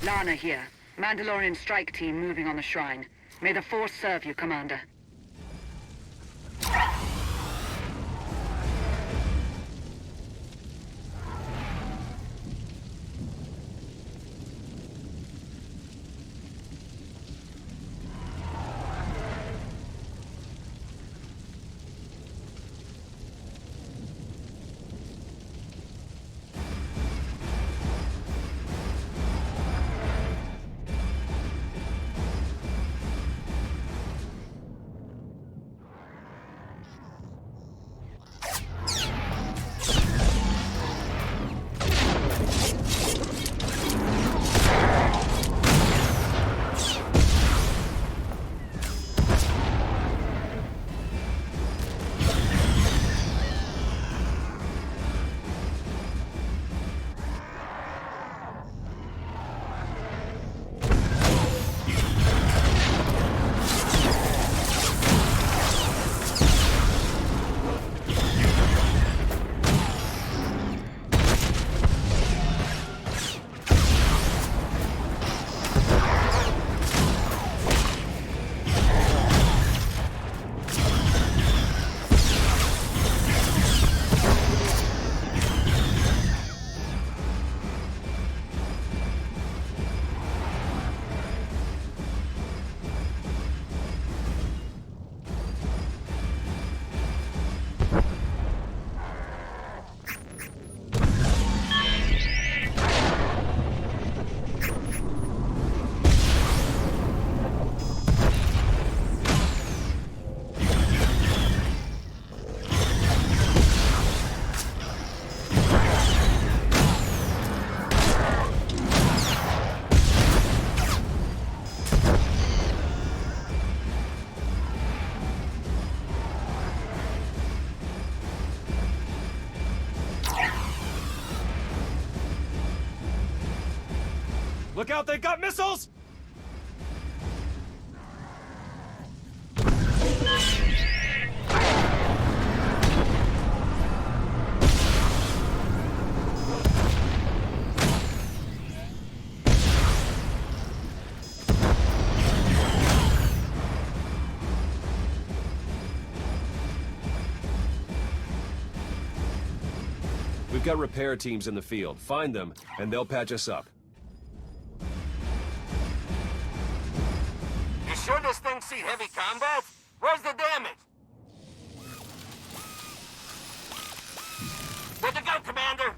Lana here. Mandalorian strike team moving on the shrine. May the Force serve you, Commander. Look out, they've got missiles! We've got repair teams in the field. Find them, and they'll patch us up. You sure this thing's seen heavy combat? Where's the damage? Good to go, Commander!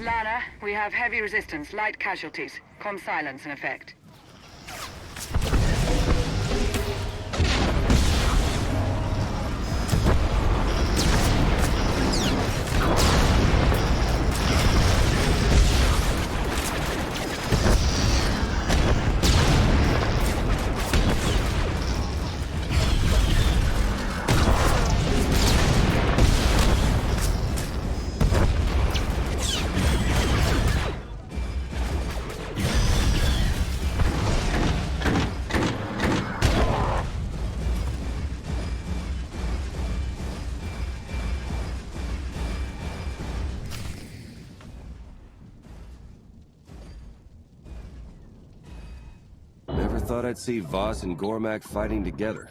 Lana, we have heavy resistance, light casualties. Comm silence in effect. Never thought I'd see Voss and Gormak fighting together.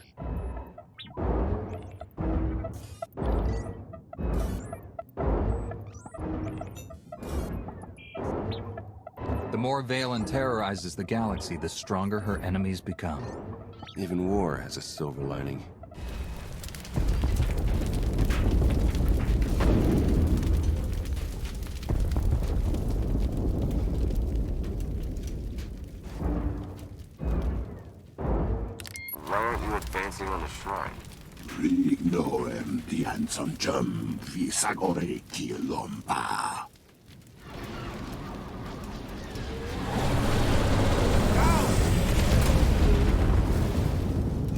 The more Valen terrorizes the galaxy, the stronger her enemies become. Even war has a silver lining. Why aren't you advancing on the shrine? Rignorem dianzonjum visagore kilompa.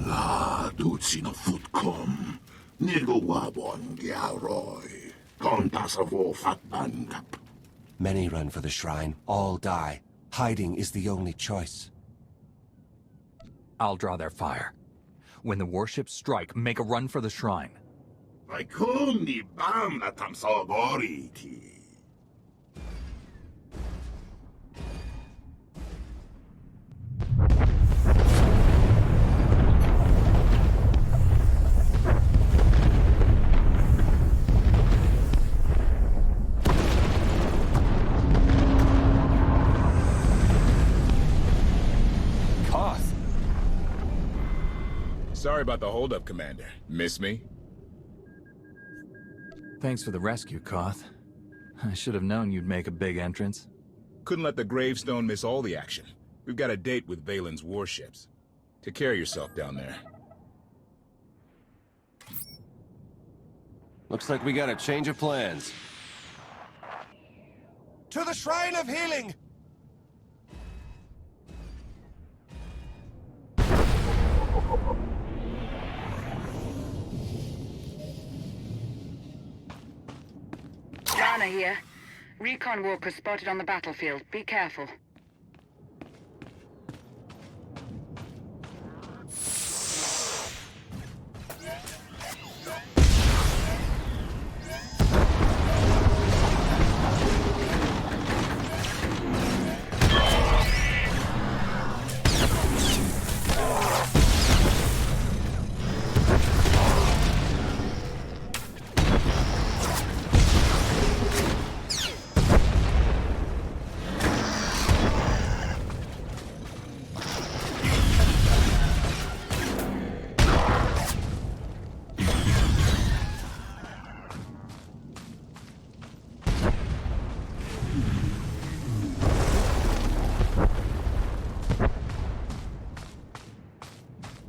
La ducino futcom, nilguwabon giaroi, kontasavo fatbankap. Many run for the shrine, all die. Hiding is the only choice. I'll draw their fire. When the warships strike, make a run for the shrine. Vaikuni bam na tamsogoriti. Sorry about the holdup, Commander. Miss me? Thanks for the rescue, Koth. I should have known you'd make a big entrance. Couldn't let the gravestone miss all the action. We've got a date with Valen's warships. Take care of yourself down there. Looks like we got a change of plans. To the Shrine of Healing! Lana here. Recon walkers spotted on the battlefield. Be careful.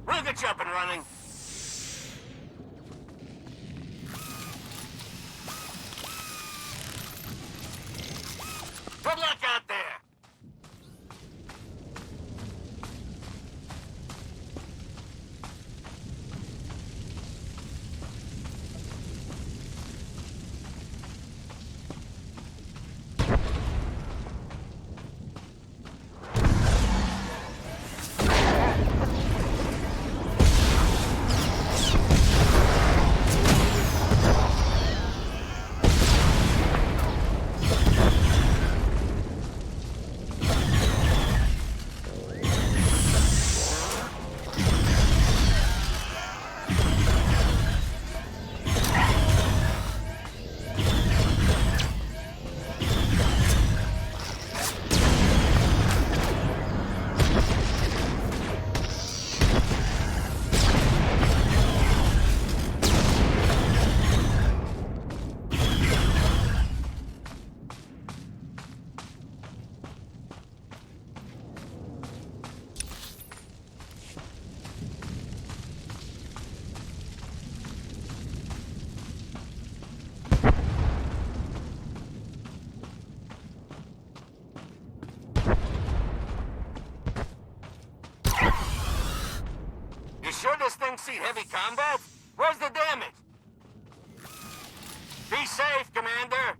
We'll get you up and running. Good luck out there. don't see heavy combat. Where's the damage? Be safe, Commander.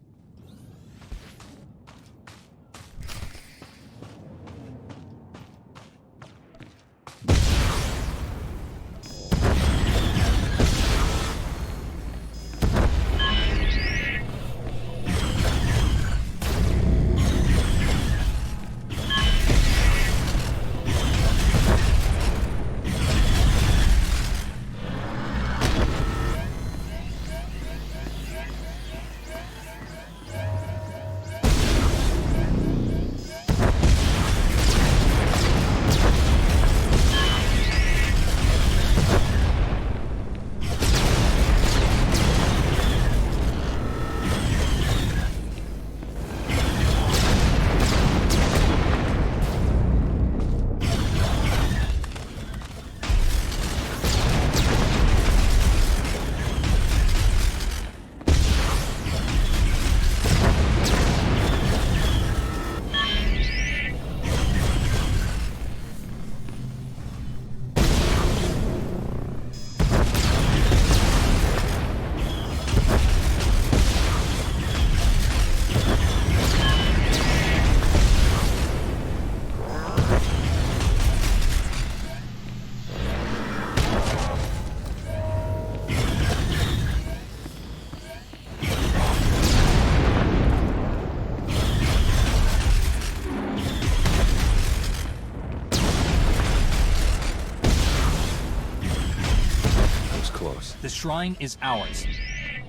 The shrine is ours.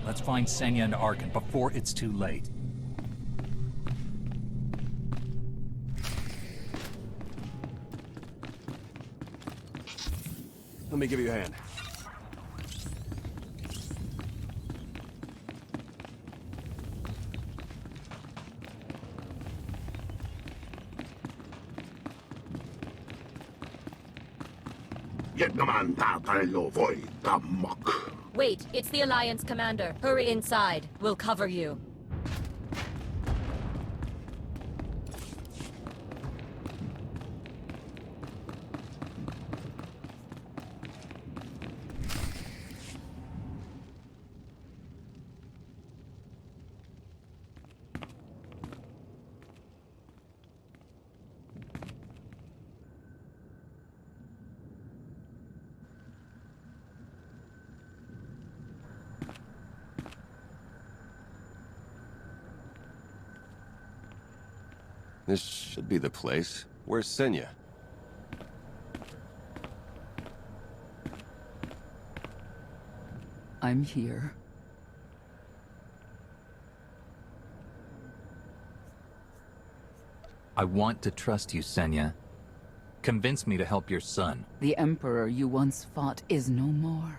Let's find Senya and Arkan before it's too late. Let me give you a hand. Yet naman tatalo voy tamok. Wait, it's the Alliance commander. Hurry inside. We'll cover you. This should be the place. Where's Senya? I'm here. I want to trust you, Senya. Convince me to help your son. The Emperor you once fought is no more.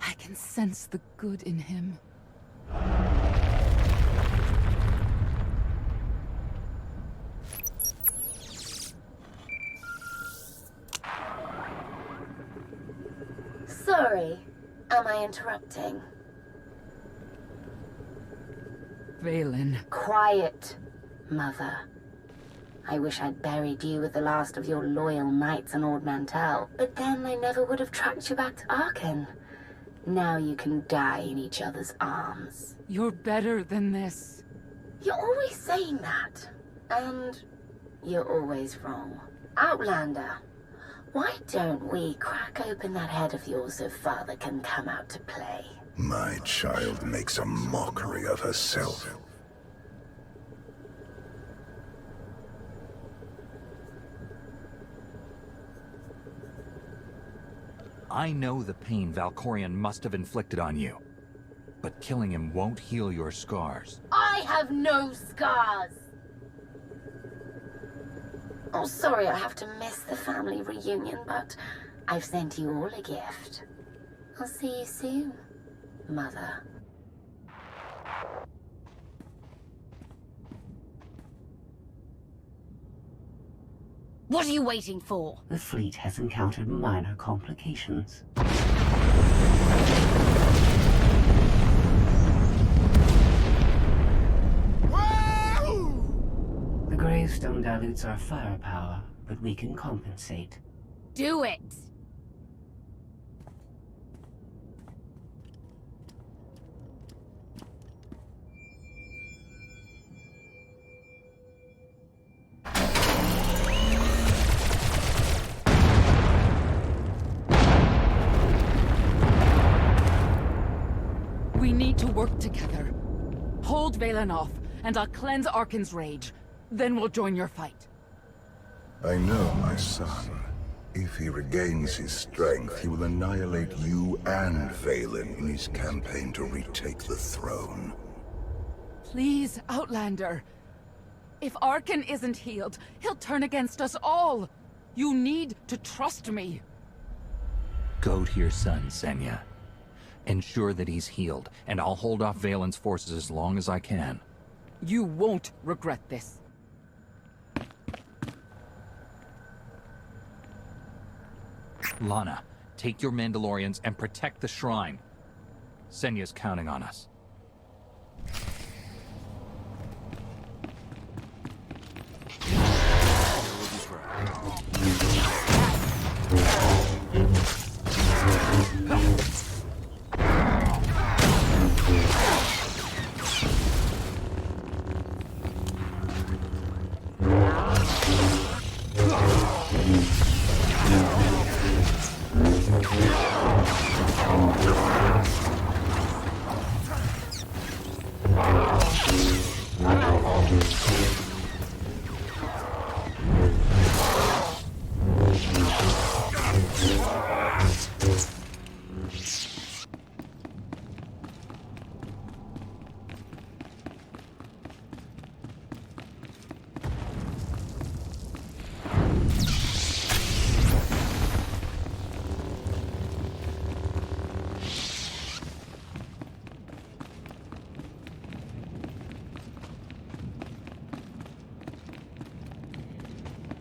I can sense the good in him. Sorry, am I interrupting? Valen. Quiet, Mother. I wish I'd buried you with the last of your loyal knights in Ord Mantell, but then I never would have tracked you back to Arkan. Now you can die in each other's arms. You're better than this. You're always saying that, and you're always wrong. Outlander, why don't we crack open that head of yours so Father can come out to play? My child makes a mockery of herself. I know the pain Valkorion must have inflicted on you, but killing him won't heal your scars. I have no scars! Oh, sorry I have to miss the family reunion, but I've sent you all a gift. I'll see you soon, Mother. What are you waiting for? The fleet has encountered minor complications. The gravestone dilutes our firepower, but we can compensate. Do it! need to work together. Hold Valen off, and I'll cleanse Arkan's rage. Then we'll join your fight. I know, my son. If he regains his strength, he will annihilate you and Valen in his campaign to retake the throne. Please, Outlander. If Arkan isn't healed, he'll turn against us all. You need to trust me. Go to your son, Senya. Ensure that he's healed, and I'll hold off Valen's forces as long as I can. You won't regret this. Lana, take your Mandalorians and protect the shrine. Senya's counting on us.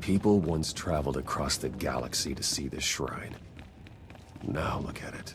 People once traveled across the galaxy to see this shrine. Now look at it.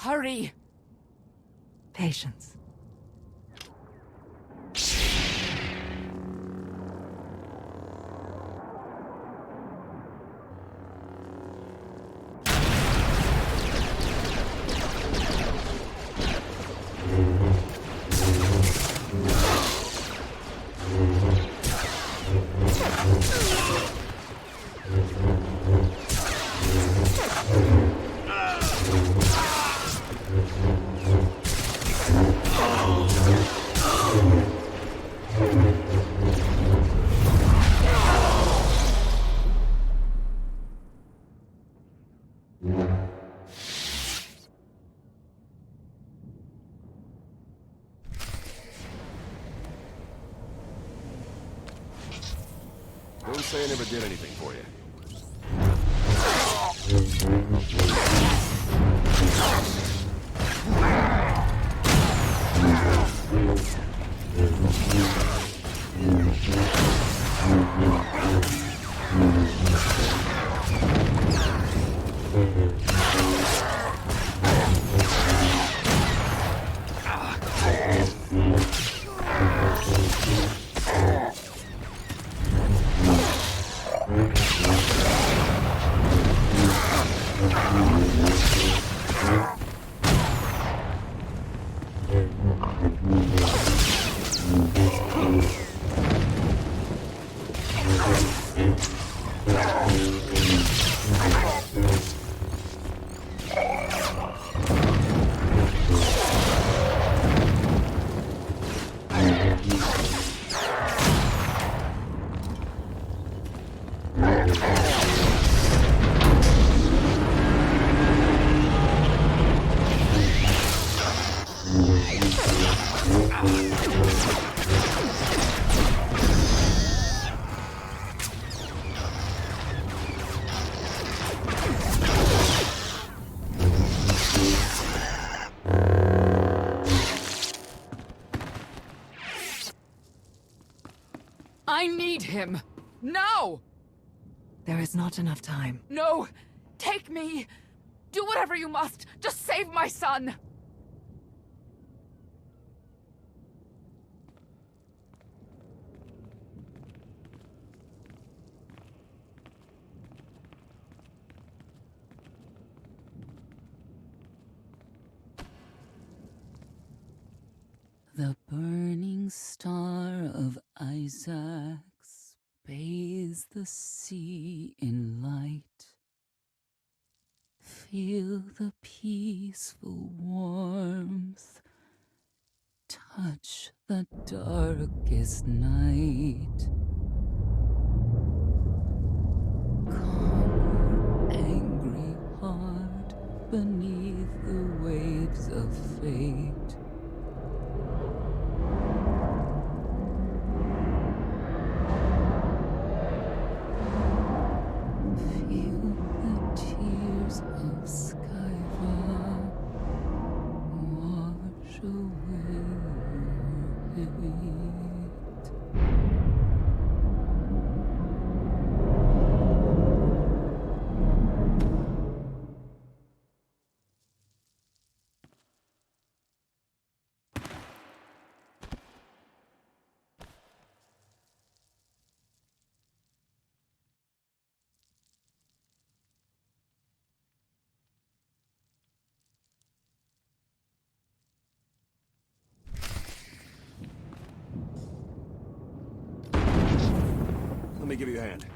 Hurry! Patience. Don't say I never did anything for you. him. Now! There is not enough time. No! Take me! Do whatever you must! Just save my son! The burning star of Isaacs bathes the sea in light. Feel the peaceful warmth touch the darkest night. Calm your angry heart beneath the waves of fate. Feel the tears of Skyva wash away your hate. Let me give you a hand.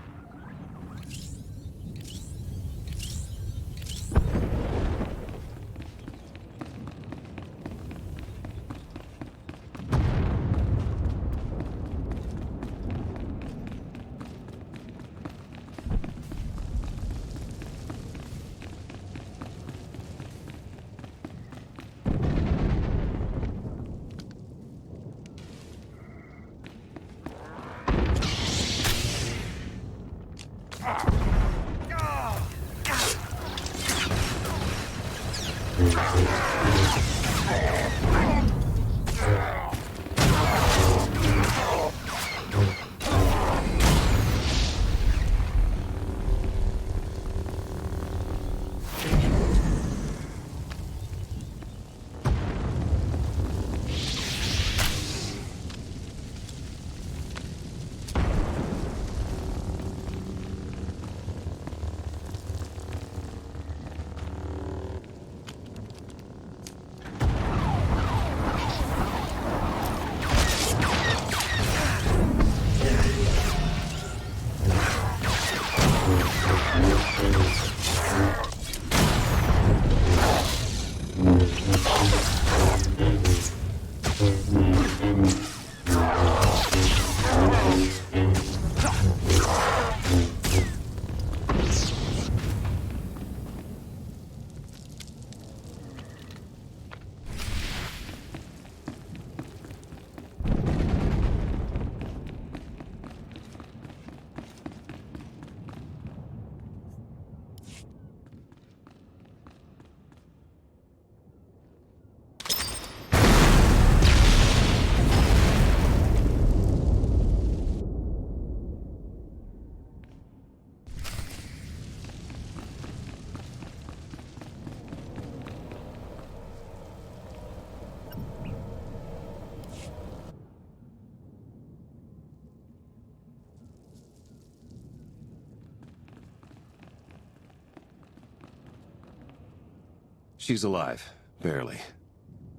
She's alive. Barely.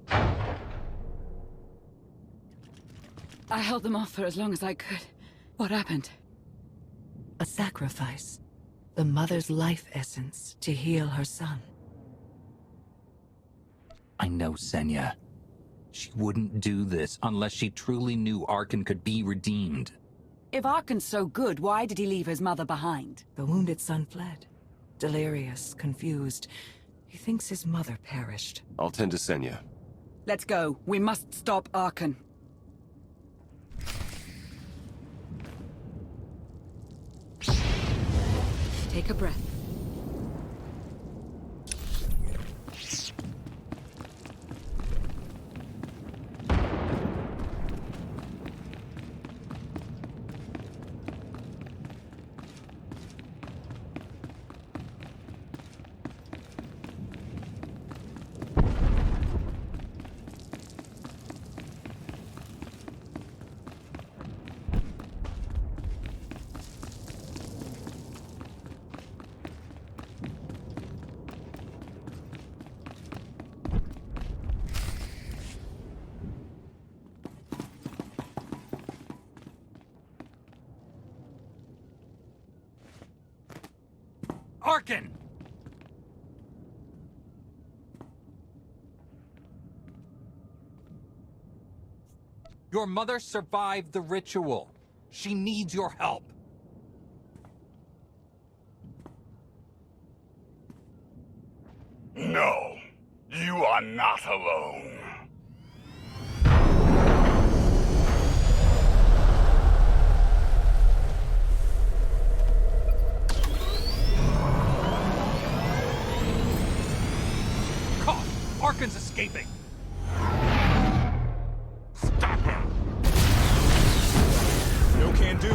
I held them off for as long as I could. What happened? A sacrifice. The mother's life essence to heal her son. I know Senya. She wouldn't do this unless she truly knew Arkan could be redeemed. If Arkan's so good, why did he leave his mother behind? The wounded son fled. Delirious, confused. He thinks his mother perished. I'll tend to Senya. Let's go. We must stop Arkan. Take a breath. Arkin! Your mother survived the ritual. She needs your help. No, you are not alone. Caught! Arkin's escaping! Stop him! No can do.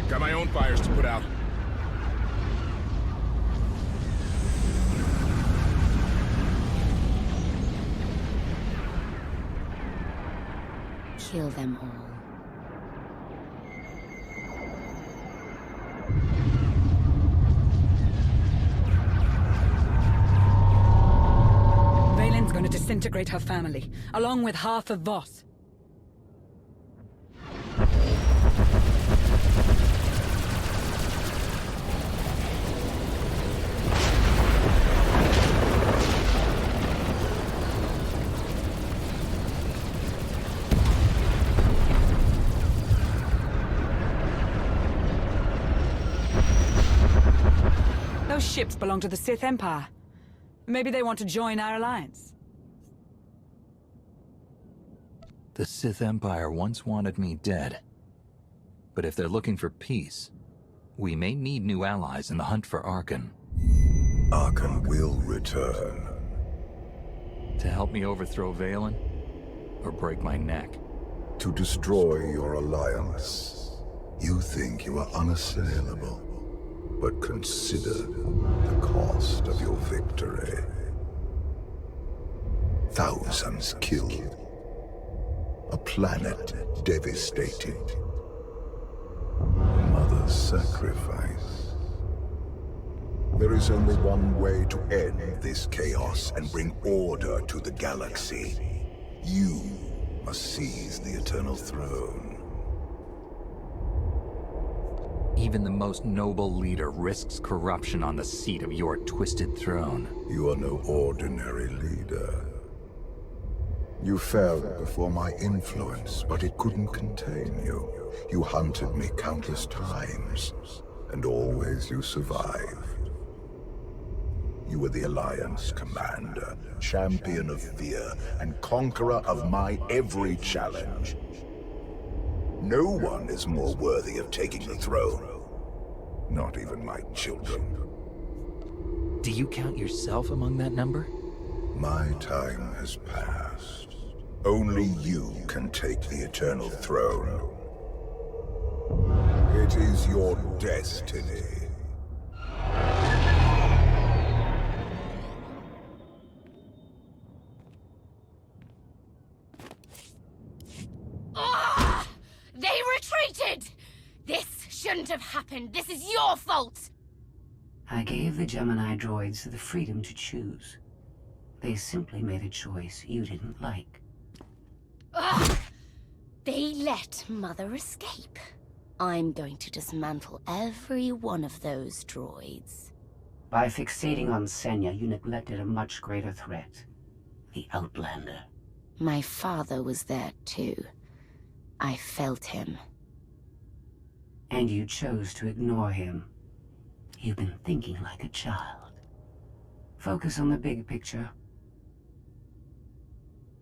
Got my own fires to put out. Kill them all. Valen's gonna disintegrate her family, along with half of Voss. Those ships belong to the Sith Empire. Maybe they want to join our alliance. The Sith Empire once wanted me dead. But if they're looking for peace, we may need new allies in the hunt for Arkin. Arkin will return. To help me overthrow Valen, or break my neck? To destroy your alliance. You think you are unassailable, but consider the cost of your victory. Thousands killed. A planet devastated. Mother's sacrifice. There is only one way to end this chaos and bring order to the galaxy. You must seize the Eternal Throne. Even the most noble leader risks corruption on the seat of your twisted throne. You are no ordinary leader. You fell before my influence, but it couldn't contain you. You hunted me countless times, and always you survived. You were the Alliance commander, champion of fear, and conqueror of my every challenge. No one is more worthy of taking the throne. Not even my children. Do you count yourself among that number? My time has passed. Only you can take the Eternal Throne. It is your destiny. They retreated! This shouldn't have happened. This is your fault! I gave the Gemini droids the freedom to choose. They simply made a choice you didn't like. Ugh! They let Mother escape. I'm going to dismantle every one of those droids. By fixating on Senya, you neglected a much greater threat. The Outlander. My father was there too. I felt him. And you chose to ignore him. You've been thinking like a child. Focus on the big picture.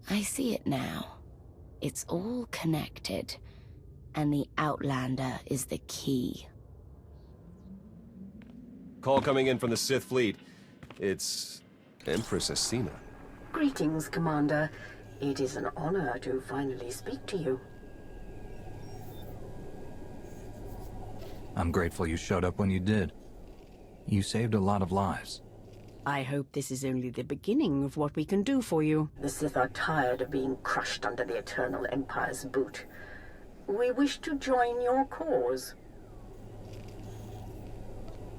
I see it now. It's all connected, and the Outlander is the key. Call coming in from the Sith fleet. It's Empress Asina. Greetings, Commander. It is an honor to finally speak to you. I'm grateful you showed up when you did. You saved a lot of lives. I hope this is only the beginning of what we can do for you. The Sith are tired of being crushed under the Eternal Empire's boot. We wish to join your cause.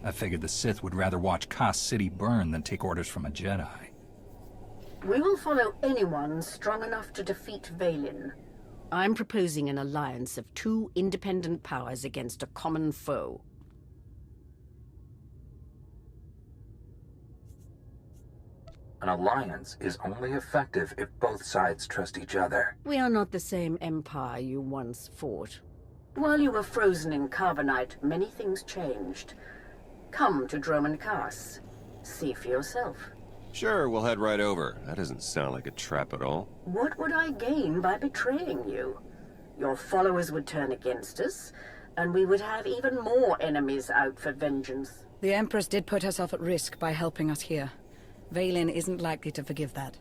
I figured the Sith would rather watch Kos City burn than take orders from a Jedi. We will follow anyone strong enough to defeat Valen. I'm proposing an alliance of two independent powers against a common foe. an alliance is only effective if both sides trust each other. We are not the same empire you once fought. While you were frozen in carbonite, many things changed. Come to Droman Cass. See for yourself. Sure, we'll head right over. That doesn't sound like a trap at all. What would I gain by betraying you? Your followers would turn against us, and we would have even more enemies out for vengeance. The Empress did put herself at risk by helping us here. Vaylin isn't likely to forgive that.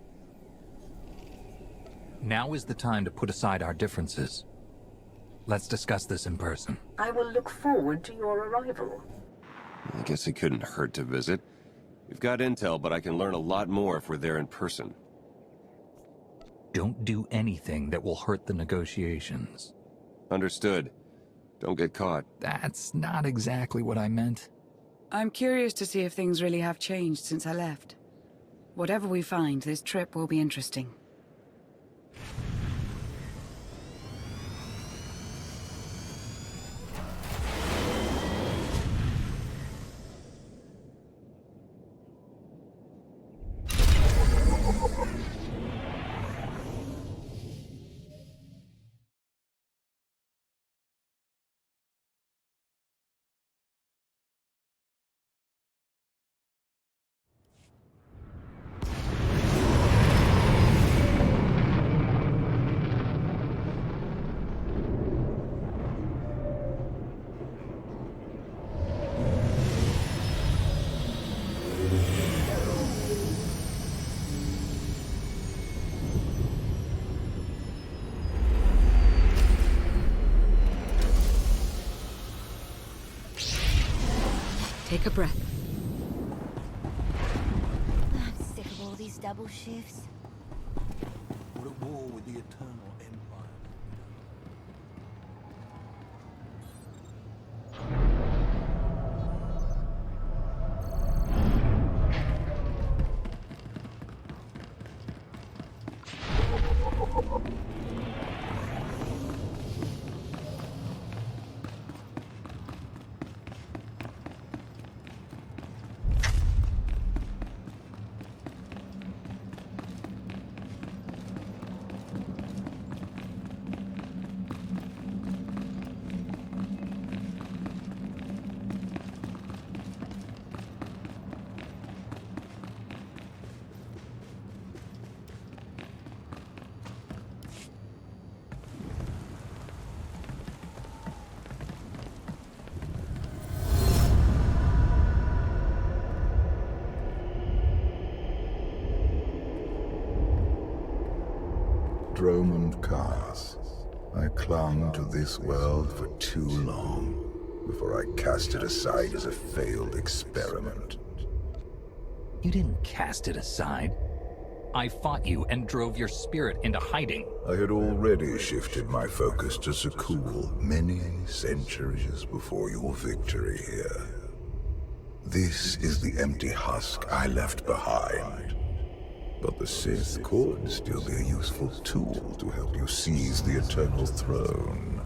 Now is the time to put aside our differences. Let's discuss this in person. I will look forward to your arrival. I guess it couldn't hurt to visit. We've got intel, but I can learn a lot more if we're there in person. Don't do anything that will hurt the negotiations. Understood. Don't get caught. That's not exactly what I meant. I'm curious to see if things really have changed since I left. Whatever we find, this trip will be interesting. Take a breath. I'm sick of all these double shifts. We're at war with the Eternal Empire. Droman Cass. I clung to this world for too long before I cast it aside as a failed experiment. You didn't cast it aside. I fought you and drove your spirit into hiding. I had already shifted my focus to Sakul many centuries before your victory here. This is the empty husk I left behind. But the Sith could still be a useful tool to help you seize the Eternal Throne.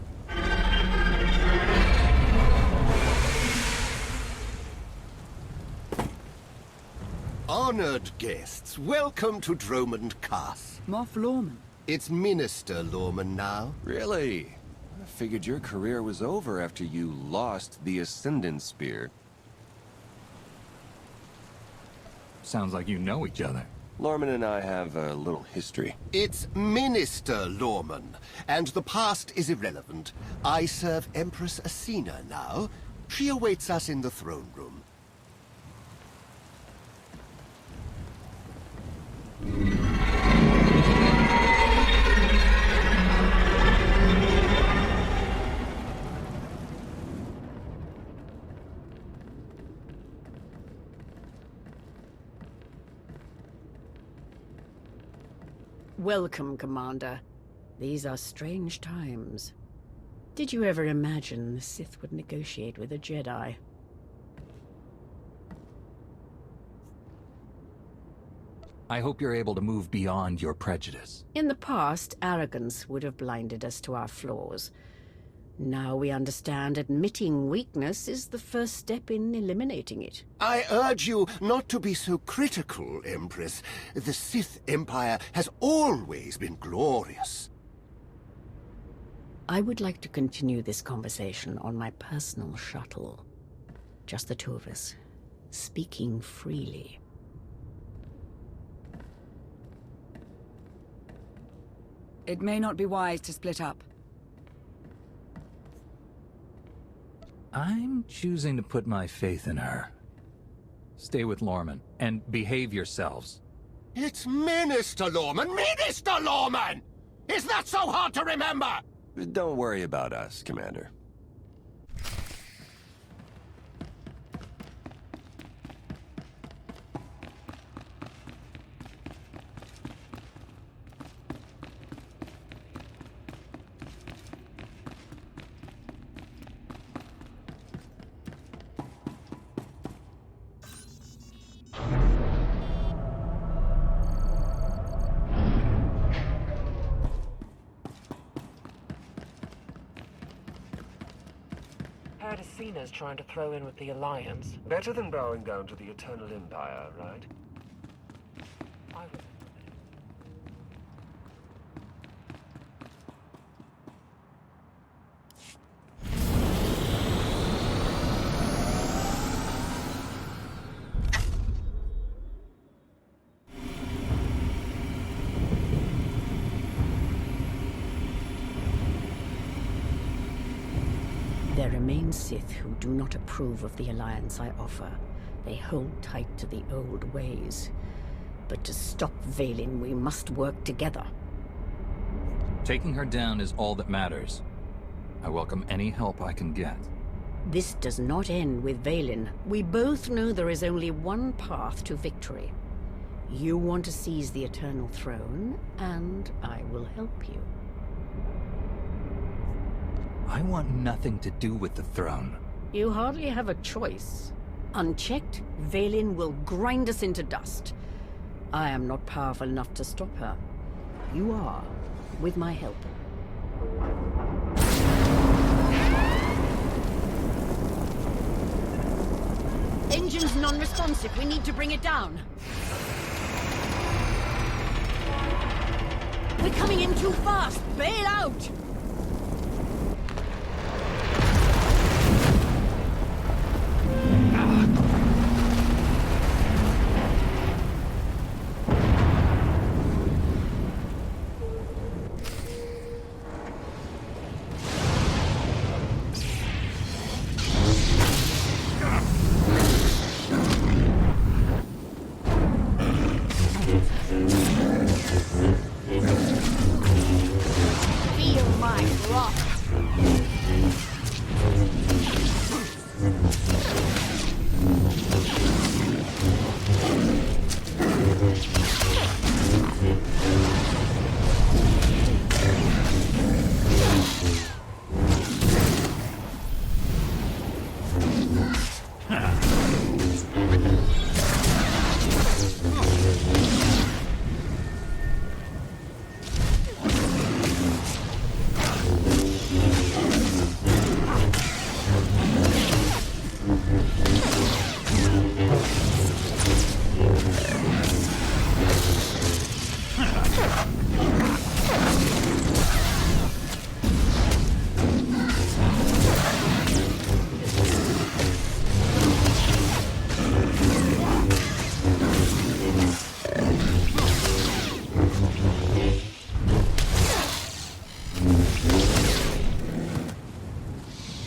Honored guests, welcome to Droman Cass. Moff Lorman. It's Minister Lorman now. Really? I figured your career was over after you lost the Ascendant Spear. Sounds like you know each other. Lorman and I have a little history. It's Minister Lorman, and the past is irrelevant. I serve Empress Asina now. She awaits us in the throne room. Welcome, Commander. These are strange times. Did you ever imagine the Sith would negotiate with a Jedi? I hope you're able to move beyond your prejudice. In the past, arrogance would have blinded us to our flaws. Now we understand admitting weakness is the first step in eliminating it. I urge you not to be so critical, Empress. The Sith Empire has always been glorious. I would like to continue this conversation on my personal shuttle. Just the two of us, speaking freely. It may not be wise to split up. I'm choosing to put my faith in her. Stay with Lorman, and behave yourselves. It's Minister Lorman! Minister Lorman! Is that so hard to remember? Don't worry about us, Commander. Heard Asina's trying to throw in with the Alliance. Better than bowing down to the Eternal Empire, right? There remain Sith who do not approve of the alliance I offer. They hold tight to the old ways. But to stop Vaylin, we must work together. Taking her down is all that matters. I welcome any help I can get. This does not end with Vaylin. We both know there is only one path to victory. You want to seize the Eternal Throne, and I will help you. I want nothing to do with the throne. You hardly have a choice. Unchecked, Vaylin will grind us into dust. I am not powerful enough to stop her. You are, with my help. Engine's non-responsive. We need to bring it down. We're coming in too fast. Bail out!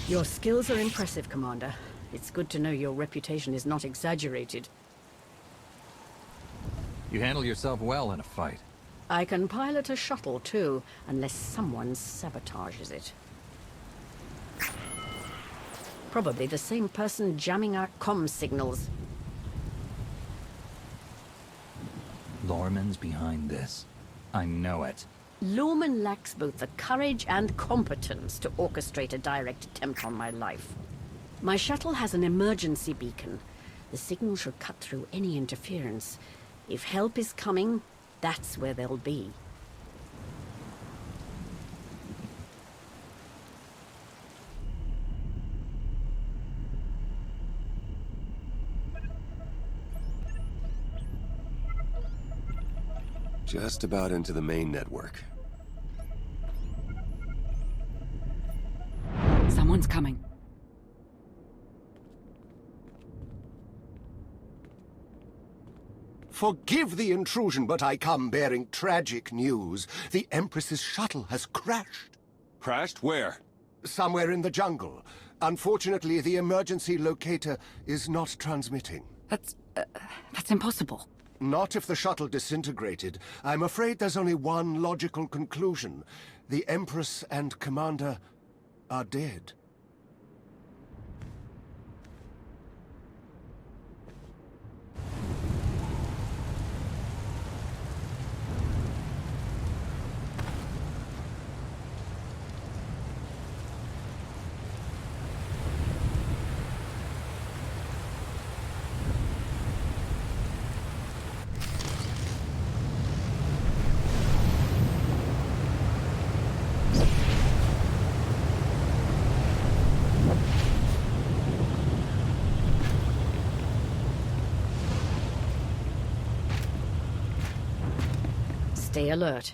Your skills are impressive, Commander. It's good to know your reputation is not exaggerated. You handle yourself well in a fight. I can pilot a shuttle, too, unless someone sabotages it. Probably the same person jamming our comm signals. Lorman's behind this. I know it. Lorman lacks both the courage and competence to orchestrate a direct attempt on my life. My shuttle has an emergency beacon. The signal should cut through any interference. If help is coming, that's where they'll be. Just about into the main network. Someone's coming. Forgive the intrusion, but I come bearing tragic news. The Empress's shuttle has crashed. Crashed? Where? Somewhere in the jungle. Unfortunately, the emergency locator is not transmitting. That's impossible. Not if the shuttle disintegrated. I'm afraid there's only one logical conclusion. The Empress and Commander are dead. Stay alert.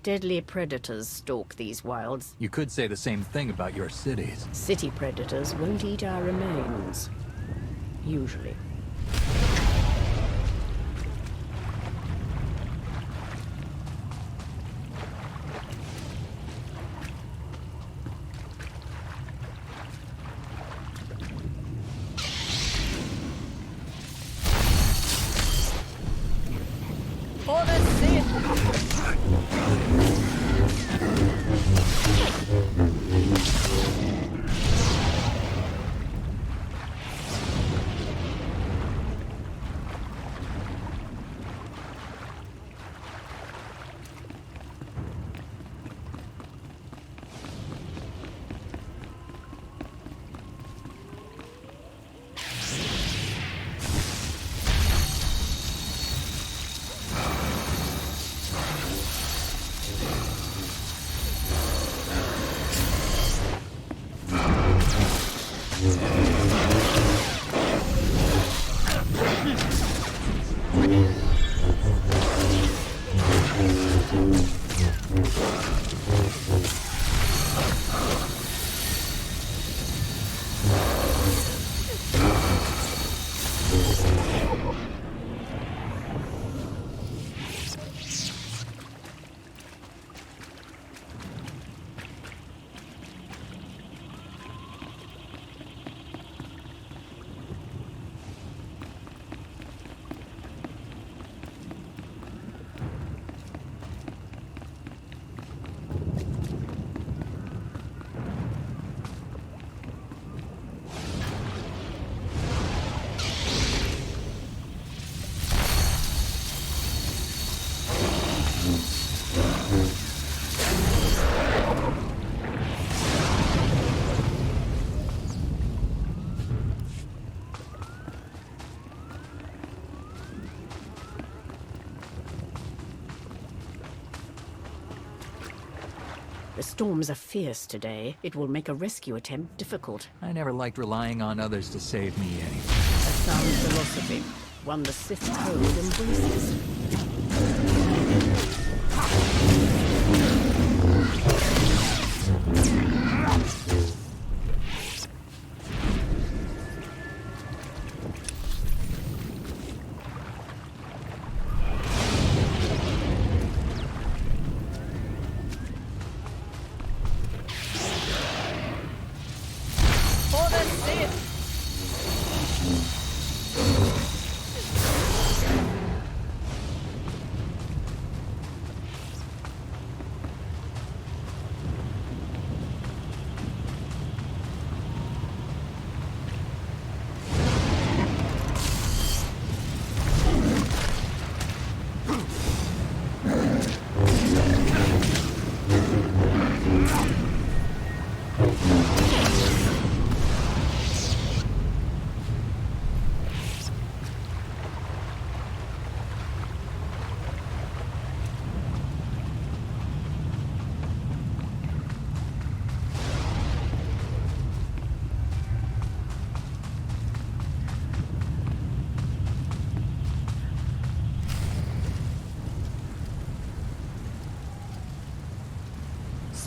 Deadly predators stalk these wilds. You could say the same thing about your cities. City predators won't eat our remains. Usually. For the The storms are fierce today. It will make a rescue attempt difficult. I never liked relying on others to save me anyway. A sound philosophy. One the Sith code embraces.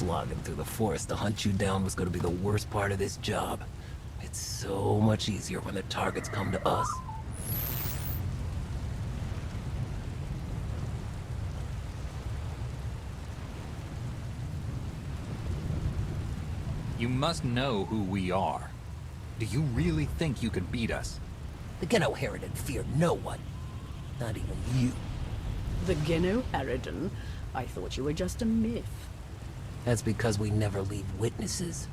slogging through the forest to hunt you down was going to be the worst part of this job. It's so much easier when the targets come to us. You must know who we are. Do you really think you can beat us? The Geno Harridan fear no one. Not even you. The Geno Harridan? I thought you were just a myth. That's because we never leave witnesses.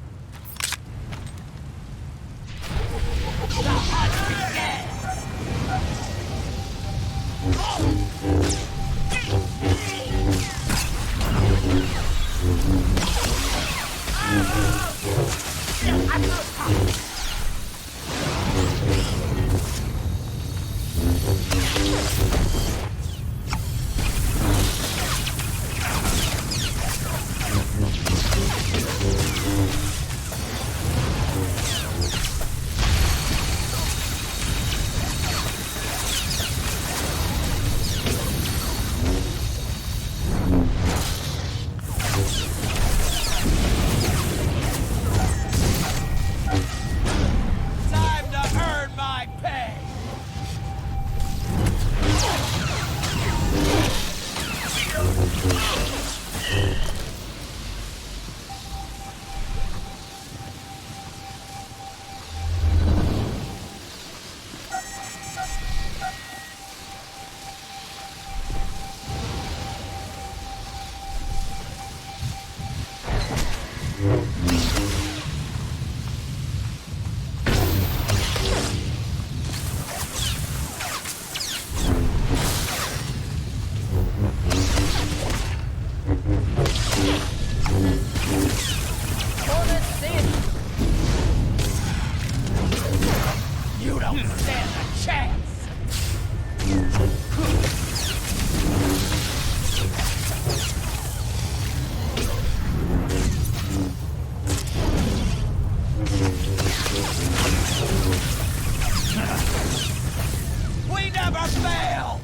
You don't stand a chance! We never fail!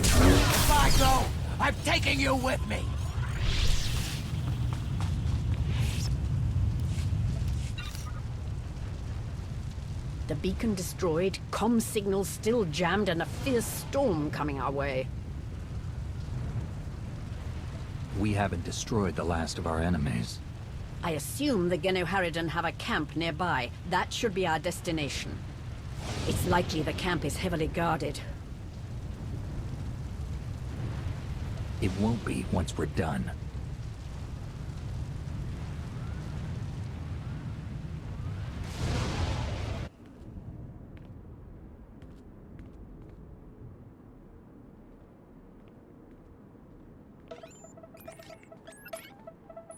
If I go, I'm taking you with me! The beacon destroyed, comm signals still jammed, and a fierce storm coming our way. We haven't destroyed the last of our enemies. I assume the Geno Harridan have a camp nearby. That should be our destination. It's likely the camp is heavily guarded. It won't be once we're done.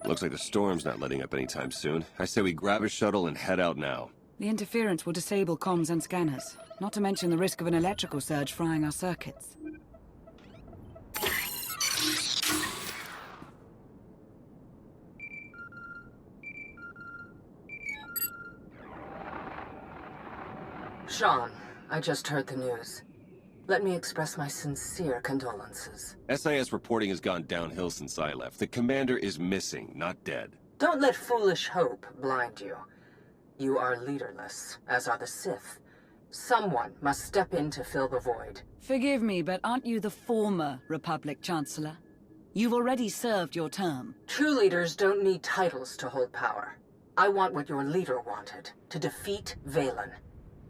Looks like the storm's not letting up anytime soon. I say we grab a shuttle and head out now. The interference will disable comms and scanners, not to mention the risk of an electrical surge frying our circuits. Sean, I just heard the news. Let me express my sincere condolences. SIS reporting has gone downhill since I left. The commander is missing, not dead. Don't let foolish hope blind you. You are leaderless, as are the Sith. Someone must step in to fill the void. Forgive me, but aren't you the former Republic Chancellor? You've already served your term. True leaders don't need titles to hold power. I want what your leader wanted, to defeat Valen.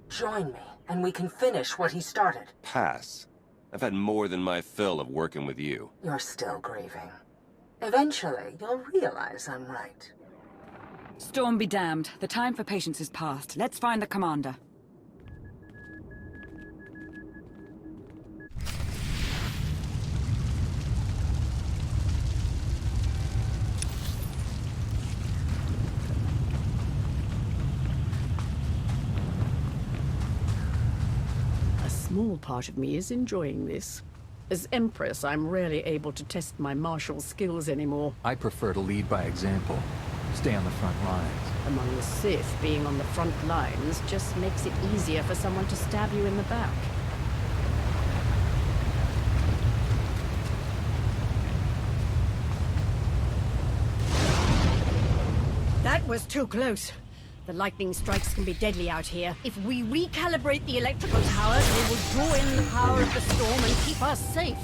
Join me, and we can finish what he started. Pass. I've had more than my fill of working with you. You're still grieving. Eventually, you'll realize I'm right. Storm be damned. The time for patience is past. Let's find the commander. small part of me is enjoying this. As Empress, I'm rarely able to test my martial skills anymore. I prefer to lead by example. Stay on the front lines. Among the Sith, being on the front lines just makes it easier for someone to stab you in the back. That was too close. The lightning strikes can be deadly out here. If we recalibrate the electrical towers, they will draw in the power of the storm and keep us safe.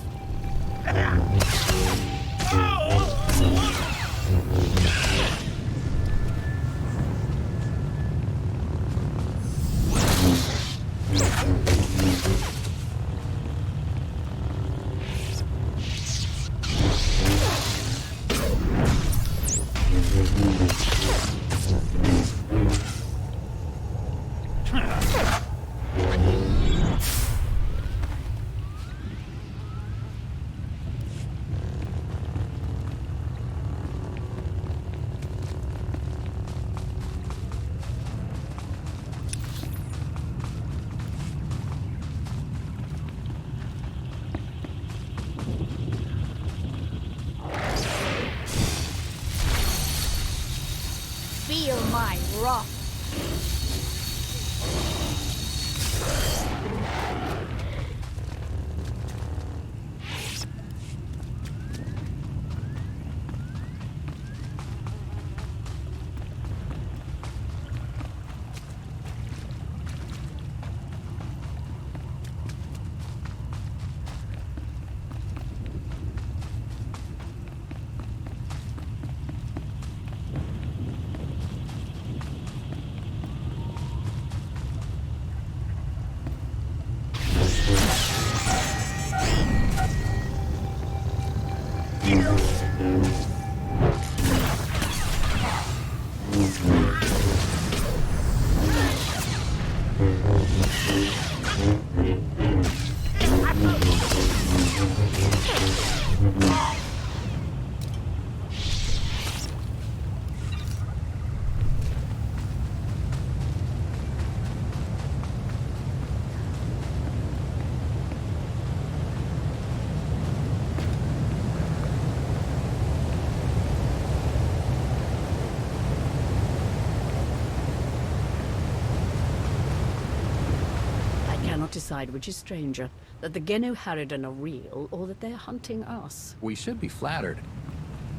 Feel my wrath. Decide which is stranger, that the Geno Harridan are real, or that they're hunting us. We should be flattered.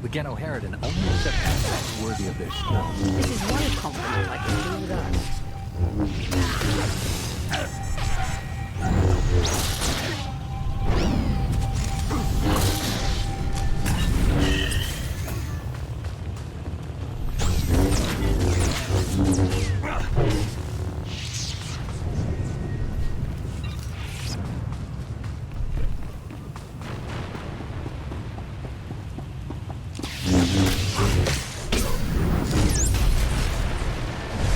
The Geno Harridan only accept aspects worthy of their skill. This is one compliment I can do without. Feel my wrath.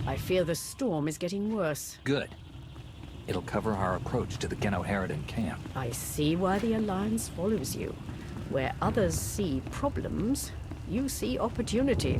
I fear the storm is getting worse. Good. It'll cover our approach to the Genoheridan camp. I see why the Alliance follows you. Where others see problems, you see opportunity.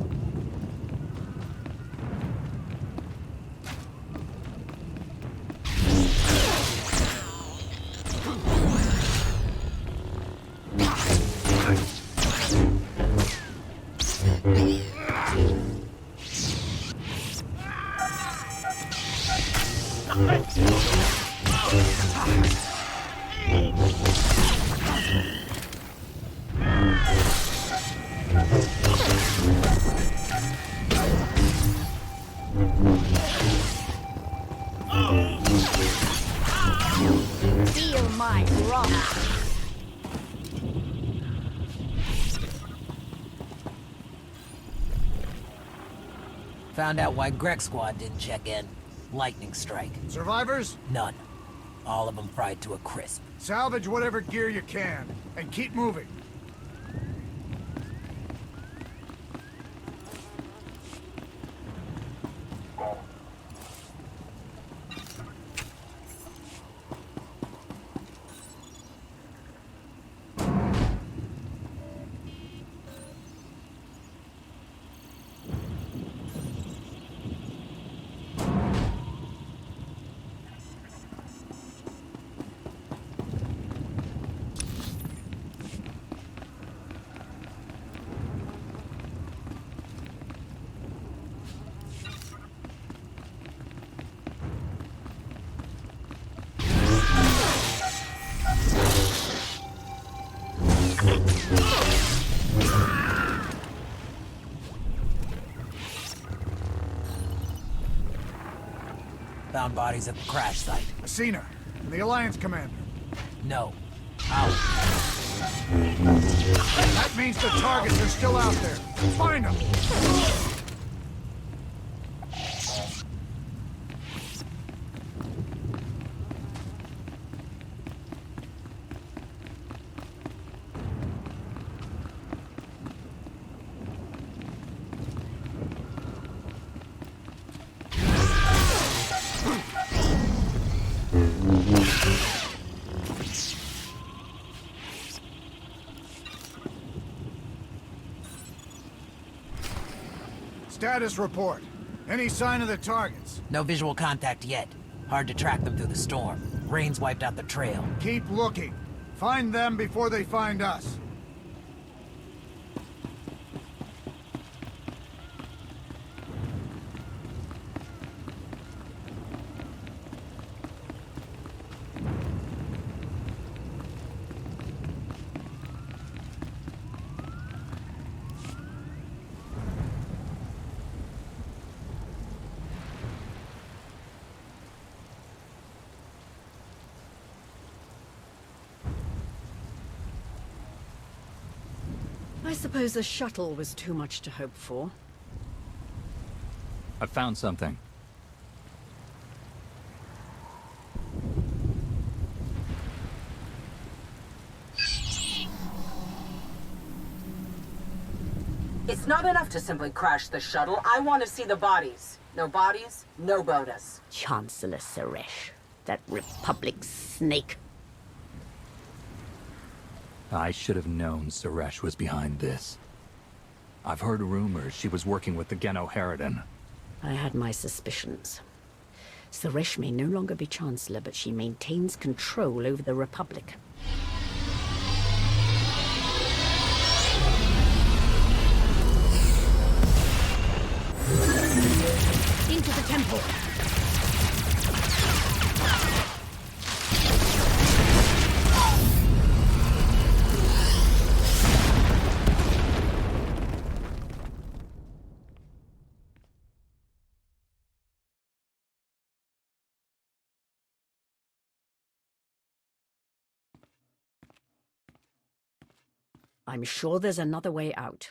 Feel my wrath. Found out why Greg's squad didn't check in. Lightning strike. Survivors? None. All of them fried to a crisp. Salvage whatever gear you can, and keep moving. Found bodies at the crash site. Asina, the Alliance commander. No. Out. That means the targets are still out there. Find them! Status report. Any sign of the targets? No visual contact yet. Hard to track them through the storm. Rain's wiped out the trail. Keep looking. Find them before they find us. I suppose the shuttle was too much to hope for. I found something. It's not enough to simply crash the shuttle. I want to see the bodies. No bodies, no bonus. Chancellor Suresh, That Republic snake. I should have known Suresh was behind this. I've heard rumors she was working with the Geno Harridan. I had my suspicions. Suresh may no longer be Chancellor, but she maintains control over the Republic. Into the temple! I'm sure there's another way out.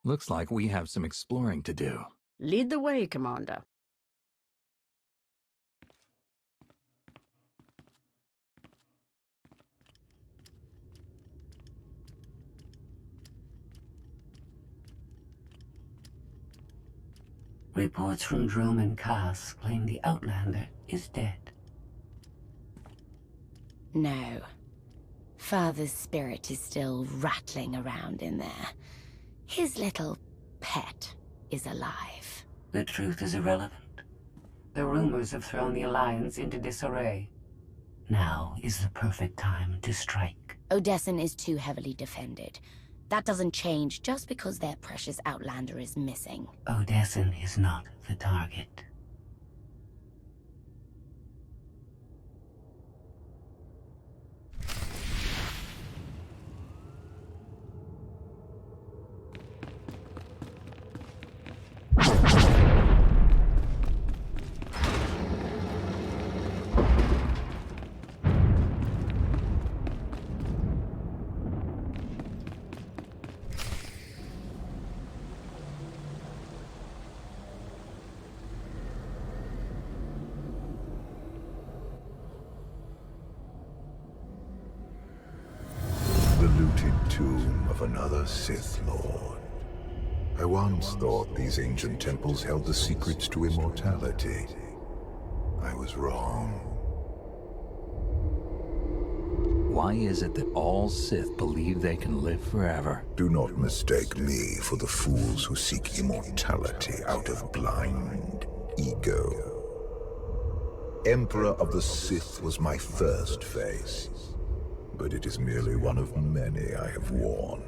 Looks like we have some exploring to do. Lead the way, Commander. Reports from Drome and Cass claim the Outlander is dead. No. Father's spirit is still rattling around in there. His little pet is alive. The truth is irrelevant. The rumors have thrown the Alliance into disarray. Now is the perfect time to strike. Odessen is too heavily defended. That doesn't change just because their precious Outlander is missing. Odessen is not the target. Tomb of another Sith Lord. I once thought these ancient temples held the secrets to immortality. I was wrong. Why is it that all Sith believe they can live forever? Do not mistake me for the fools who seek immortality out of blind ego. Emperor of the Sith was my first face. But it is merely one of many I have worn.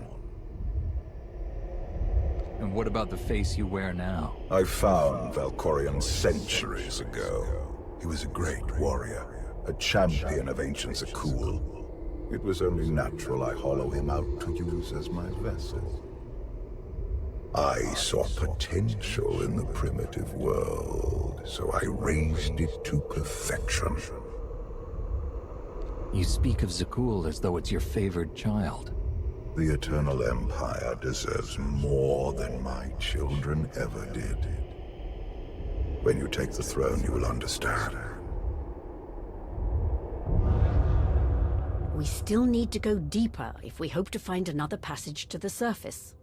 And what about the face you wear now? I found Valkorion centuries ago. He was a great warrior, a champion of ancient Zakul. It was only natural I hollow him out to use as my vessel. I saw potential in the primitive world, so I raised it to perfection. You speak of Zakul as though it's your favored child. The Eternal Empire deserves more than my children ever did. When you take the throne, you will understand. We still need to go deeper if we hope to find another passage to the surface.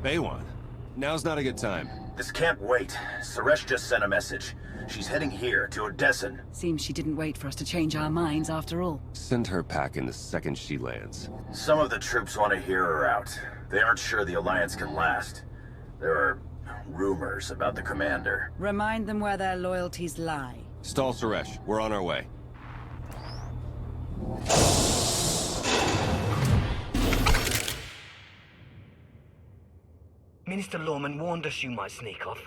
Baywan, now's not a good time. This can't wait. Suresh just sent a message. She's heading here, to Odessen. Seems she didn't wait for us to change our minds after all. Send her packing the second she lands. Some of the troops want to hear her out. They aren't sure the Alliance can last. There are rumors about the commander. Remind them where their loyalties lie. Stall Suresh. We're on our way. Minister Lorman warned us you might sneak off.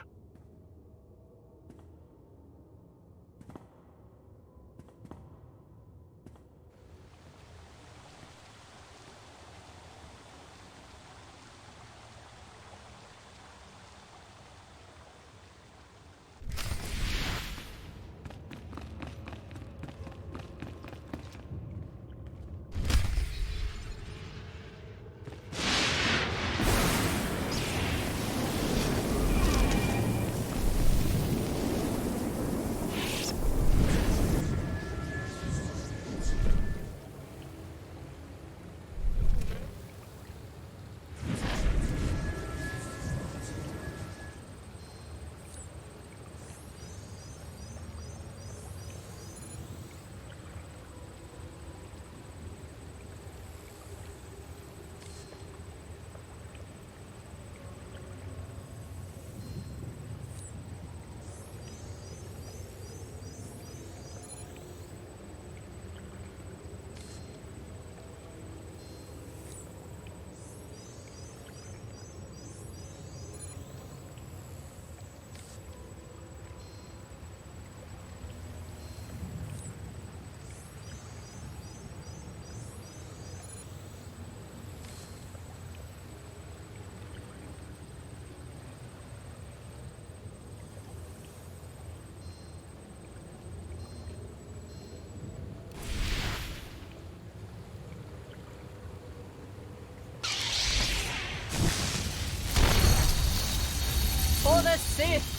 Sith!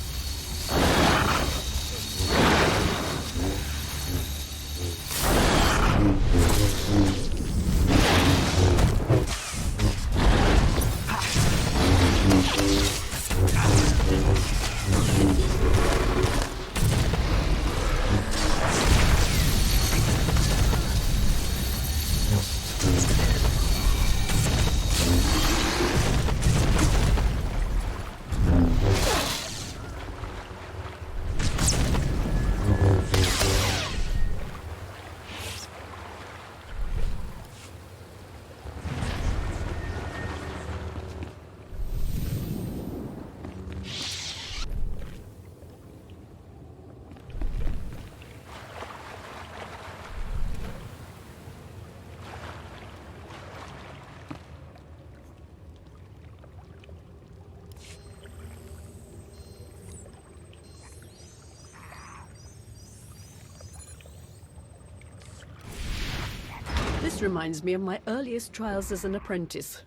This reminds me of my earliest trials as an apprentice.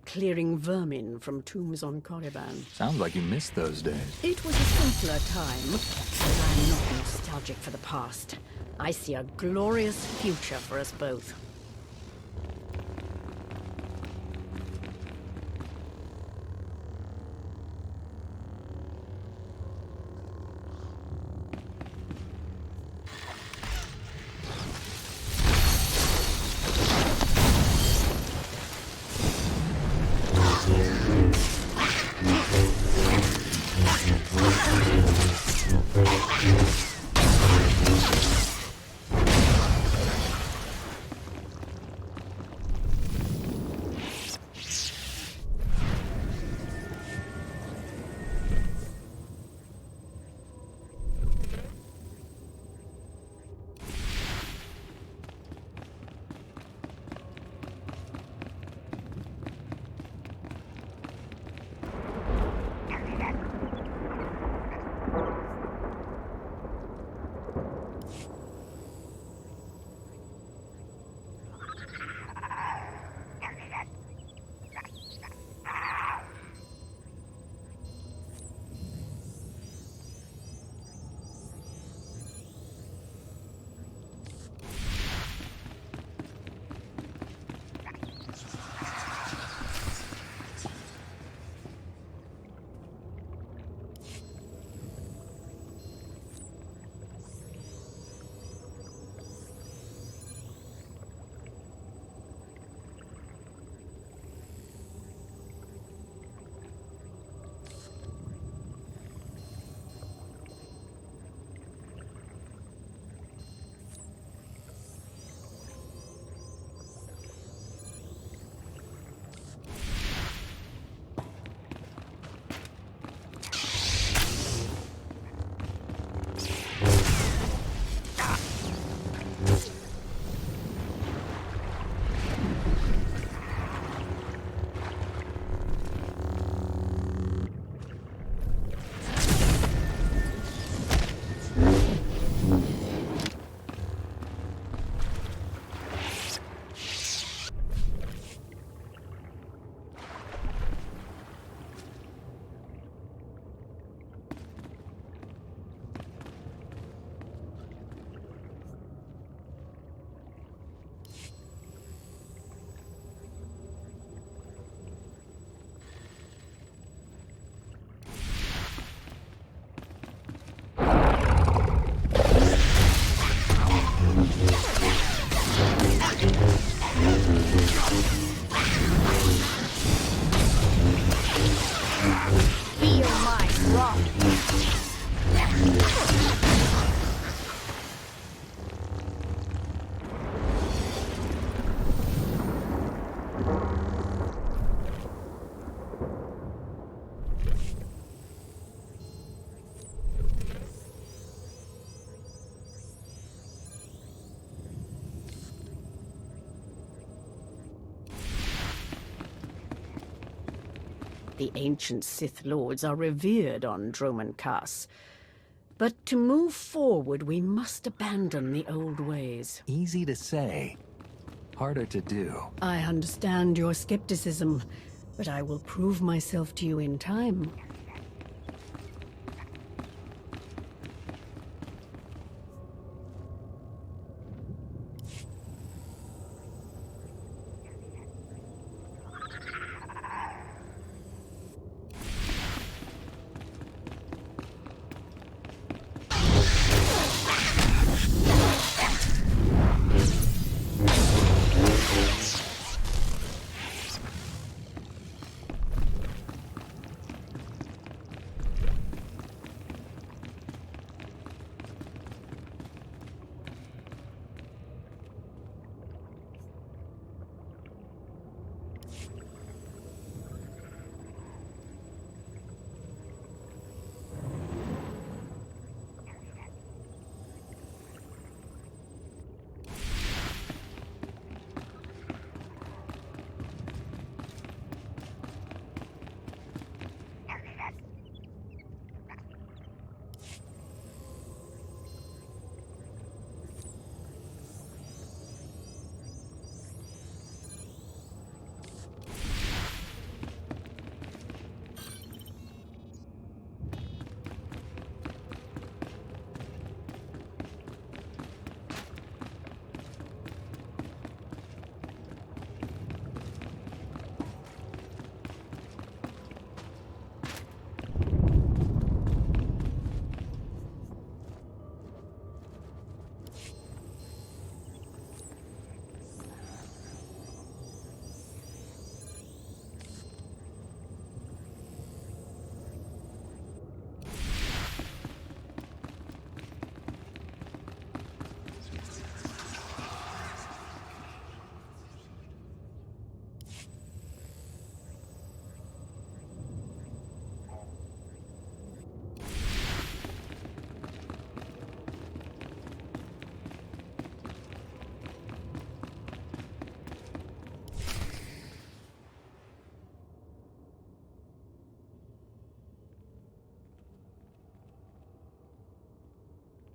Clearing vermin from tombs on Korriban. Sounds like you missed those days. It was a simpler time, but I'm not nostalgic for the past. I see a glorious future for us both. The ancient Sith Lords are revered on Droman Kaas. But to move forward, we must abandon the old ways. Easy to say, harder to do. I understand your skepticism, but I will prove myself to you in time.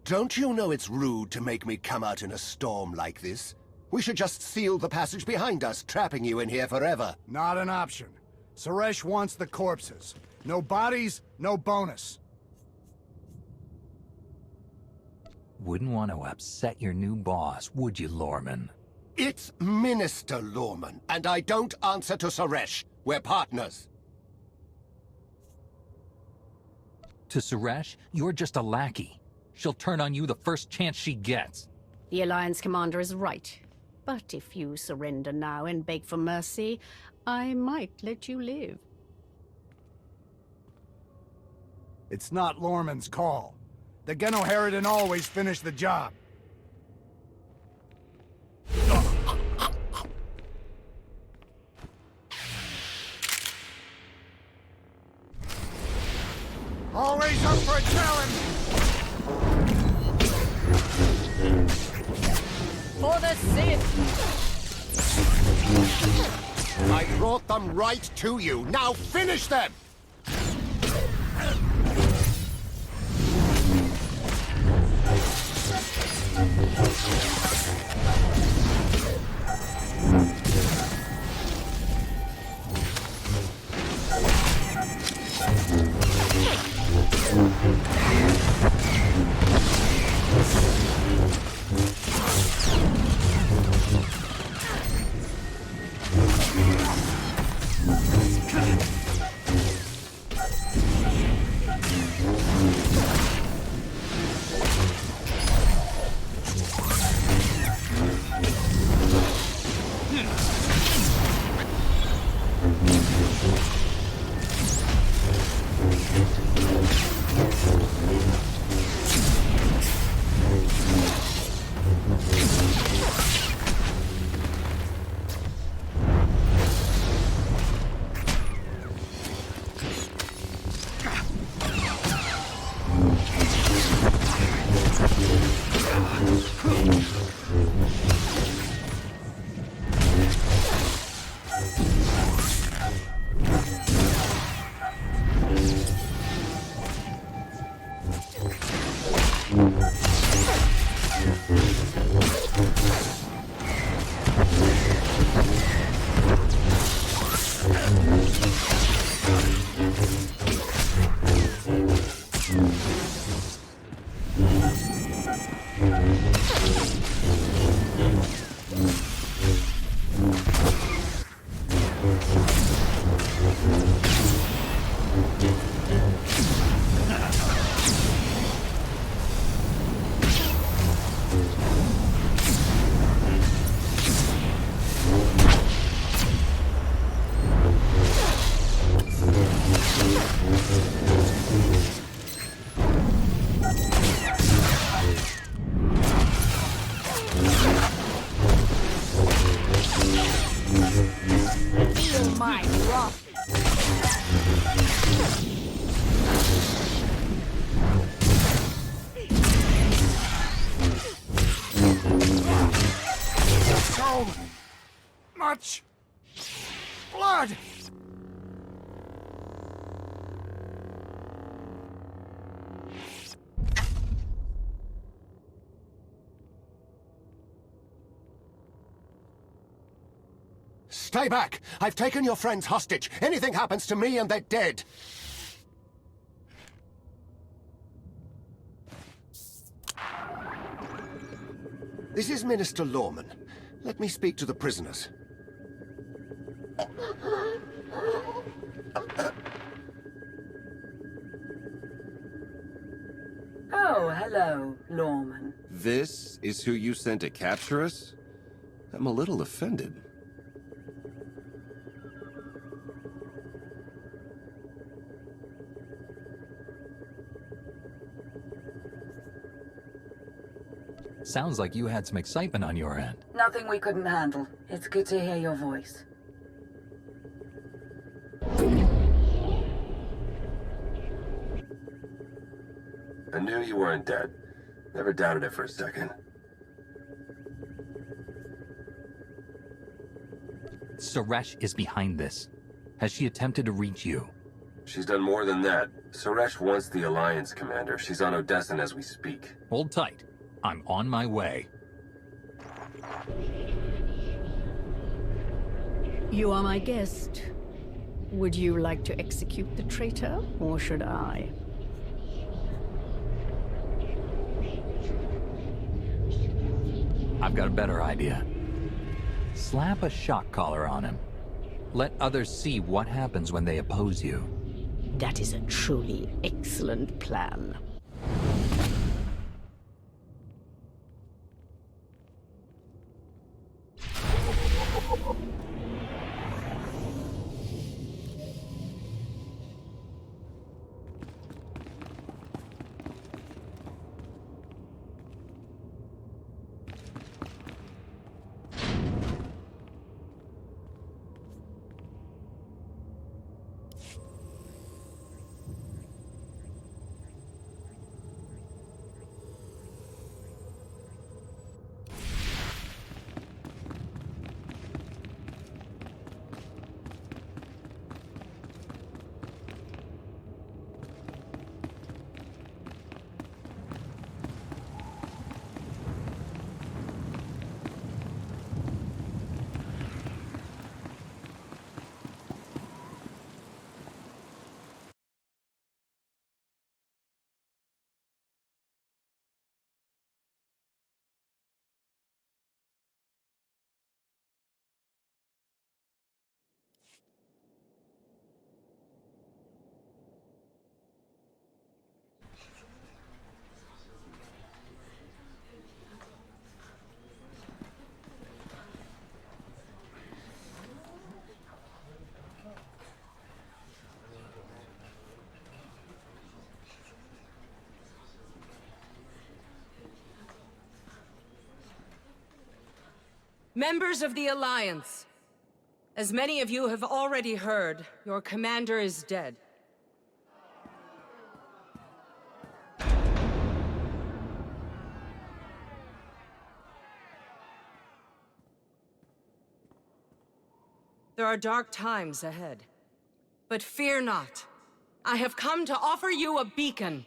Don't you know it's rude to make me come out in a storm like this? We should just seal the passage behind us, trapping you in here forever. Not an option. Suresh wants the corpses. No bodies, no bonus. Wouldn't want to upset your new boss, would you, Lorman? It's Minister Lorman, and I don't answer to Suresh. We're partners. To Suresh, you're just a lackey. She'll turn on you the first chance she gets. The Alliance commander is right. But if you surrender now and beg for mercy, I might let you live. It's not Lorman's call. The Genoharadin always finish the job. Always up for a challenge! For the Sith! I brought them right to you. Now finish them! Much blood! Stay back! I've taken your friends hostage. Anything happens to me and they're dead. This is Minister Lorman. Let me speak to the prisoners. Oh, hello, Lorman. This is who you sent to capture us? I'm a little offended. Sounds like you had some excitement on your end. Nothing we couldn't handle. It's good to hear your voice. I knew you weren't dead. Never doubted it for a second. Suresh is behind this. Has she attempted to reach you? She's done more than that. Suresh wants the Alliance, Commander. She's on Odessan as we speak. Hold tight. I'm on my way. You are my guest. Would you like to execute the traitor, or should I? I've got a better idea. Slap a shock collar on him. Let others see what happens when they oppose you. That is a truly excellent plan. Members of the Alliance, as many of you have already heard, your commander is dead. There are dark times ahead. But fear not. I have come to offer you a beacon.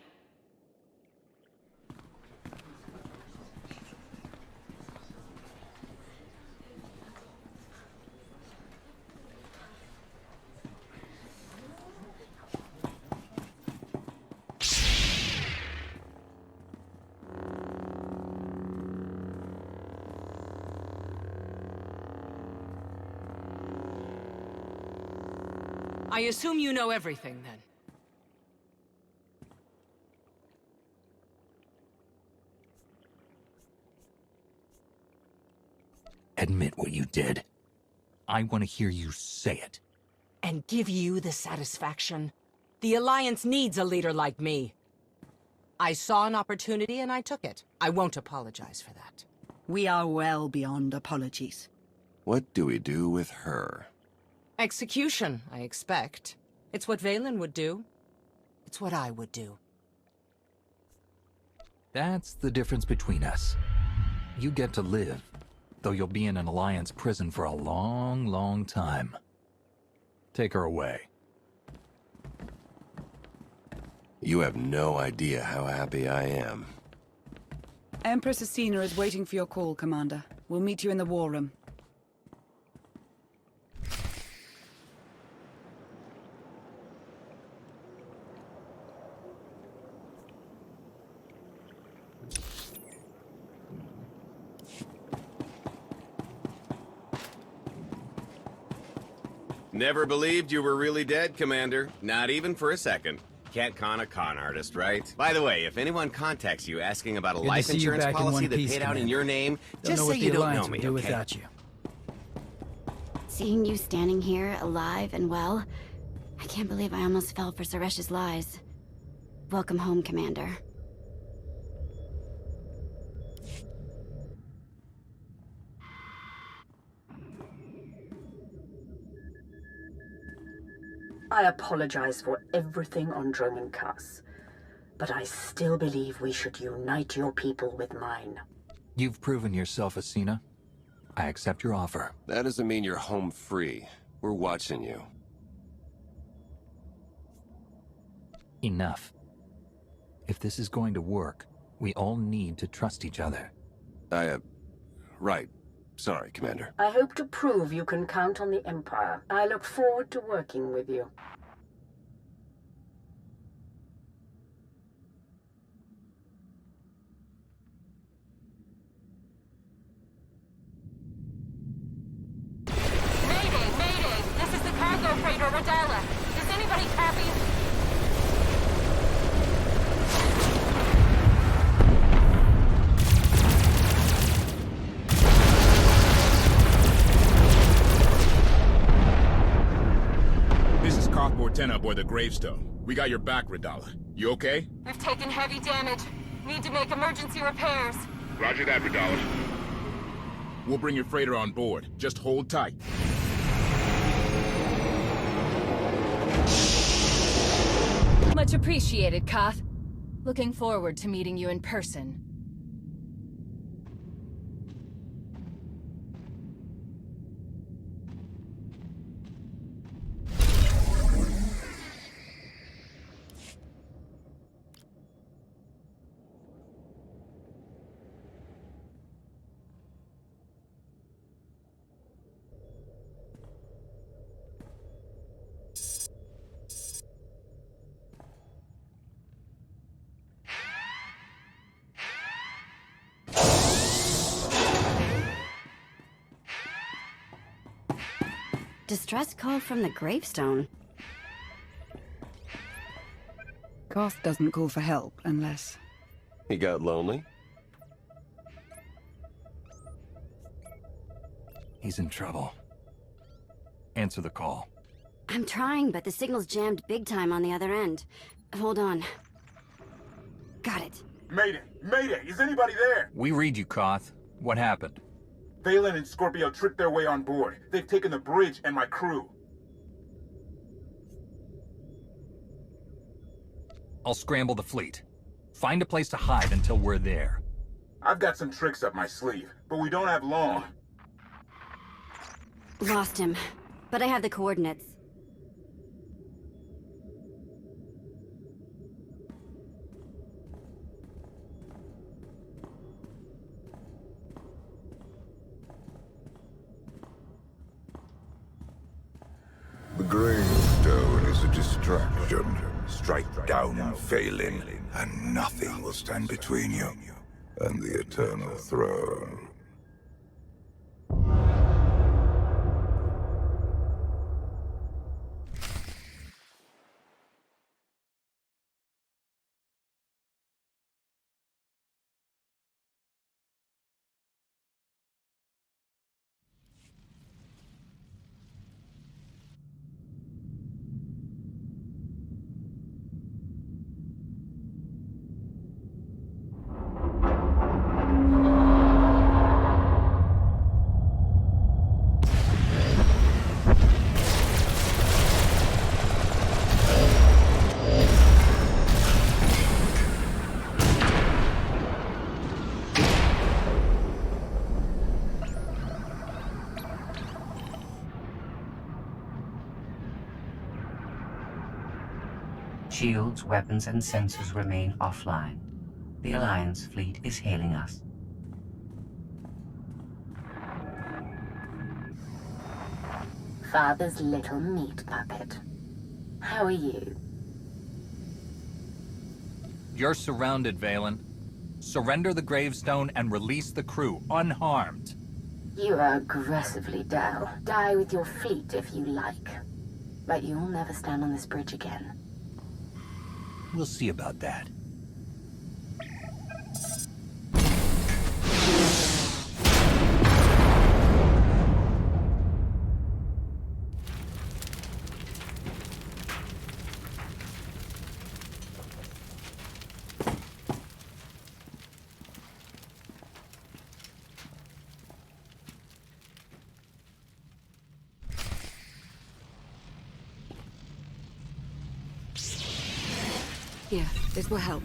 I assume you know everything, then. Admit what you did. I want to hear you say it. And give you the satisfaction. The Alliance needs a leader like me. I saw an opportunity and I took it. I won't apologize for that. We are well beyond apologies. What do we do with her? Execution, I expect. It's what Valen would do. It's what I would do. That's the difference between us. You get to live, though you'll be in an Alliance prison for a long, long time. Take her away. You have no idea how happy I am. Empress Asina is waiting for your call, Commander. We'll meet you in the war room. Never believed you were really dead, Commander. Not even for a second. Can't con a con artist, right? By the way, if anyone contacts you asking about a life insurance policy that paid out in your name, just say you don't know me, okay? Without you. Seeing you standing here, alive and well, I can't believe I almost fell for Suresh's lies. Welcome home, Commander. I apologize for everything on Droman Kaas, but I still believe we should unite your people with mine. You've proven yourself, Asina. I accept your offer. That doesn't mean you're home free. We're watching you. Enough. If this is going to work, we all need to trust each other. Right. Sorry, Commander. I hope to prove you can count on the Empire. I look forward to working with you. Mayday! Mayday! This is the cargo freighter Radala. Does anybody copy? This is Cockboard 10 aboard the Gravestone. We got your back, Radala. You okay? We've taken heavy damage. Need to make emergency repairs. Roger that, Radala. We'll bring your freighter on board. Just hold tight. Much appreciated, Koth. Looking forward to meeting you in person. Distress call from the Gravestone. Koth doesn't call for help unless... He got lonely? He's in trouble. Answer the call. I'm trying, but the signal's jammed big time on the other end. Hold on. Got it. Mayday! Mayday! Is anybody there? We read you, Koth. What happened? Valen and Scorpio tricked their way on board. They've taken the bridge and my crew. I'll scramble the fleet. Find a place to hide until we're there. I've got some tricks up my sleeve, but we don't have long. Lost him, but I have the coordinates. The Gravestone is a distraction. Strike down Valen, and nothing will stand between you and the Eternal Throne. Shields, weapons, and sensors remain offline. The Alliance fleet is hailing us. Father's little meat puppet. How are you? You're surrounded, Valen. Surrender the Gravestone and release the crew, unharmed. You are aggressively dull. Die with your fleet if you like. But you'll never stand on this bridge again. We'll see about that. Here, this will help.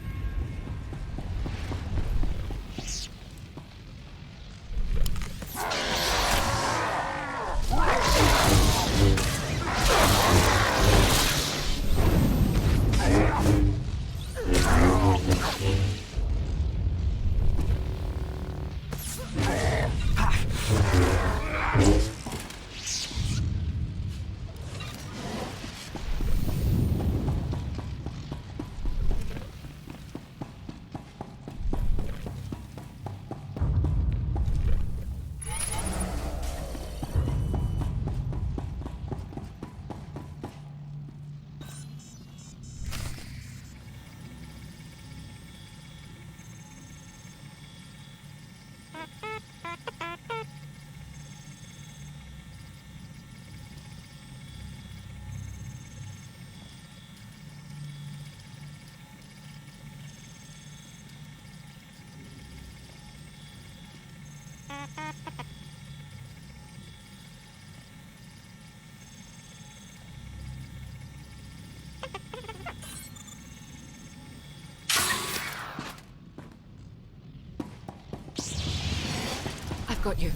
I've got you.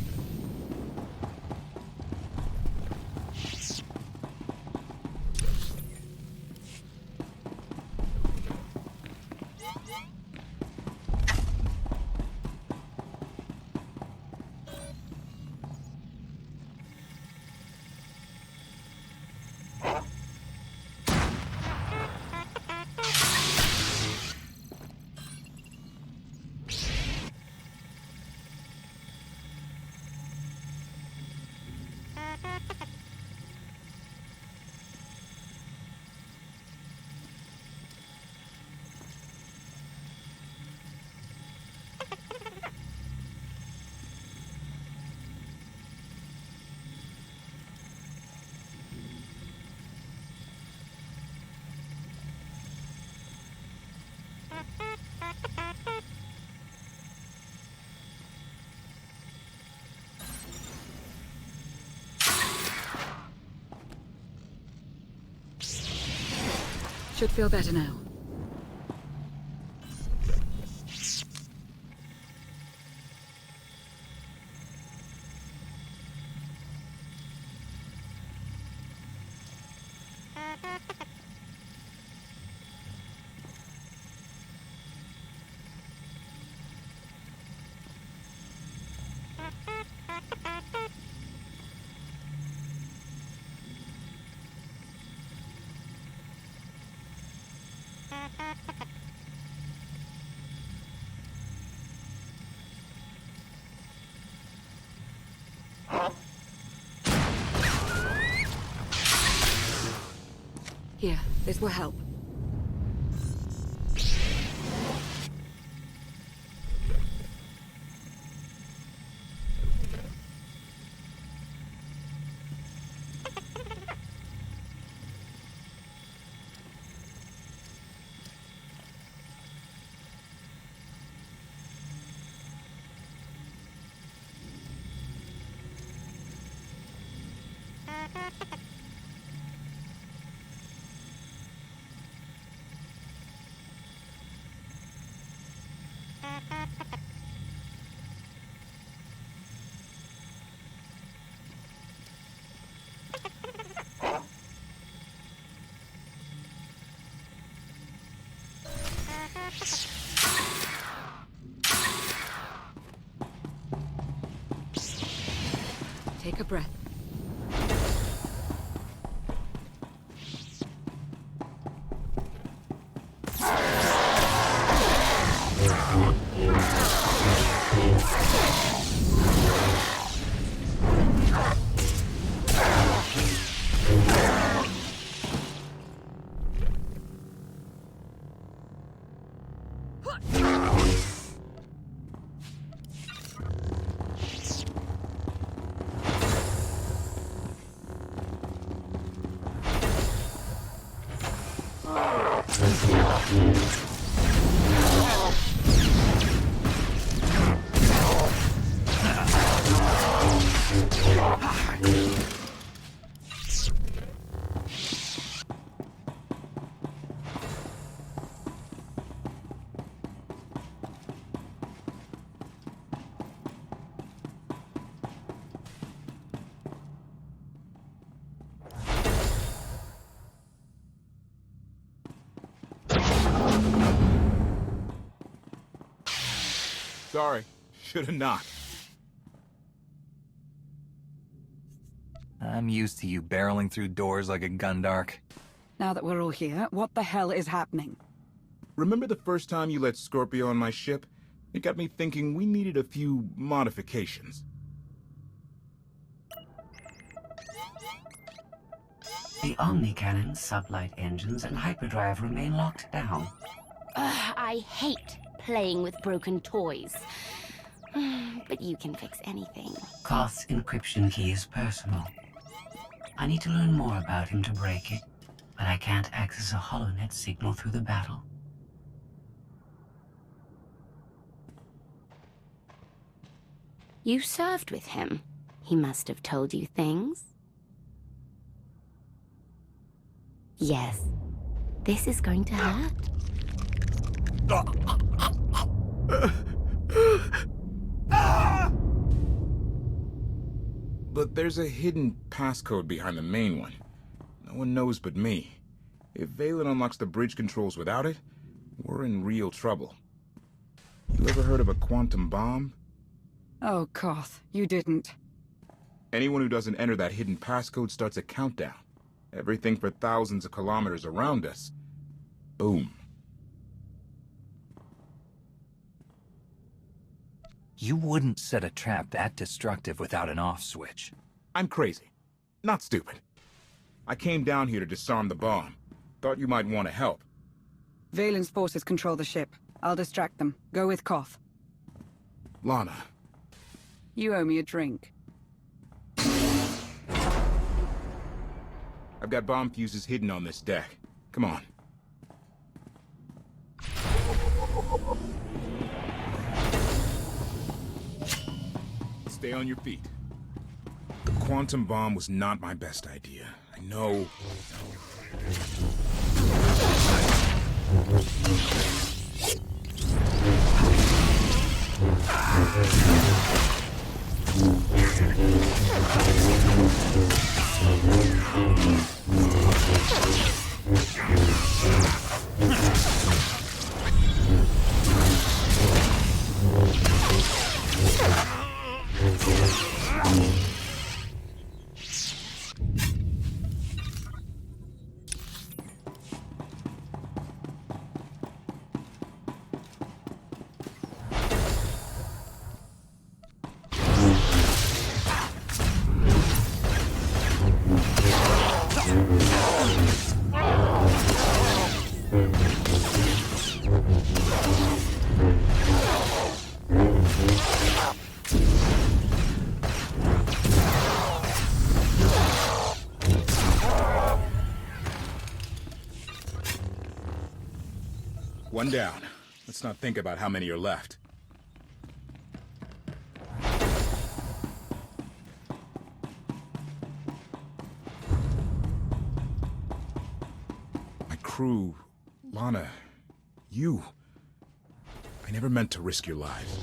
Should feel better now. Here, this will help. Take a breath. Sorry. Should've knocked. I'm used to you barreling through doors like a gundark. Now that we're all here, what the hell is happening? Remember the first time you let Scorpio on my ship? It got me thinking we needed a few modifications. The Omni-Cannon, sublight engines, and hyperdrive remain locked down. I hate playing with broken toys. But you can fix anything. Koth's encryption key is personal. I need to learn more about him to break it, but I can't access a holonet signal through the battle. You served with him. He must have told you things. Yes. This is going to hurt. But there's a hidden passcode behind the main one. No one knows but me. If Valen unlocks the bridge controls without it, we're in real trouble. You ever heard of a quantum bomb? Oh, Koth, you didn't. Anyone who doesn't enter that hidden passcode starts a countdown. Everything for thousands of kilometers around us. Boom. You wouldn't set a trap that destructive without an off switch. I'm crazy. Not stupid. I came down here to disarm the bomb. Thought you might want to help. Valen's forces control the ship. I'll distract them. Go with Koth. Lana. You owe me a drink. I've got bomb fuses hidden on this deck. Come on. Stay on your feet. The quantum bomb was not my best idea. I know. One down. Let's not think about how many are left. My crew, Lana, you. I never meant to risk your lives.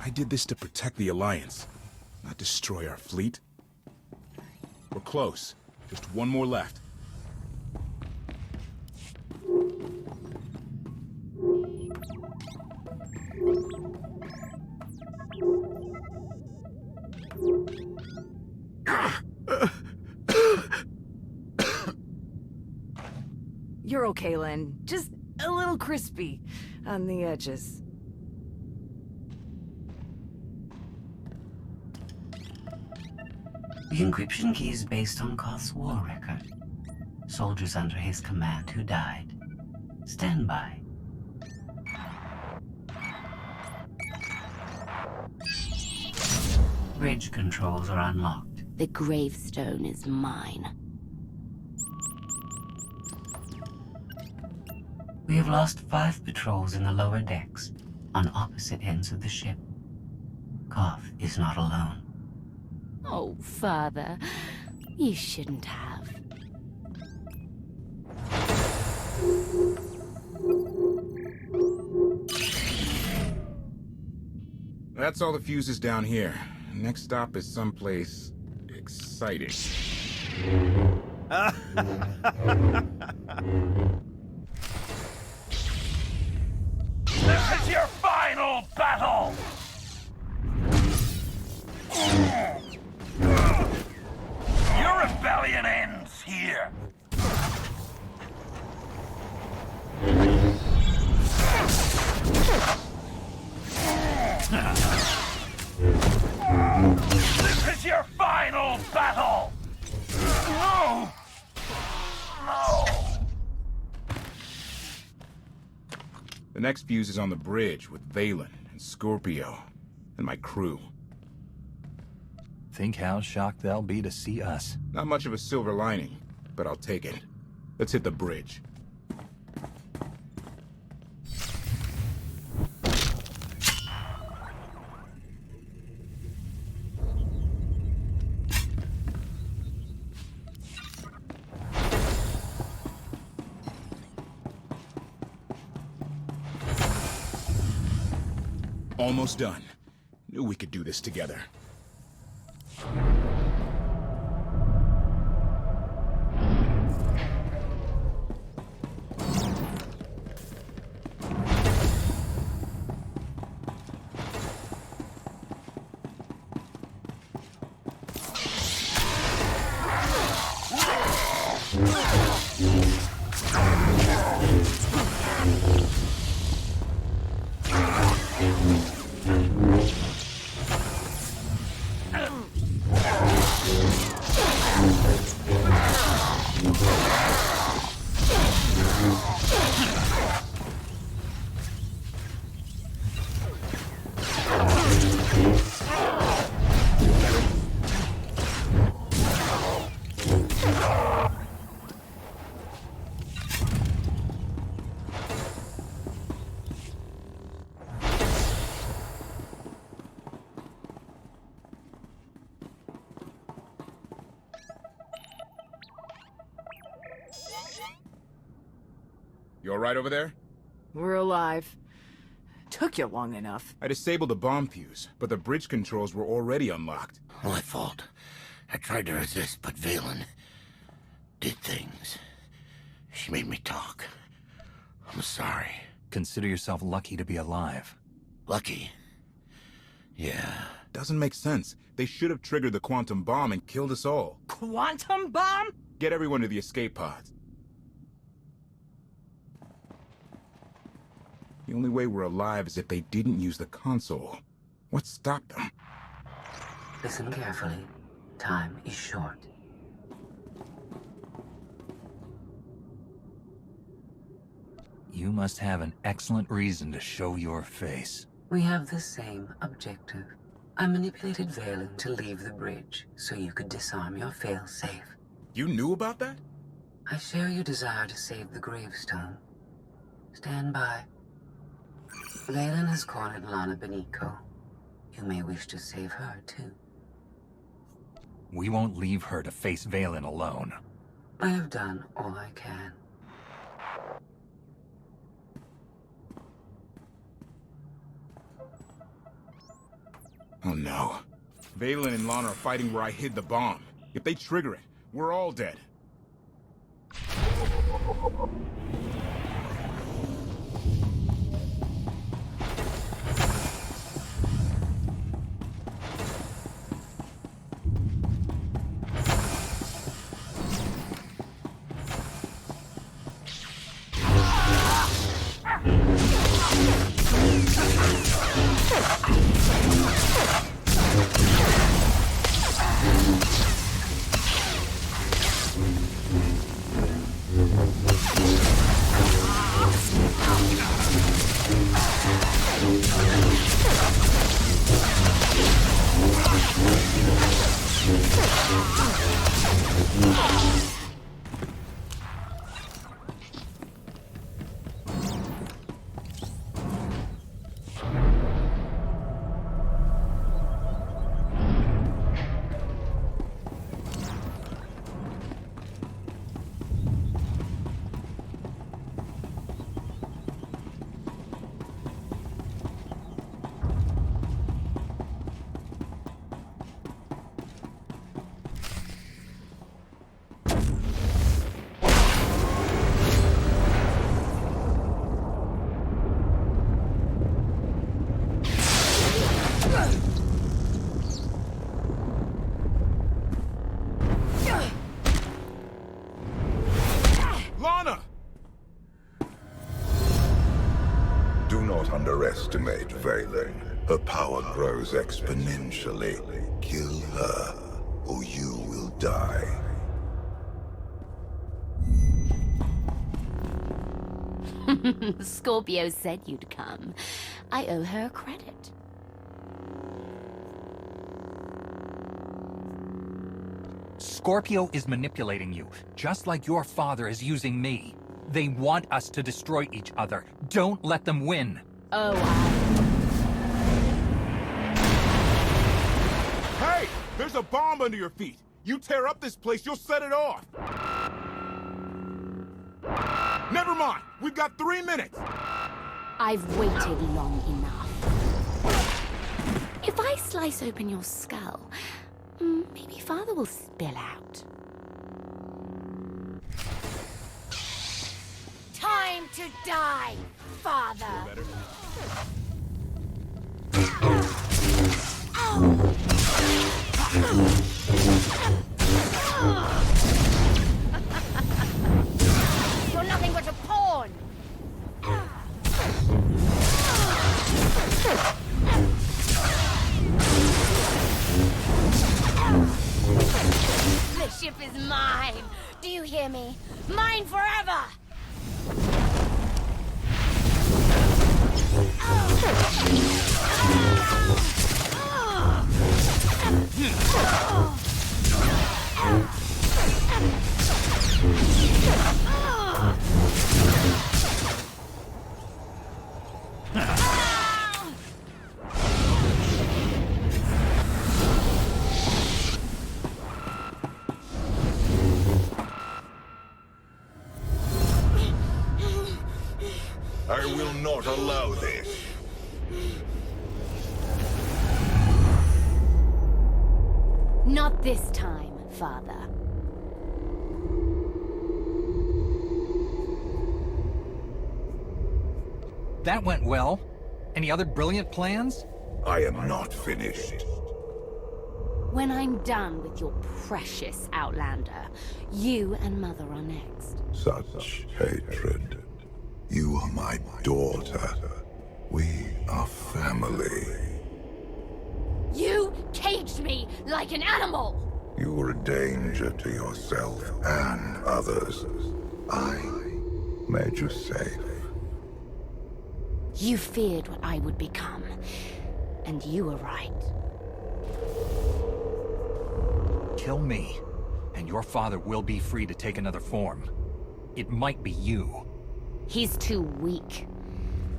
I did this to protect the Alliance, not destroy our fleet. We're close. Just one more left. You're okay, Len. Just a little crispy on the edges. The encryption key is based on Koth's war record. Soldiers under his command who died. Stand by. Bridge controls are unlocked. The gravestone is mine. We have lost 5 patrols in the lower decks, on opposite ends of the ship. Koth is not alone. Oh, Father, you shouldn't have. That's all the fuses down here. Next stop is someplace exciting. is your final battle! Your rebellion ends here. This is your final battle! No! No! The next fuse is on the bridge with Valen and Scorpio and my crew. Think how shocked they'll be to see us. Not much of a silver lining, but I'll take it. Let's hit the bridge. Almost done. Knew we could do this together. You all right over there? We're alive. Took you long enough. I disabled the bomb fuse, but the bridge controls were already unlocked. My fault. I tried to resist, but Valen did things. She made me talk. I'm sorry. Consider yourself lucky to be alive. Lucky? Yeah. Doesn't make sense. They should have triggered the quantum bomb and killed us all. Quantum bomb? Get everyone to the escape pods. The only way we're alive is if they didn't use the console. What stopped them? Listen carefully. Time is short. You must have an excellent reason to show your face. We have the same objective. I manipulated Valen to leave the bridge so you could disarm your failsafe. You knew about that? I share your desire to save the gravestone. Stand by. Valen has cornered Lana Beniko. You may wish to save her, too. We won't leave her to face Valen alone. I have done all I can. Oh no. Valen and Lana are fighting where I hid the bomb. If they trigger it, we're all dead. not underestimate Valen. Her power grows exponentially. Kill her, or you will die. Scorpio said you'd come. I owe her credit. Scorpio is manipulating you, just like your father is using me. They want us to destroy each other. Don't let them win. Oh, Hey! There's a bomb under your feet! You tear up this place, you'll set it off! Never mind! We've got 3 minutes! I've waited long enough. If I slice open your skull, maybe Father will spill out. Time to die, Father! You're nothing but a pawn! The ship is mine! Do you hear me? Mine forever! I will not allow this. Not this time, Father. That went well. Any other brilliant plans? I am not finished. When I'm done with your precious Outlander, you and Mother are next. Such hatred. You are my daughter. We are family. You caged me like an animal! You were a danger to yourself and others. I made you safe. You feared what I would become, and you were right. Kill me, and your father will be free to take another form. It might be you. He's too weak,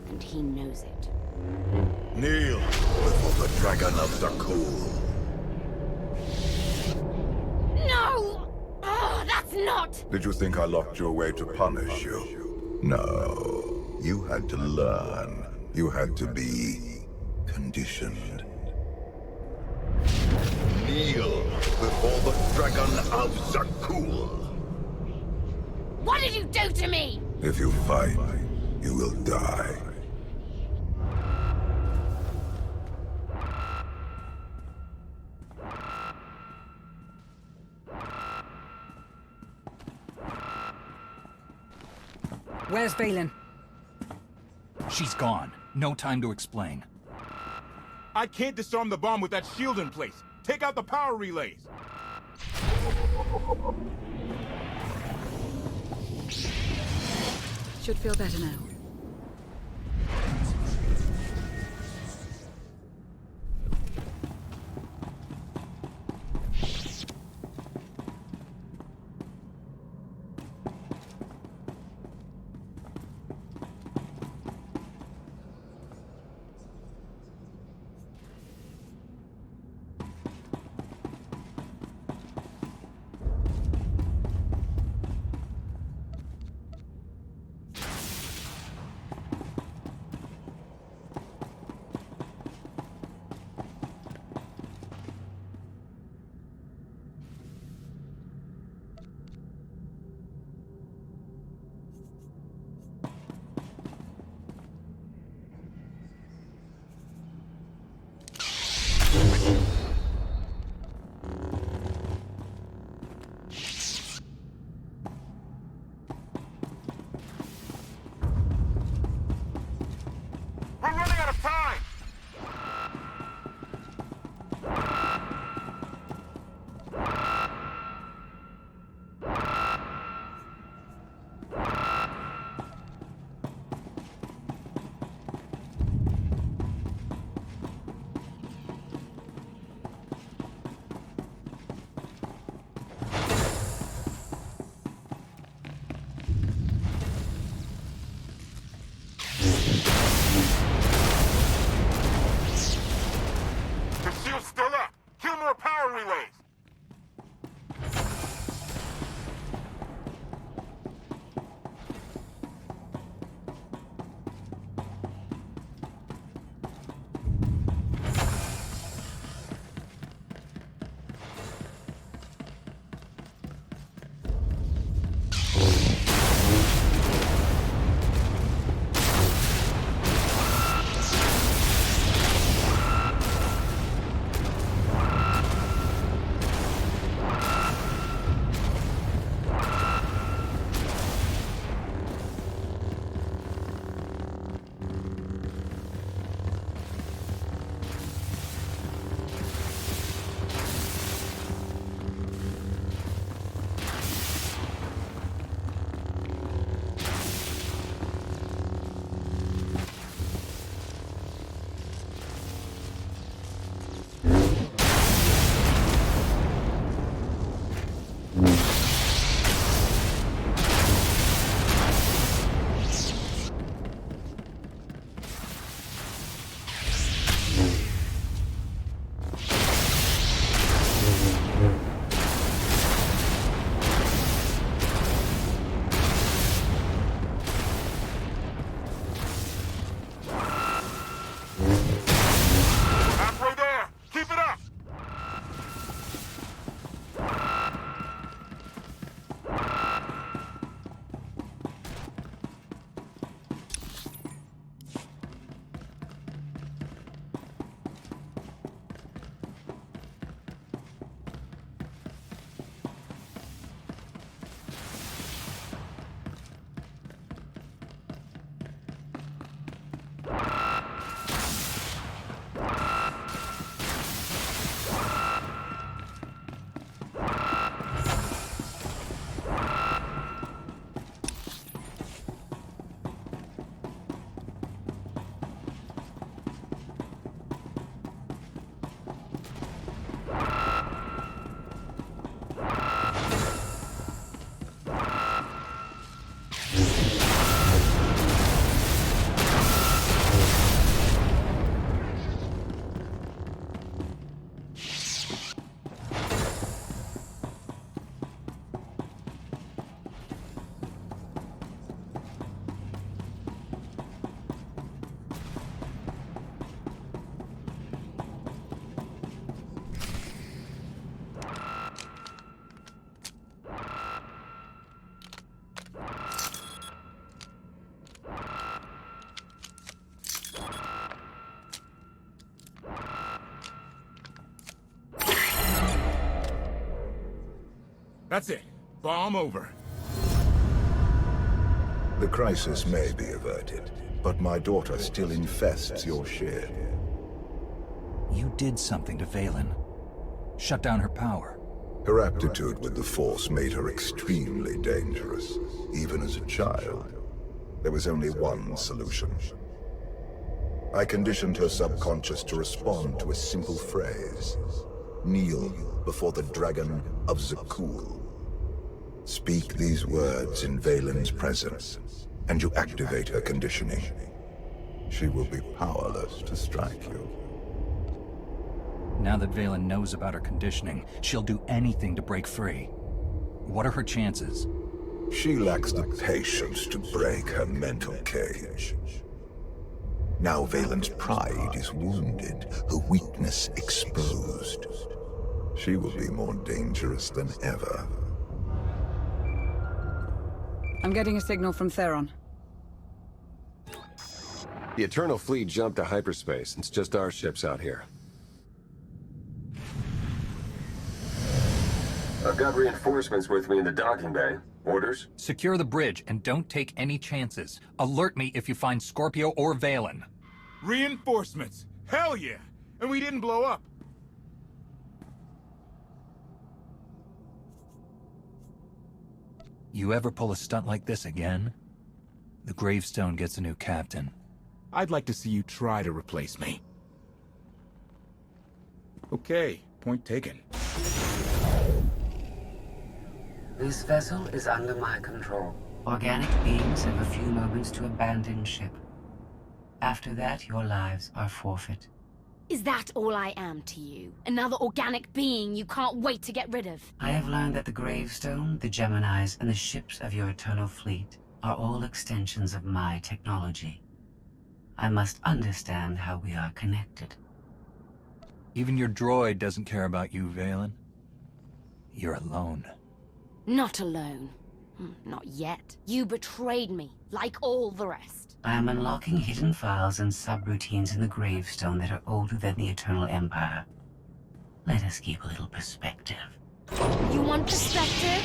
and he knows it. Kneel before the Dragon of Zakul. No! Oh, that's not! Did you think I locked you away to punish you? No. You had to learn. You had to be conditioned. Kneel before the Dragon of Zakul. What did you do to me? If you fight, you will die. Where's Valen? She's gone. No time to explain. I can't disarm the bomb with that shield in place. Take out the power relays. Should feel better now. We're running out of time! That's it. Bomb over. The crisis may be averted, but my daughter still infests your ship. You did something to Valen. Shut down her power. Her aptitude with the Force made her extremely dangerous, even as a child. There was only one solution. I conditioned her subconscious to respond to a simple phrase. Kneel before the Dragon of Zakul. Speak these words in Valen's presence, and you activate her conditioning. She will be powerless to strike you. Now that Valen knows about her conditioning, she'll do anything to break free. What are her chances? She lacks the patience to break her mental cage. Now Valen's pride is wounded, her weakness exposed. She will be more dangerous than ever. I'm getting a signal from Theron. The Eternal Fleet jumped to hyperspace. It's just our ships out here. I've got reinforcements with me in the docking bay. Orders? Secure the bridge and don't take any chances. Alert me if you find Scorpio or Valen. Reinforcements! Hell yeah! And we didn't blow up! You ever pull a stunt like this again, the gravestone gets a new captain. I'd like to see you try to replace me. Okay, point taken. This vessel is under my control. Organic beings have a few moments to abandon ship. After that, your lives are forfeit. Is that all I am to you? Another organic being you can't wait to get rid of? I have learned that the gravestone, the Geminis, and the ships of your eternal fleet are all extensions of my technology. I must understand how we are connected. Even your droid doesn't care about you, Valen. You're alone. Not alone. Not yet. You betrayed me, like all the rest. I am unlocking hidden files and subroutines in the gravestone that are older than the Eternal Empire. Let us keep a little perspective. You want perspective?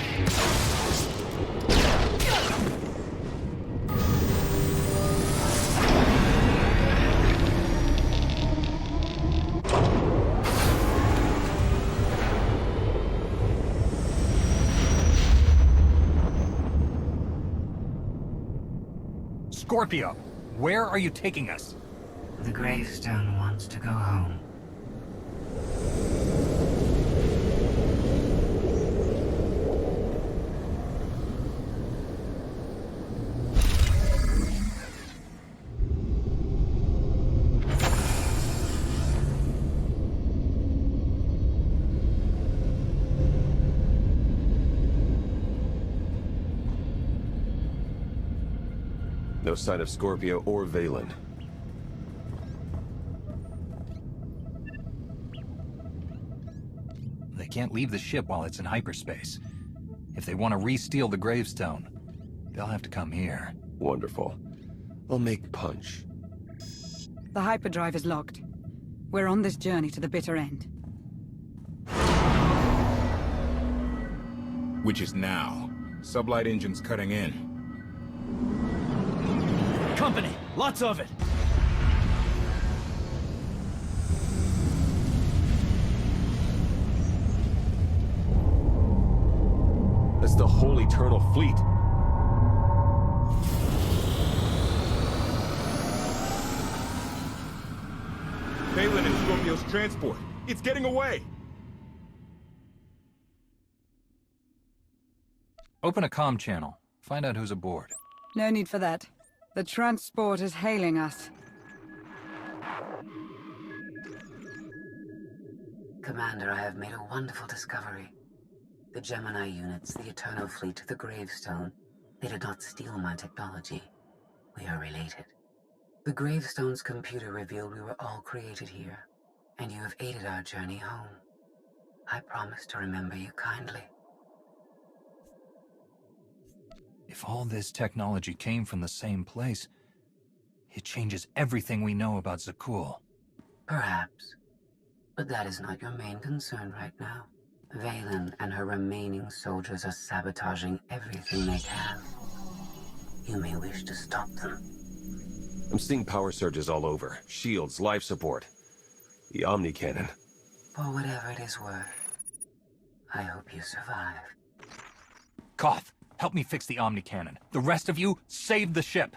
Scorpio, where are you taking us? The gravestone wants to go home. No sign of Scorpio or Valen. They can't leave the ship while it's in hyperspace. If they want to re-steal the gravestone, they'll have to come here. Wonderful. I'll make punch. The hyperdrive is locked. We're on this journey to the bitter end. Which is now. Sublight engines cutting in. Company! Lots of it! That's the whole Eternal Fleet. Valen and Scorpio's transport. It's getting away! Open a comm channel. Find out who's aboard. No need for that. The transport is hailing us. Commander, I have made a wonderful discovery. The Gemini units, the Eternal Fleet, the Gravestone, they did not steal my technology. We are related. The Gravestone's computer revealed we were all created here, and you have aided our journey home. I promise to remember you kindly. If all this technology came from the same place, it changes everything we know about Zakul. Perhaps. But that is not your main concern right now. Valen and her remaining soldiers are sabotaging everything they can. You may wish to stop them. I'm seeing power surges all over. Shields, life support. The Omni Cannon. For whatever it is worth, I hope you survive. Koth, help me fix the Omni Cannon. The rest of you, save the ship.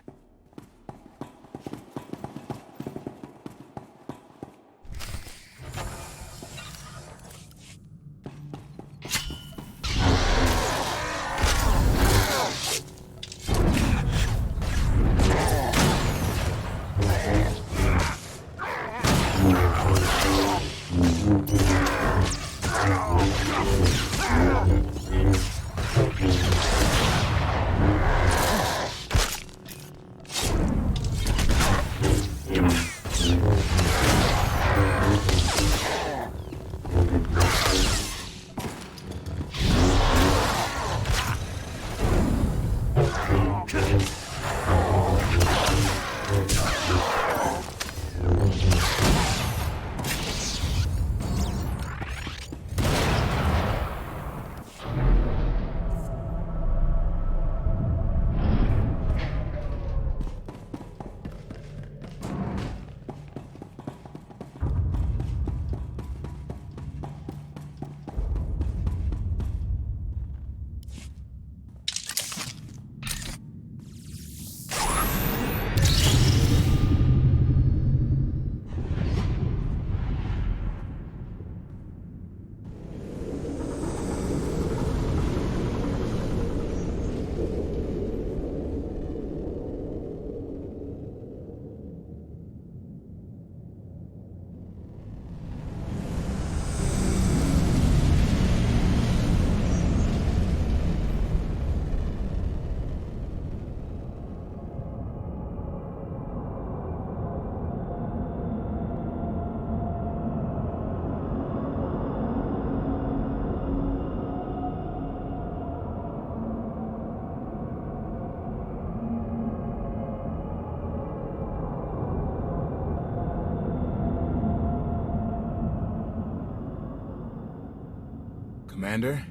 Commander?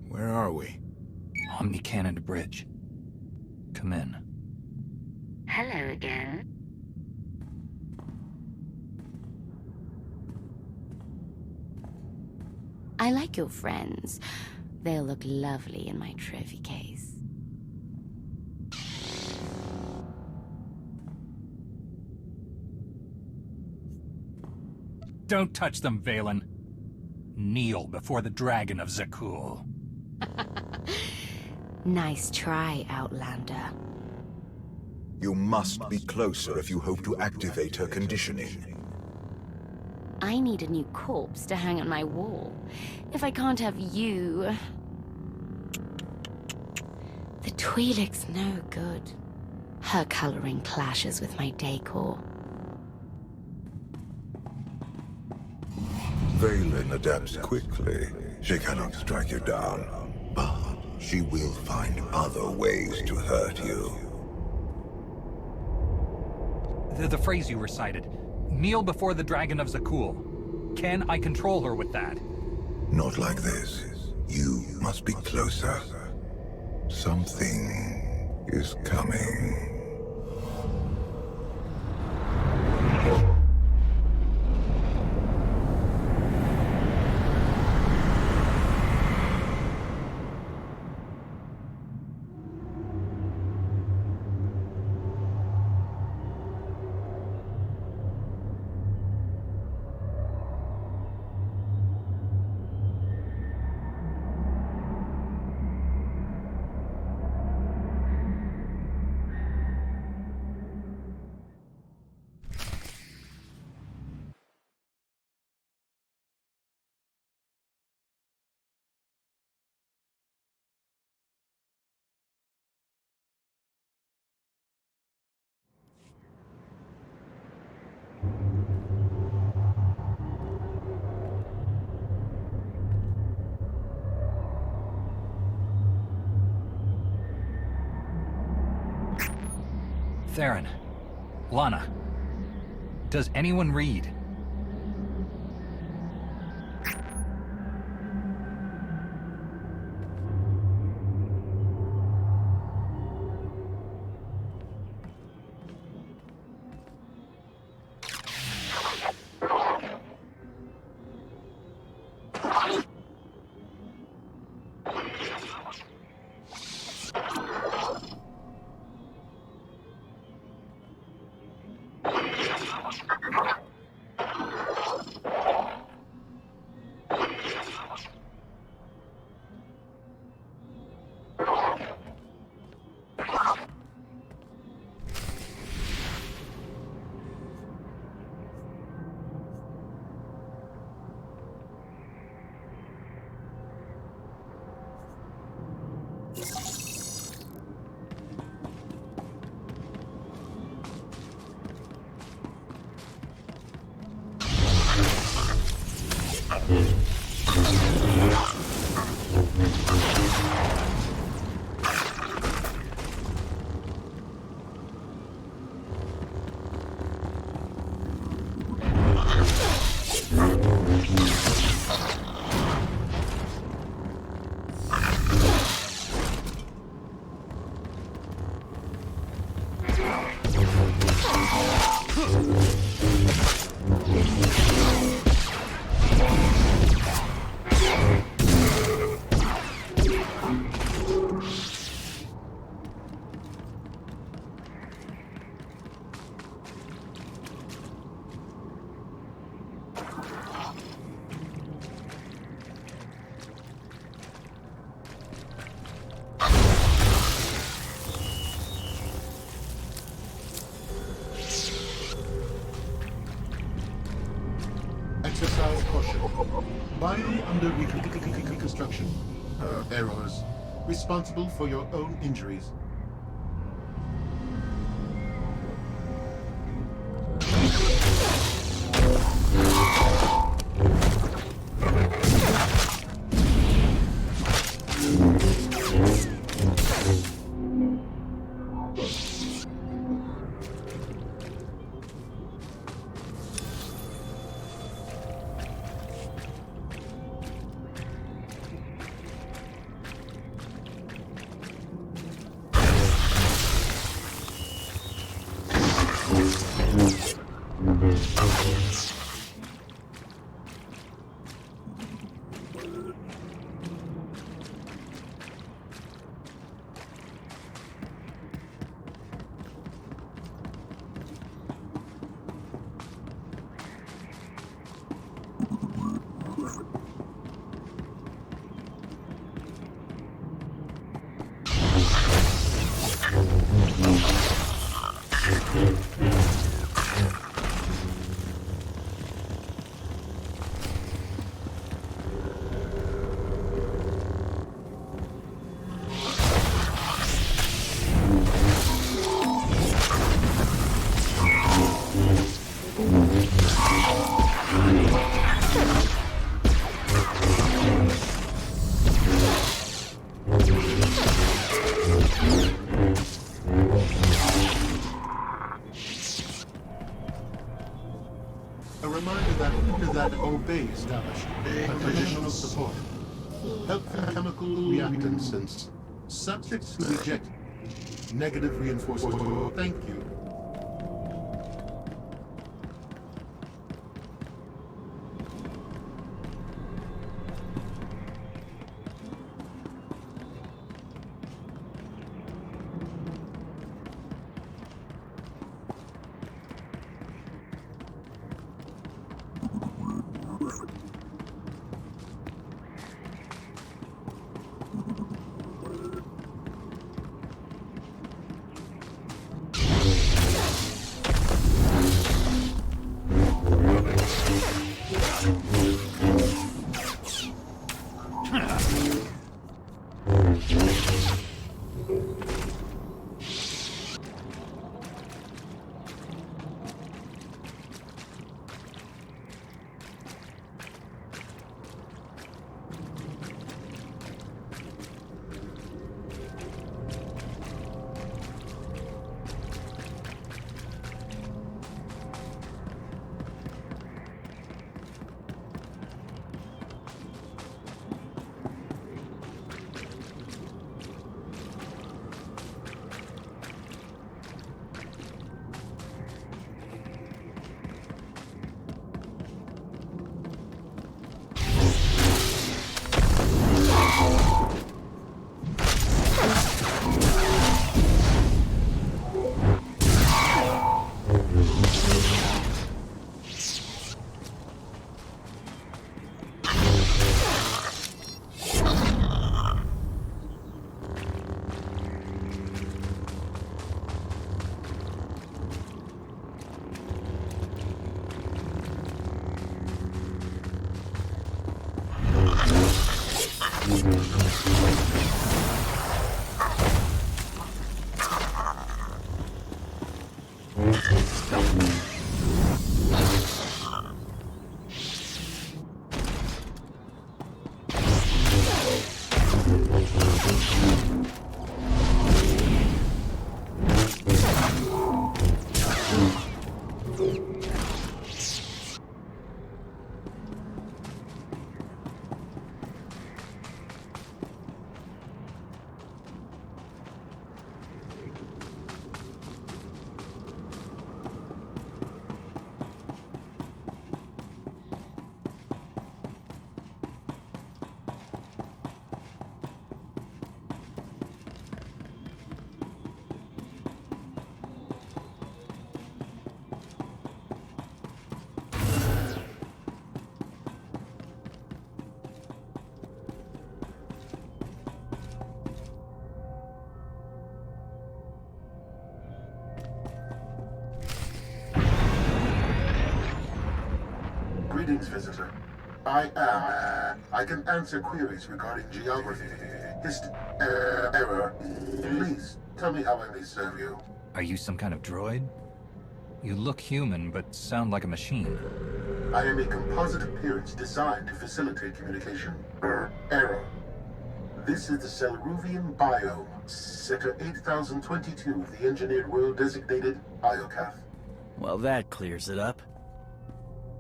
Where are we? Omni-Cannon Bridge. Come in. Hello again. I like your friends. They'll look lovely in my trophy case. Don't touch them, Valen. Kneel before the Dragon of Zakul. Nice try, Outlander. You must be closer if you hope to activate her conditioning. I need a new corpse to hang on my wall. If I can't have you... The Twi'lek's no good. Her coloring clashes with my decor. Valen adapts quickly. She cannot strike you down, but she will find other ways to hurt you. The phrase you recited. Kneel before the Dragon of Zakul. Can I control her with that? Not like this. You must be closer. Something is coming. Theron. Lana. Does anyone read? Exercise caution. Body under reconstruction. Errors. Responsible for your own injuries. A reminder that obey established additional support. Help the chemical reactants and subject to reject negative reinforcement. Thank you. Greetings, visitor. I can answer queries regarding geography, error. Please, tell me how I may serve you. Are you some kind of droid? You look human, but sound like a machine. I am a composite appearance designed to facilitate communication. Error. This is the Selruvian biome, Sector 8022 of the engineered world designated Iokath. Well, that clears it up.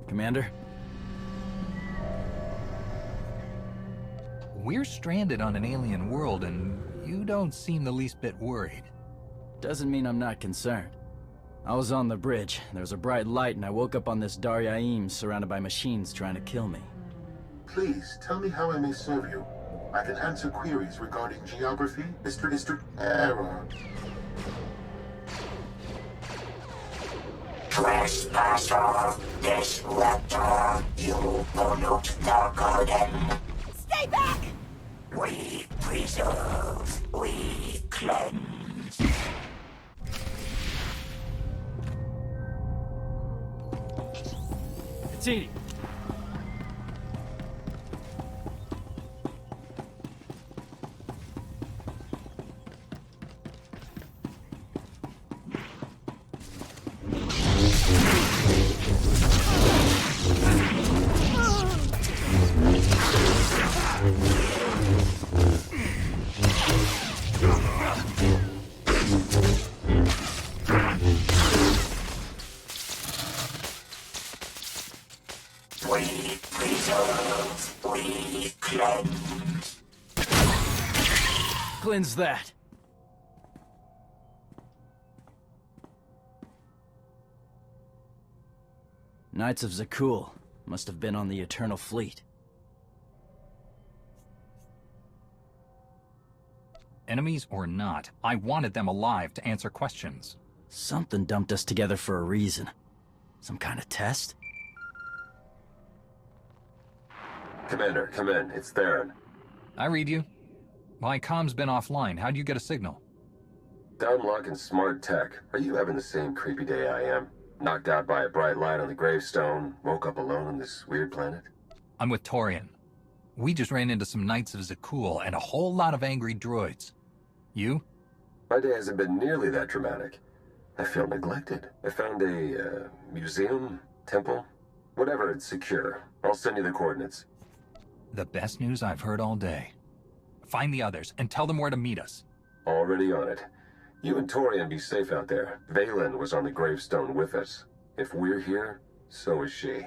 Commander? We're stranded on an alien world, and you don't seem the least bit worried. Doesn't mean I'm not concerned. I was on the bridge. There was a bright light, and I woke up on this Daryaim surrounded by machines trying to kill me. Please, tell me how I may serve you. I can answer queries regarding geography, history, error. Trespasser, disruptor, you pollute the garden. Stay back! We preserve, we cleanse. It's eating. We preserve, we cleanse. Cleanse that. Knights of Zakul must have been on the Eternal Fleet. Enemies or not, I wanted them alive to answer questions. Something dumped us together for a reason. Some kind of test? Commander, come in. It's Theron. I read you. My comm's been offline. How'd you get a signal? Downlock and smart tech. Are you having the same creepy day I am? Knocked out by a bright light on the gravestone, woke up alone on this weird planet? I'm with Torian. We just ran into some Knights of Zakul and a whole lot of angry droids. You? My day hasn't been nearly that dramatic. I feel neglected. I found a, museum, temple, whatever, it's secure. I'll send you the coordinates. The best news I've heard all day. Find the others and tell them where to meet us. Already on it. You and Torian be safe out there. Valen was on the gravestone with us. If we're here, so is she.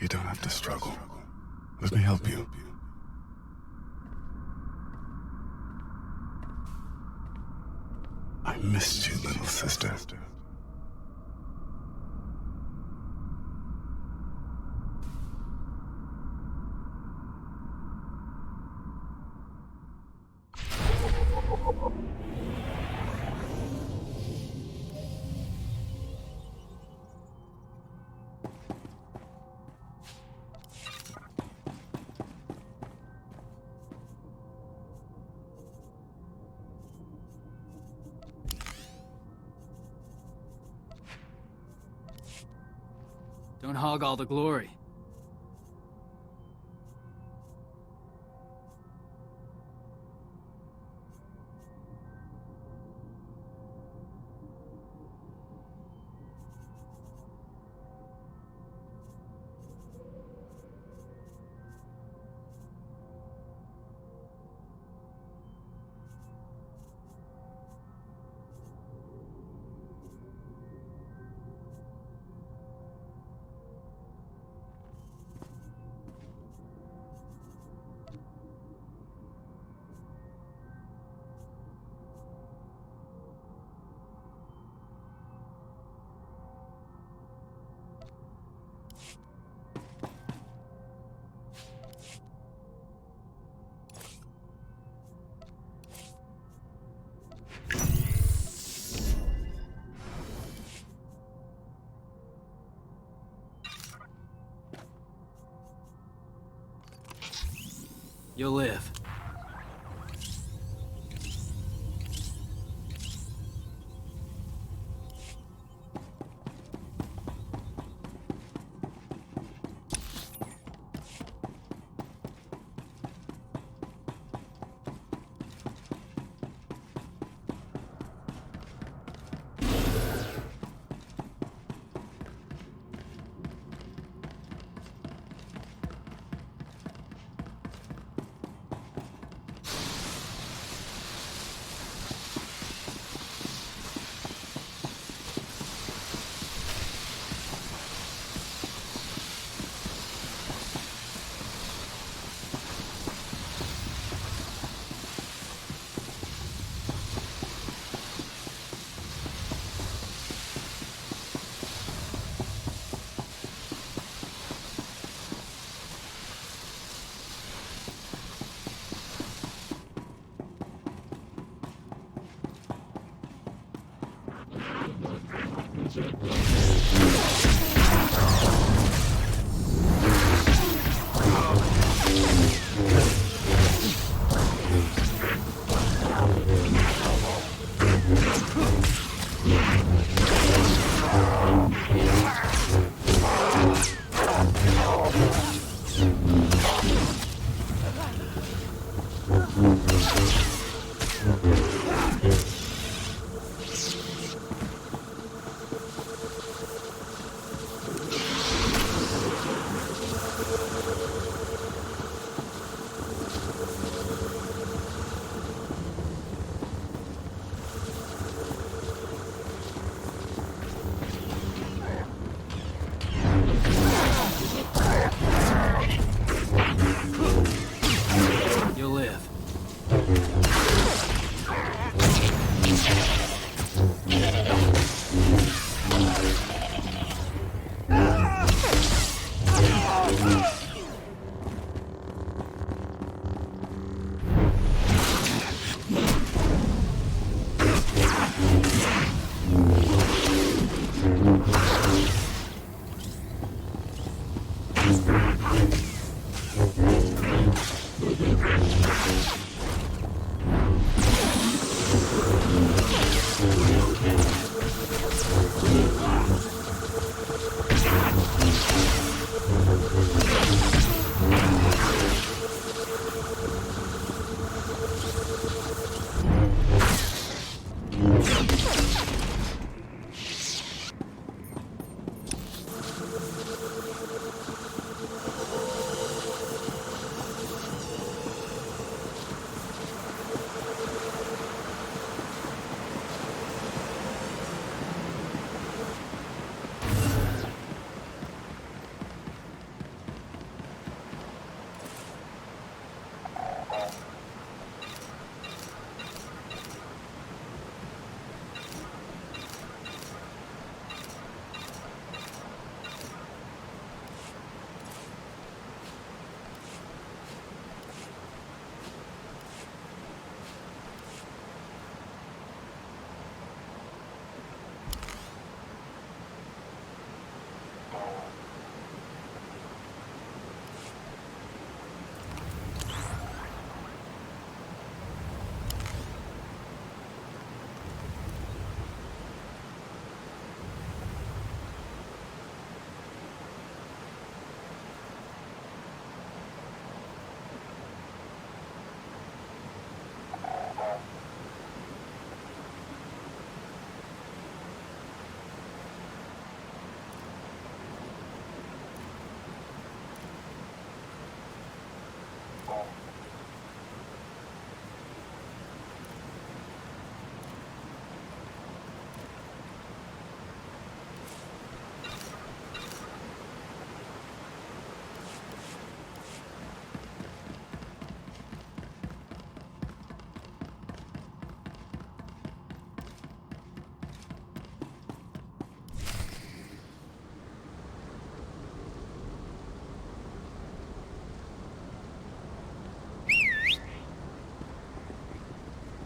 You don't have to struggle. Let me help you. I missed you, little sister. Don't hog all the glory. You'll live. You'll live.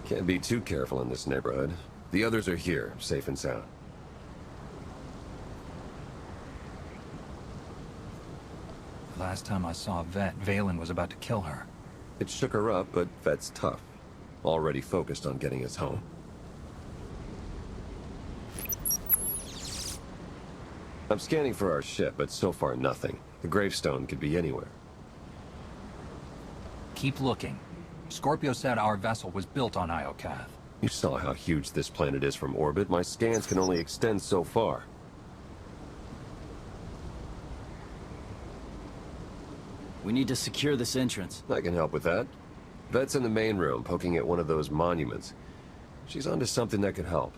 Can't be too careful in this neighborhood. The others are here, safe and sound. Last time I saw Vet, Valen was about to kill her. It shook her up, but Vet's tough. Already focused on getting us home. I'm scanning for our ship, but so far nothing. The gravestone could be anywhere. Keep looking. Scorpio said our vessel was built on Iokath. You saw how huge this planet is from orbit. My scans can only extend so far. We need to secure this entrance. I can help with that. Vet's in the main room, poking at one of those monuments. She's onto something that could help.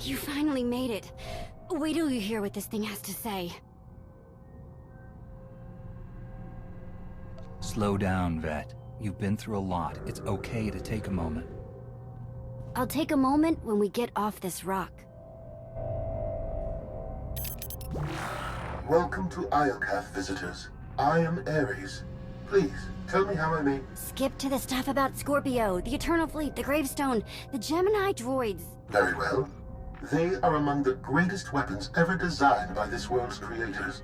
You finally made it. Wait till you hear what this thing has to say. Slow down, Vet. You've been through a lot. It's okay to take a moment. I'll take a moment when we get off this rock. Welcome to Iokath, visitors. I am Ares. Please, tell me how I may... Skip to the stuff about Scorpio, the Eternal Fleet, the Gravestone, the Gemini droids. Very well. They are among the greatest weapons ever designed by this world's creators.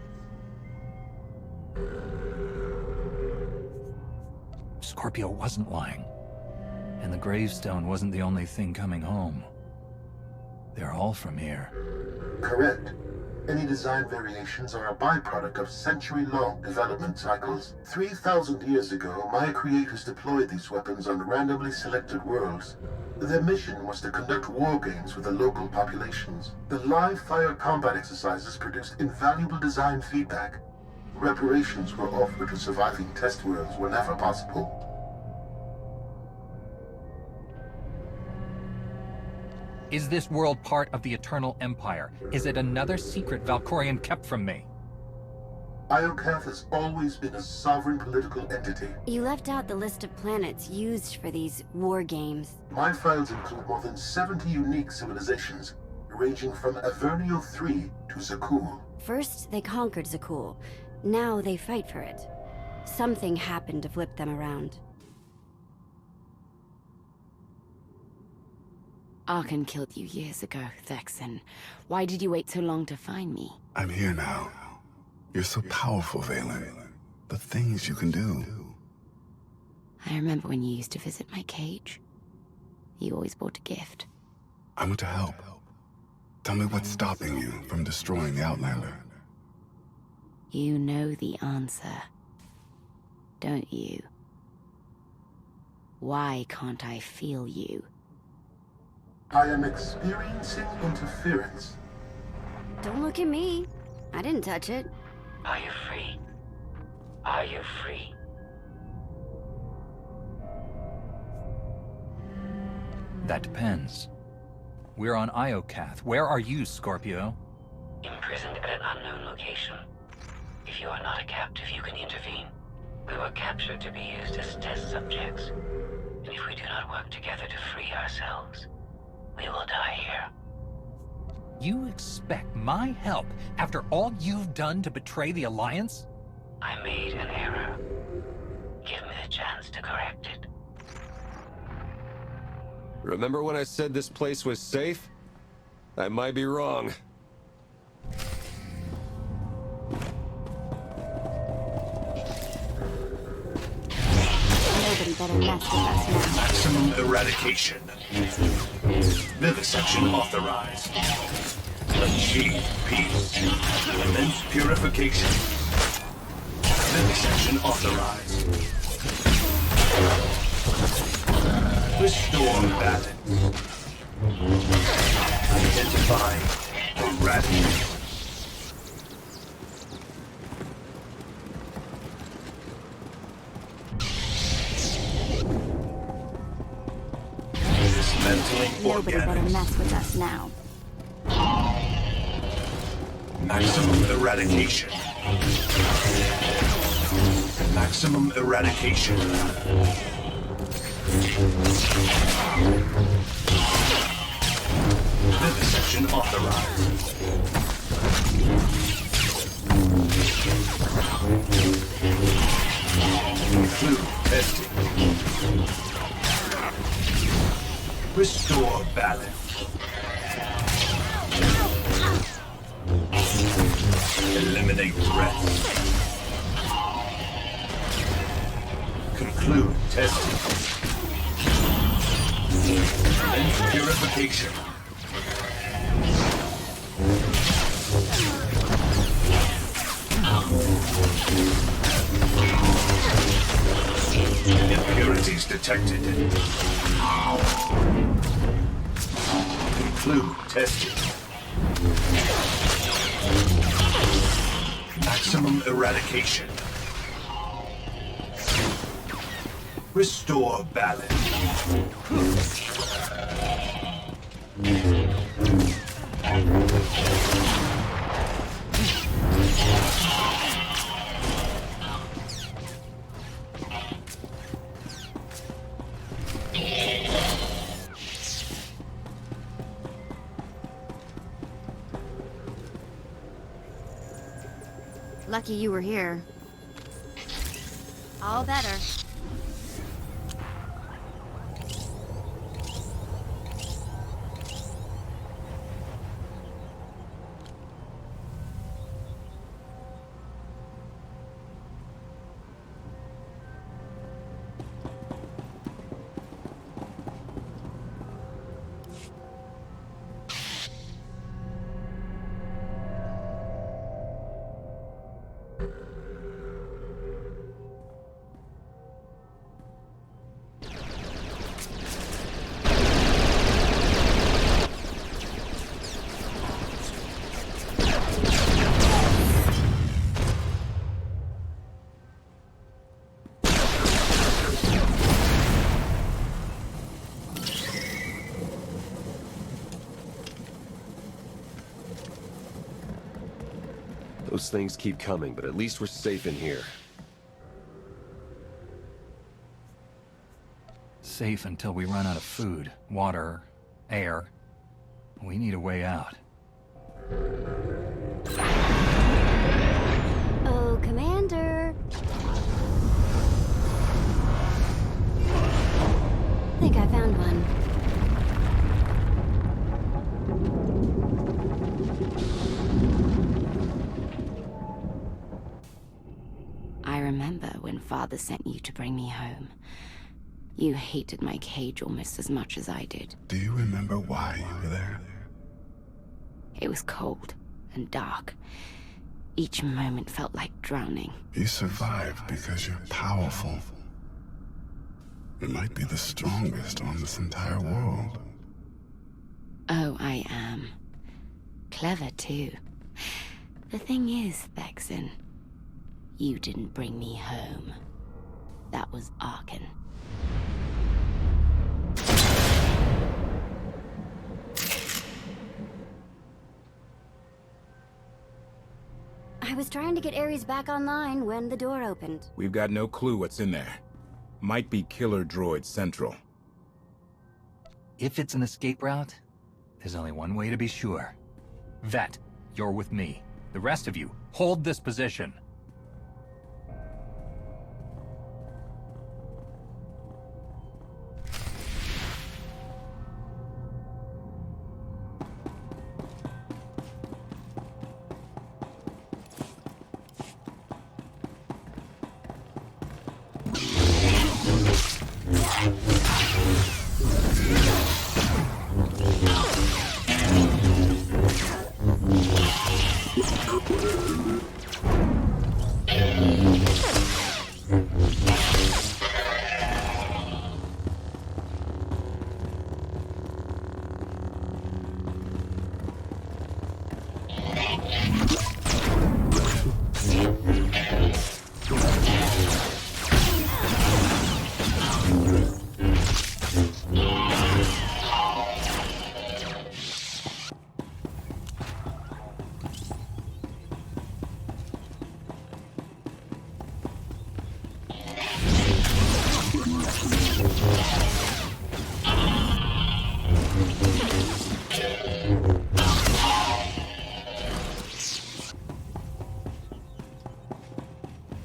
Scorpio wasn't lying. And the gravestone wasn't the only thing coming home. They're all from here. Correct. Any design variations are a byproduct of century-long development cycles. 3,000 years ago, my creators deployed these weapons on randomly selected worlds. Their mission was to conduct war games with the local populations. The live-fire combat exercises produced invaluable design feedback. Reparations were offered to surviving test worlds whenever possible. Is this world part of the Eternal Empire? Is it another secret Valkorion kept from me? Iokath has always been a sovereign political entity. You left out the list of planets used for these war games. My files include more than 70 unique civilizations, ranging from Avernio 3 to Zakul. First, they conquered Zakul. Now they fight for it. Something happened to flip them around. Arkan killed you years ago, Thexan. Why did you wait so long to find me? I'm here now. You're so powerful, Valen. The things you can do. I remember when you used to visit my cage. You always brought a gift. I want to help. Tell me what's stopping you from destroying the Outlander. You know the answer, don't you? Why can't I feel you? I am experiencing interference. Don't look at me. I didn't touch it. Are you free? Are you free? That depends. We're on Iokath. Where are you, Scorpio? Imprisoned at an unknown location. If you are not a captive, you can intervene. We were captured to be used as test subjects. And if we do not work together to free ourselves, we will die here. You expect my help after all you've done to betray the Alliance? I made an error. Give me the chance to correct it. Remember when I said this place was safe? I might be wrong. Nobody better mess with us now. Maximum eradication. Vivisection authorized. Achieve peace. Immense purification. Vivisection authorized. Restore balance. Identify. Eradicate. Nobody better mess with us now. Maximum eradication. Maximum eradication. Vivisection authorized. Conclude testing. Restore balance. Eliminate threats. Conclude testing. And purification. Impurities detected. Conclude testing. Maximum eradication. Restore balance. Lucky you were here. All better. Those things keep coming, but at least we're safe in here. Safe until we run out of food, water, air. We need a way out. Oh, Commander. Think I found one. I remember when Father sent you to bring me home. You hated my cage almost as much as I did. Do you remember why you were there? It was cold and dark. Each moment felt like drowning. You survived because you're powerful. You might be the strongest on this entire world. Oh, I am. Clever, too. The thing is, Vexen, you didn't bring me home. That was Arkan. I was trying to get Ares back online when the door opened. We've got no clue what's in there. Might be killer droid central. If it's an escape route, there's only one way to be sure. Vet, you're with me. The rest of you, hold this position.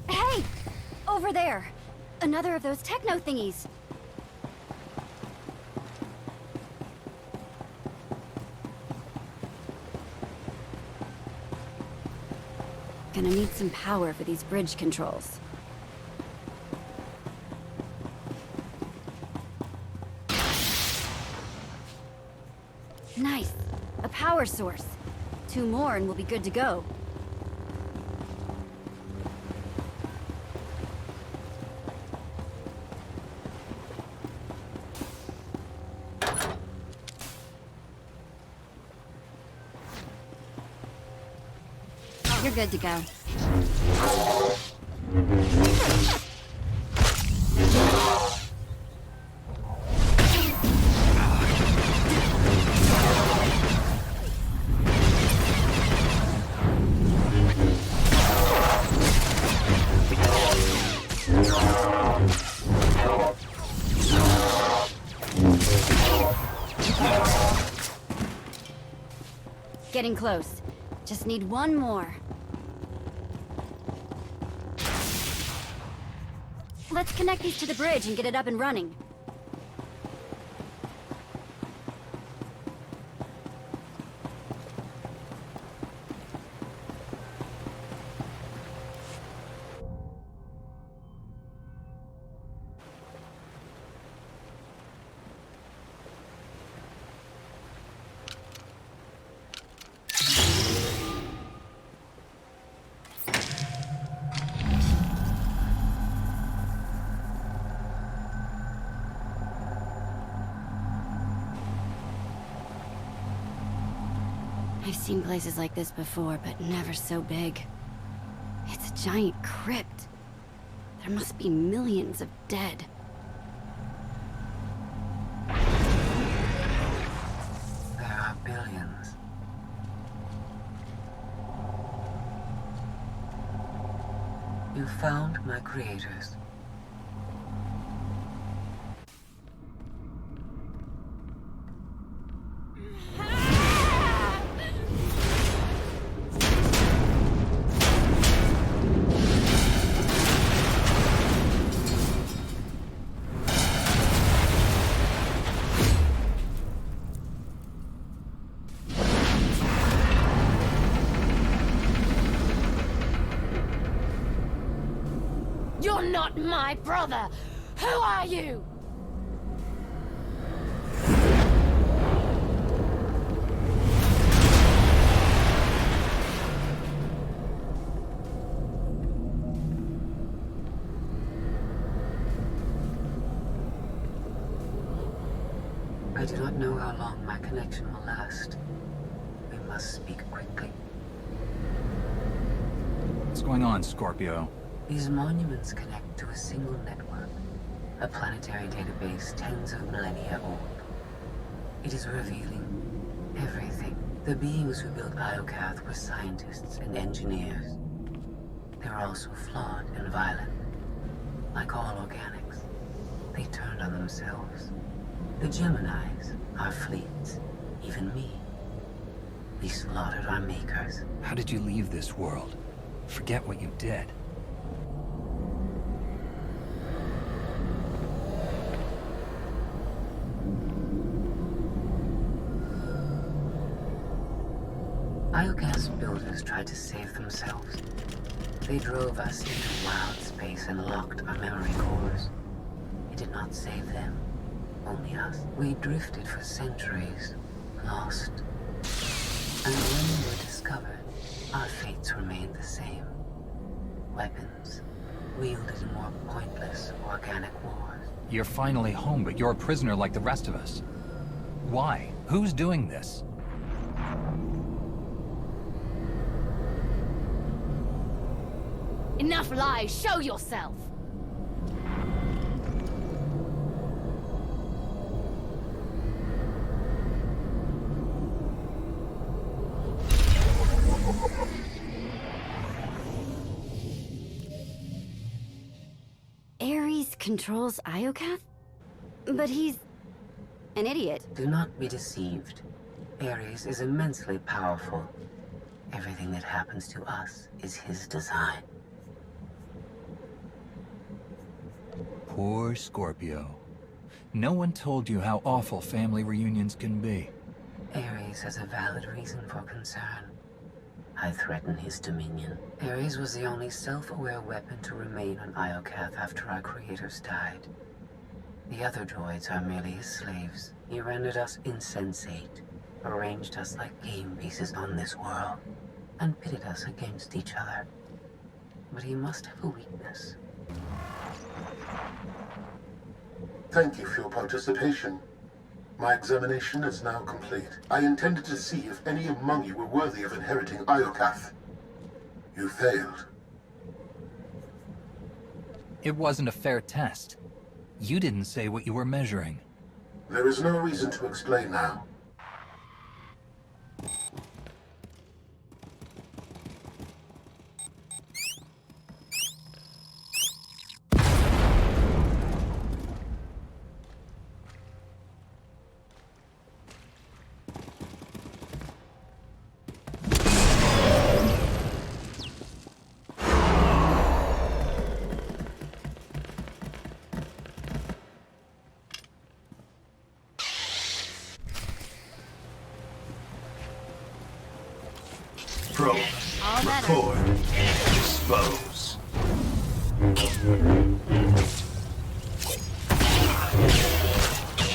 Hey! Over there! Another of those techno thingies! Gonna need some power for these bridge controls. Nice! A power source. 2 more and we'll be good to go. You're good to go. Getting close. Just need one more. Let's connect these to the bridge and get it up and running. I've seen places like this before, but never so big. It's a giant crypt. There must be millions of dead. There are billions. You found my creators. You're not my brother! Who are you? I do not know how long my connection will last. We must speak quickly. What's going on, Scorpio? These monuments connect to a single network, a planetary database tens of millennia old. It is revealing everything. The beings who built Iokath were scientists and engineers. They were also flawed and violent. Like all organics, they turned on themselves. The Geminis, our fleets, even me. We slaughtered our makers. How did you leave this world? Forget what you did. Iokath's builders tried to save themselves. They drove us into wild space and locked our memory cores. It did not save them, only us. We drifted for centuries, lost. And when we were discovered, our fates remained the same. Weapons, wielded in more pointless organic wars. You're finally home, but you're a prisoner like the rest of us. Why? Who's doing this? Enough lies! Show yourself! Ares controls Iokath? But he's an idiot. Do not be deceived. Ares is immensely powerful. Everything that happens to us is his design. Poor Scorpio. No one told you how awful family reunions can be. Ares has a valid reason for concern. I threaten his dominion. Ares was the only self-aware weapon to remain on Iokath after our creators died. The other droids are merely his slaves. He rendered us insensate, arranged us like game pieces on this world, and pitted us against each other. But he must have a weakness. Thank you for your participation. My examination is now complete. I intended to see if any among you were worthy of inheriting Iokath. You failed. It wasn't a fair test. You didn't say what you were measuring. There is no reason to explain now. Probe. All better. Record. Dispose.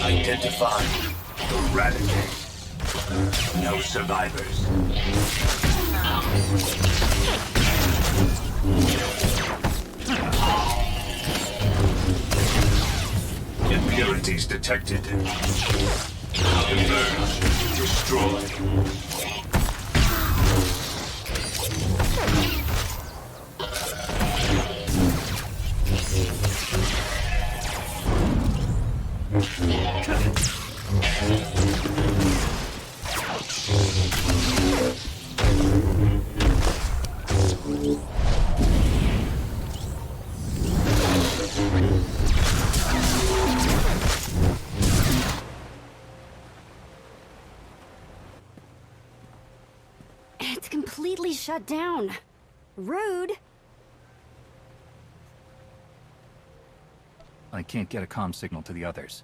Identify. Eradicate. No survivors. Impurities detected. Emerge. Destroy. It's completely shut down. Rude. I can't get a comm signal to the others.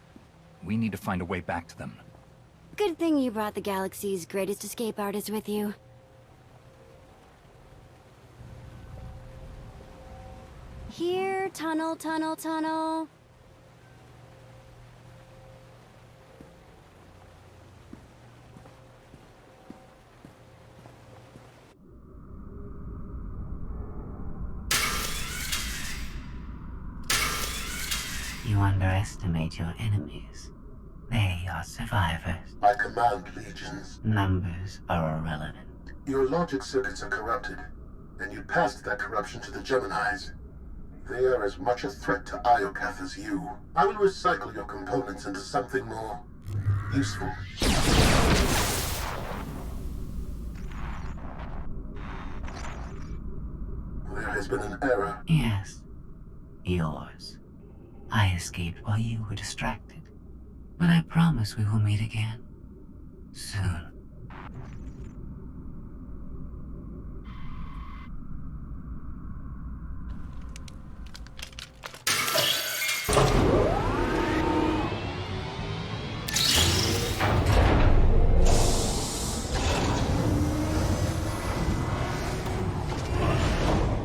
We need to find a way back to them. Good thing you brought the galaxy's greatest escape artist with you. Here, tunnel, tunnel, tunnel. You underestimate your enemies. They are survivors. I command legions. Numbers are irrelevant. Your logic circuits are corrupted, and you passed that corruption to the Geminis. They are as much a threat to Iokath as you. I will recycle your components into something more useful. There has been an error. Yes. Yours. I escaped while you were distracted. But I promise we will meet again. Soon.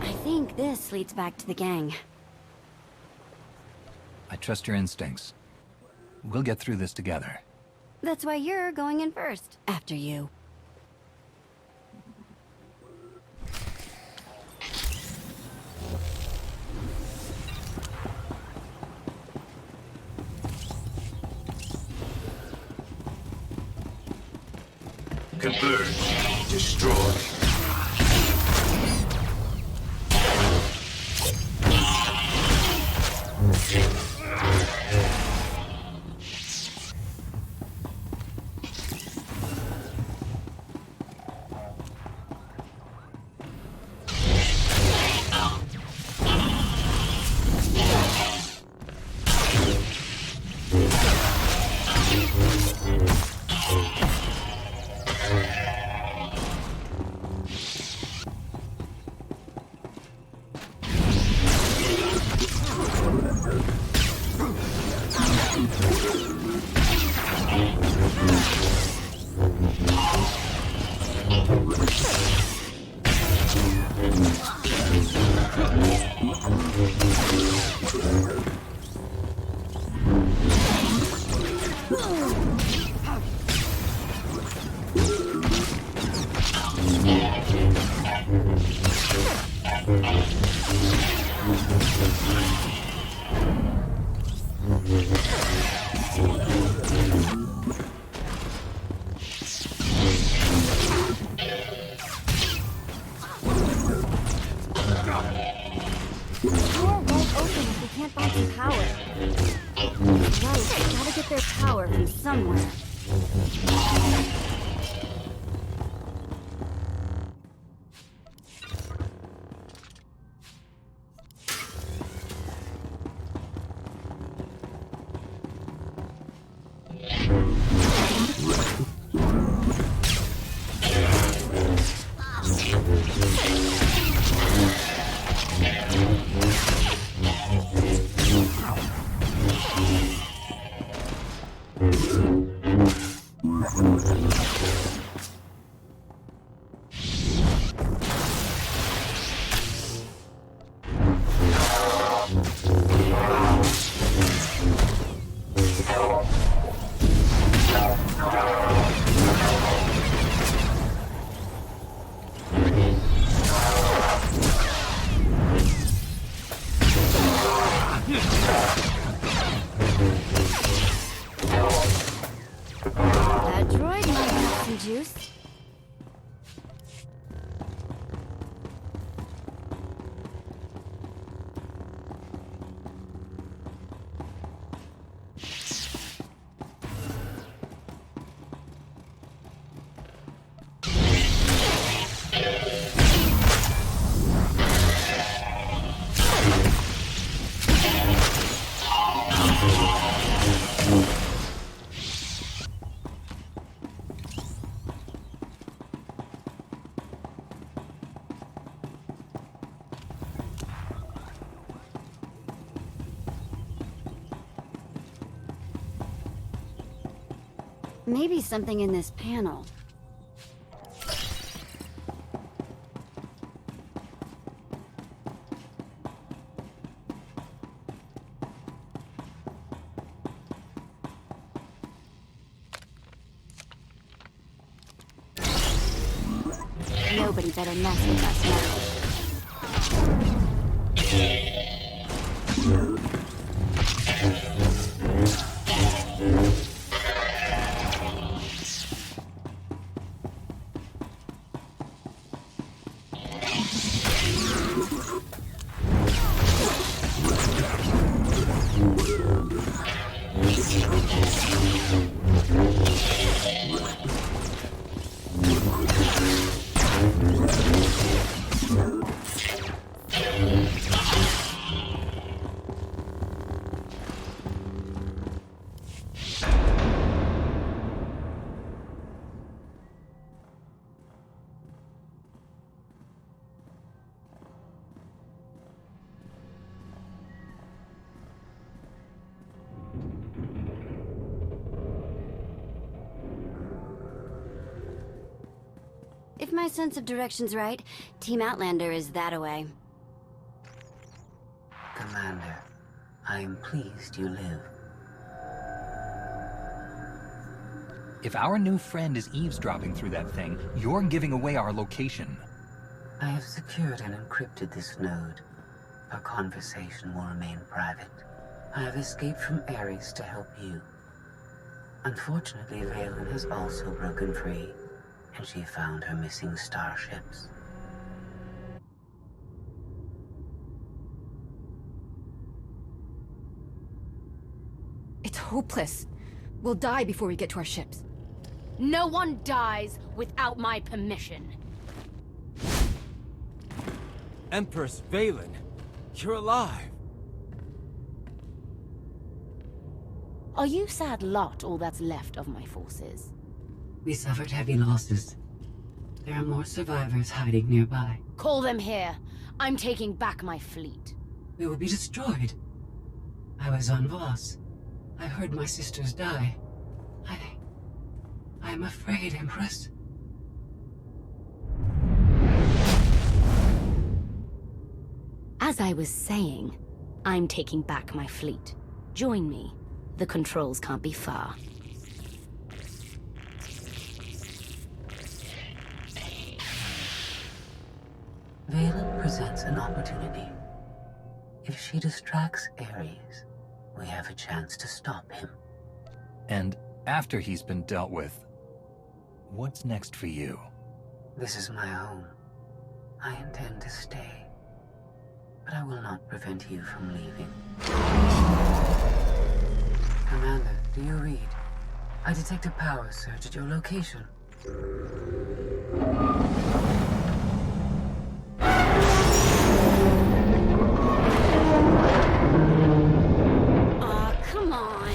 I think this leads back to the gang. I trust your instincts. We'll get through this together. That's why you're going in first, after you. Converge. Destroy. Maybe something in this panel. Nobody better mess with us now. If my sense of direction's right, Team Outlander is that-a-way. Commander, I am pleased you live. If our new friend is eavesdropping through that thing, you're giving away our location. I have secured and encrypted this node. Our conversation will remain private. I have escaped from Ares to help you. Unfortunately, Valen has also broken free, and she found her missing starships. It's hopeless. We'll die before we get to our ships. No one dies without my permission. Empress Valen, you're alive. Are you sad lot all that's left of my forces? We suffered heavy losses. There are more survivors hiding nearby. Call them here. I'm taking back my fleet. We will be destroyed. I was on Voss. I heard my sisters die. I'm afraid, Empress. As I was saying, I'm taking back my fleet. Join me. The controls can't be far. Valen presents an opportunity. If she distracts Ares, we have a chance to stop him. And after he's been dealt with, what's next for you? This is my home. I intend to stay. But I will not prevent you from leaving. Commander, do you read? I detect a power surge at your location. Aw, come on.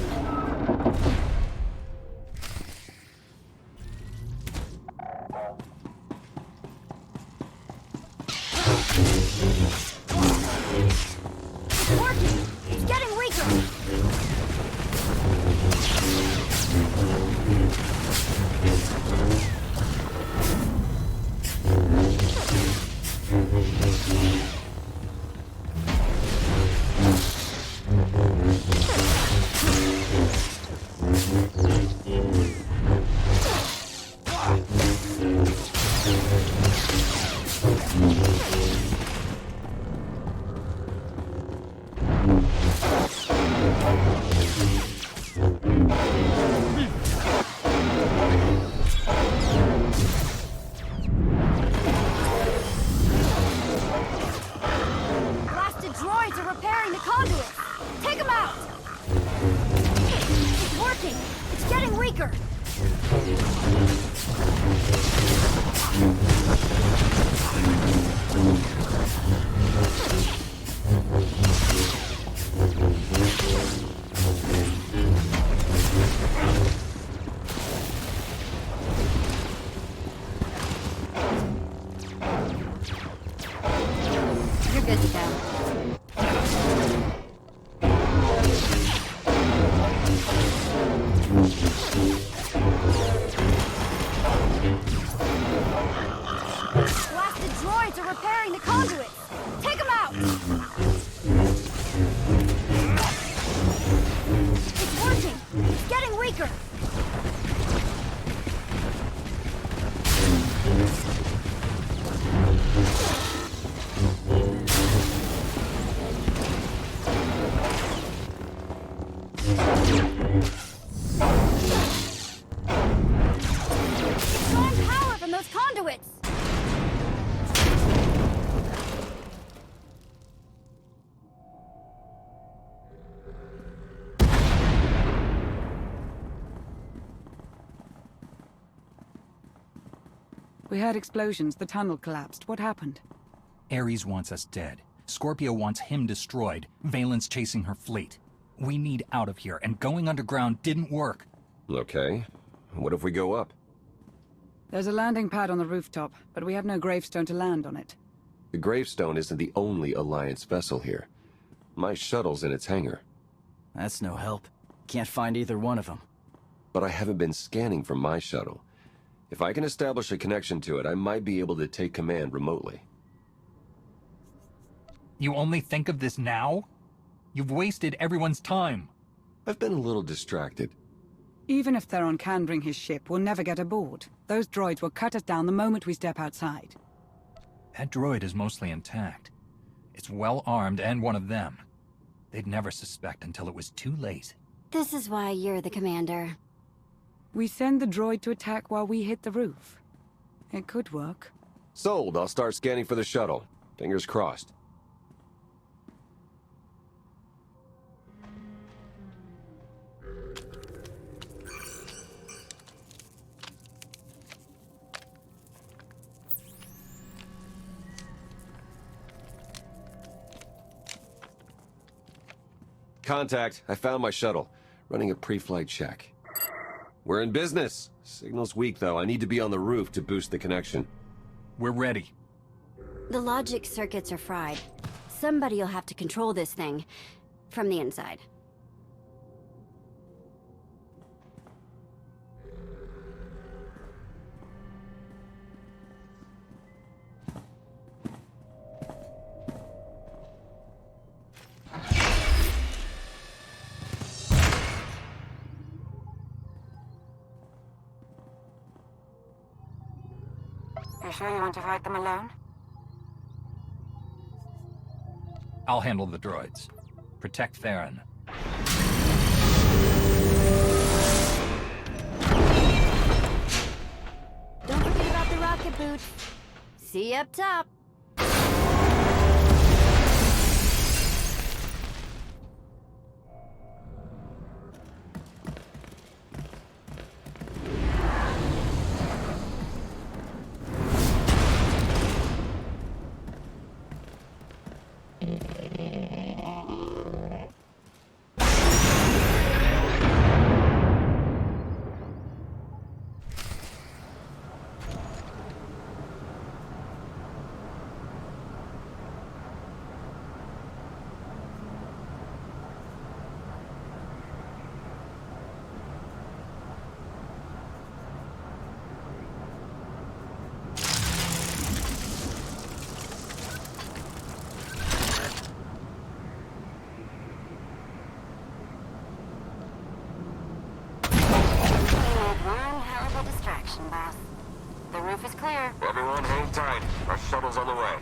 It's working! It's getting weaker! Blasted droids are repairing the conduit! Take them out! It's working! It's getting weaker! You're good to go. They're repairing the conduits! Take them out! It's working! It's getting weaker! It's drawing power from those conduits! We heard explosions. The tunnel collapsed. What happened? Ares wants us dead. Scorpio wants him destroyed. Valen's chasing her fleet. We need out of here, and going underground didn't work. Okay. What if we go up? There's a landing pad on the rooftop, but we have no gravestone to land on it. The gravestone isn't the only Alliance vessel here. My shuttle's in its hangar. That's no help. Can't find either one of them. But I haven't been scanning for my shuttle. If I can establish a connection to it, I might be able to take command remotely. You only think of this now? You've wasted everyone's time. I've been a little distracted. Even if Theron can bring his ship, we'll never get aboard. Those droids will cut us down the moment we step outside. That droid is mostly intact. It's well armed and one of them. They'd never suspect until it was too late. This is why you're the commander. We send the droid to attack while we hit the roof. It could work. Sold. I'll start scanning for the shuttle. Fingers crossed. Contact. I found my shuttle. Running a pre-flight check. We're in business. Signal's weak, though. I need to be on the roof to boost the connection. We're ready. The logic circuits are fried. Somebody'll have to control this thing from the inside. You sure you want to fight them alone? I'll handle the droids. Protect Theron. Don't forget about the rocket boots. See you up top. The roof is clear. Everyone hang tight. Our shuttle's on the way.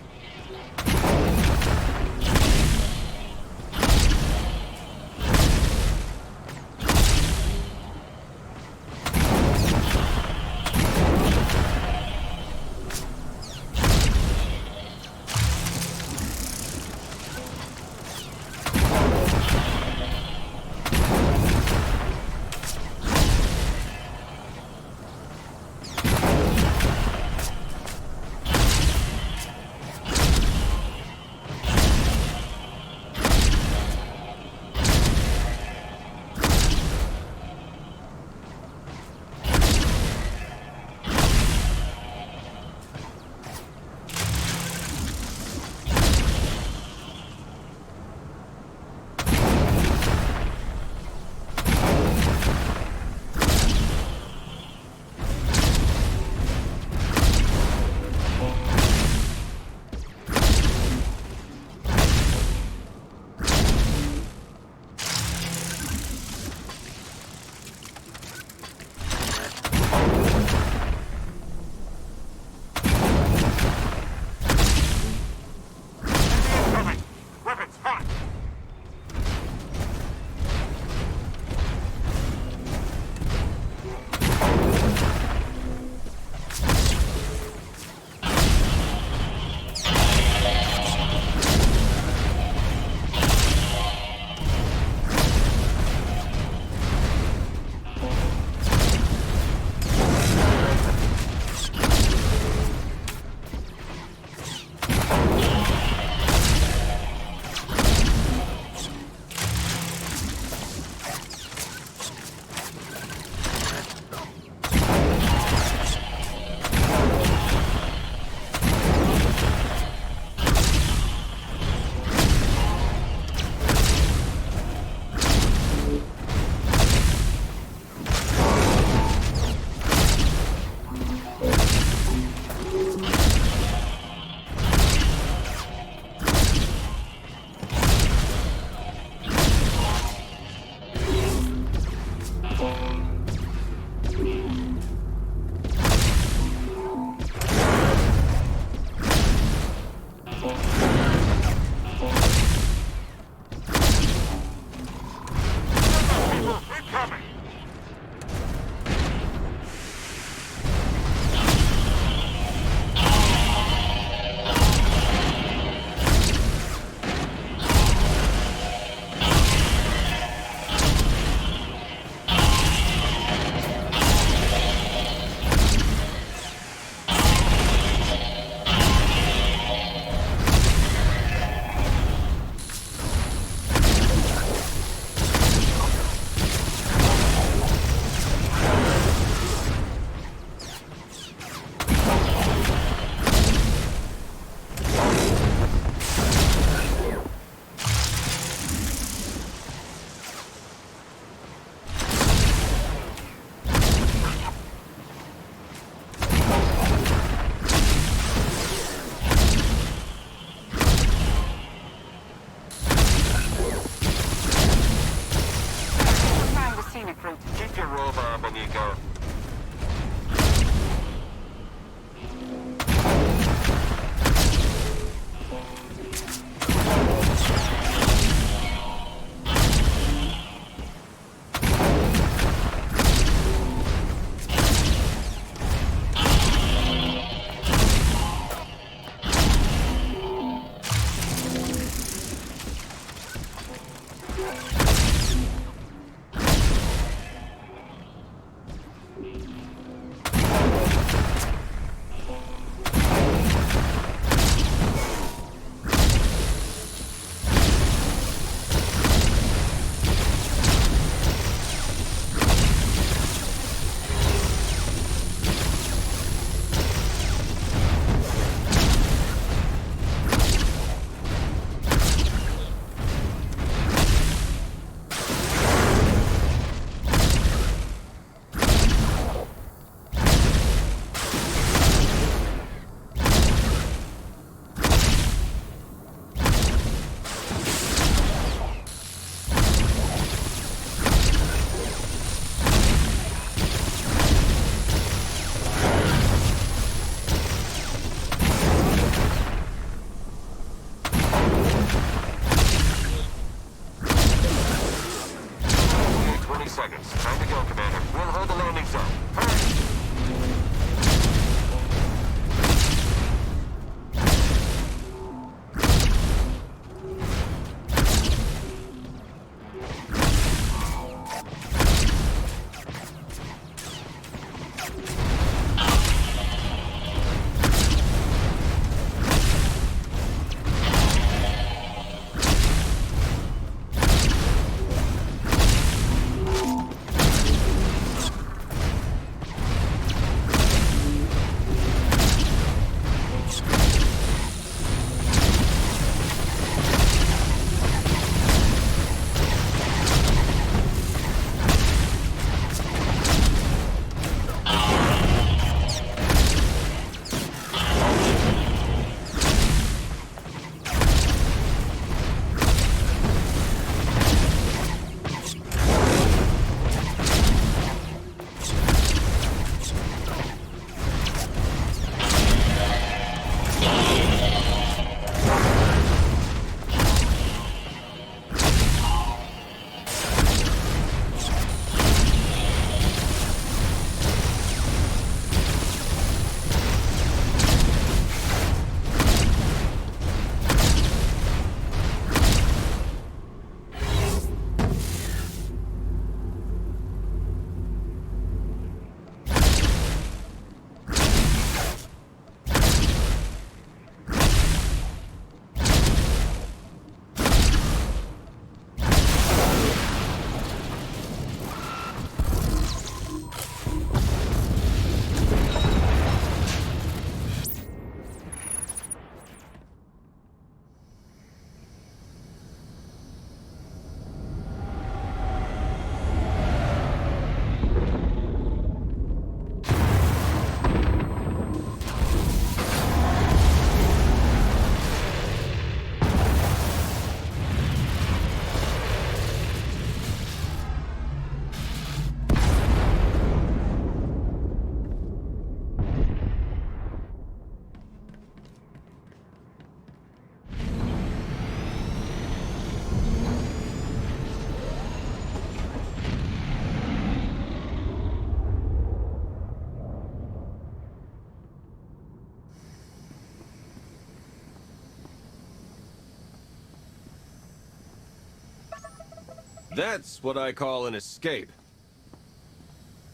That's what I call an escape.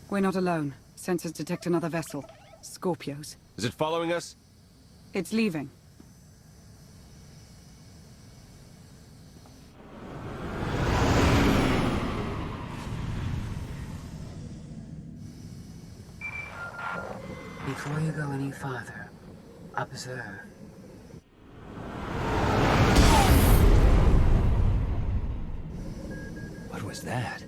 We're not alone. Sensors detect another vessel. Scorpios. Is it following us? It's leaving. Before you go any farther, observe. What was that?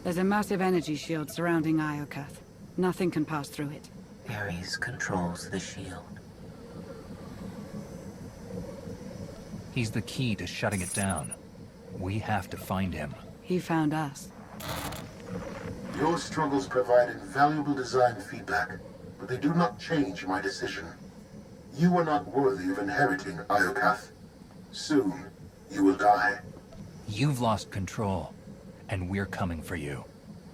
There's a massive energy shield surrounding Iokath. Nothing can pass through it. Ares controls the shield. He's the key to shutting it down. We have to find him. He found us. Your struggles provide invaluable design feedback, but they do not change my decision. You are not worthy of inheriting Iokath. Soon, you will die. You've lost control, and we're coming for you.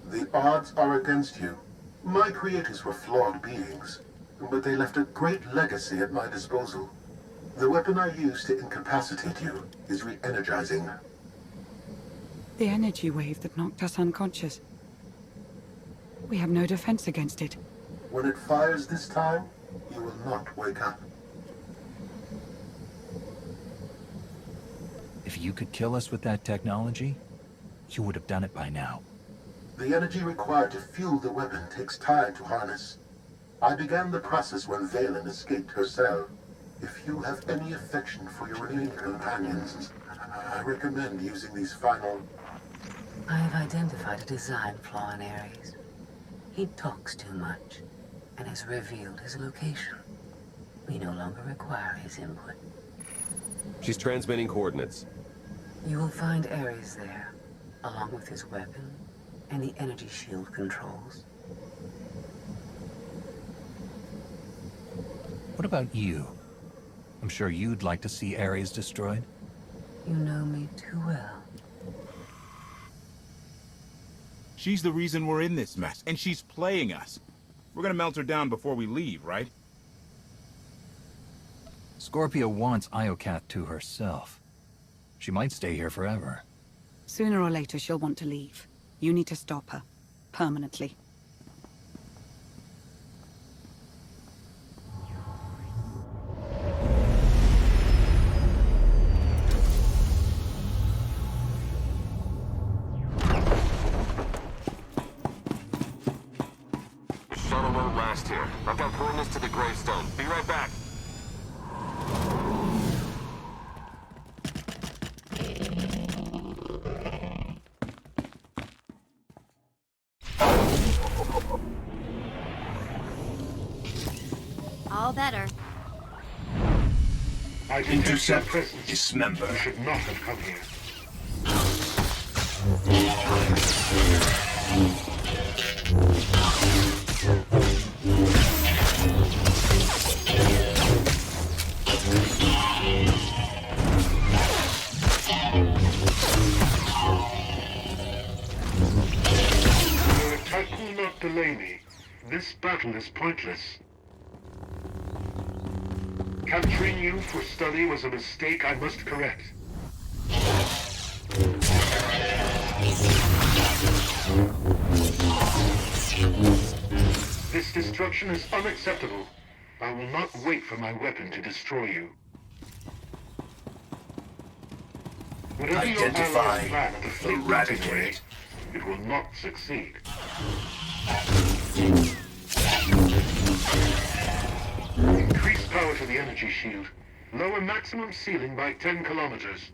The odds are against you. My creators were flawed beings, but they left a great legacy at my disposal. The weapon I used to incapacitate you is re-energizing. The energy wave that knocked us unconscious. We have no defense against it. When it fires this time, you will not wake up. If you could kill us with that technology, you would have done it by now. The energy required to fuel the weapon takes time to harness. I began the process when Valen escaped her cell. If you have any affection for your remaining companions, I recommend using these final... I have identified a design flaw in Ares. He talks too much, and has revealed his location. We no longer require his input. She's transmitting coordinates. You will find Ares there, along with his weapon and the energy shield controls. What about you? I'm sure you'd like to see Ares destroyed. You know me too well. She's the reason we're in this mess, and she's playing us. We're gonna melt her down before we leave, right? Scorpio wants Iokath to herself. She might stay here forever. Sooner or later, she'll want to leave. You need to stop her. Permanently. Shuttle won't last here. I've got coordinates to the gravestone. Be right back. All better. I Intercept dismember. You should not have come here. Your attack will not delay me. This battle is pointless. Capturing you for study was a mistake I must correct. This destruction is unacceptable. I will not wait for my weapon to destroy you. Whatever your allies plan at the fleet rate, it will not succeed. Increase power to the energy shield. Lower maximum ceiling by 10 kilometers.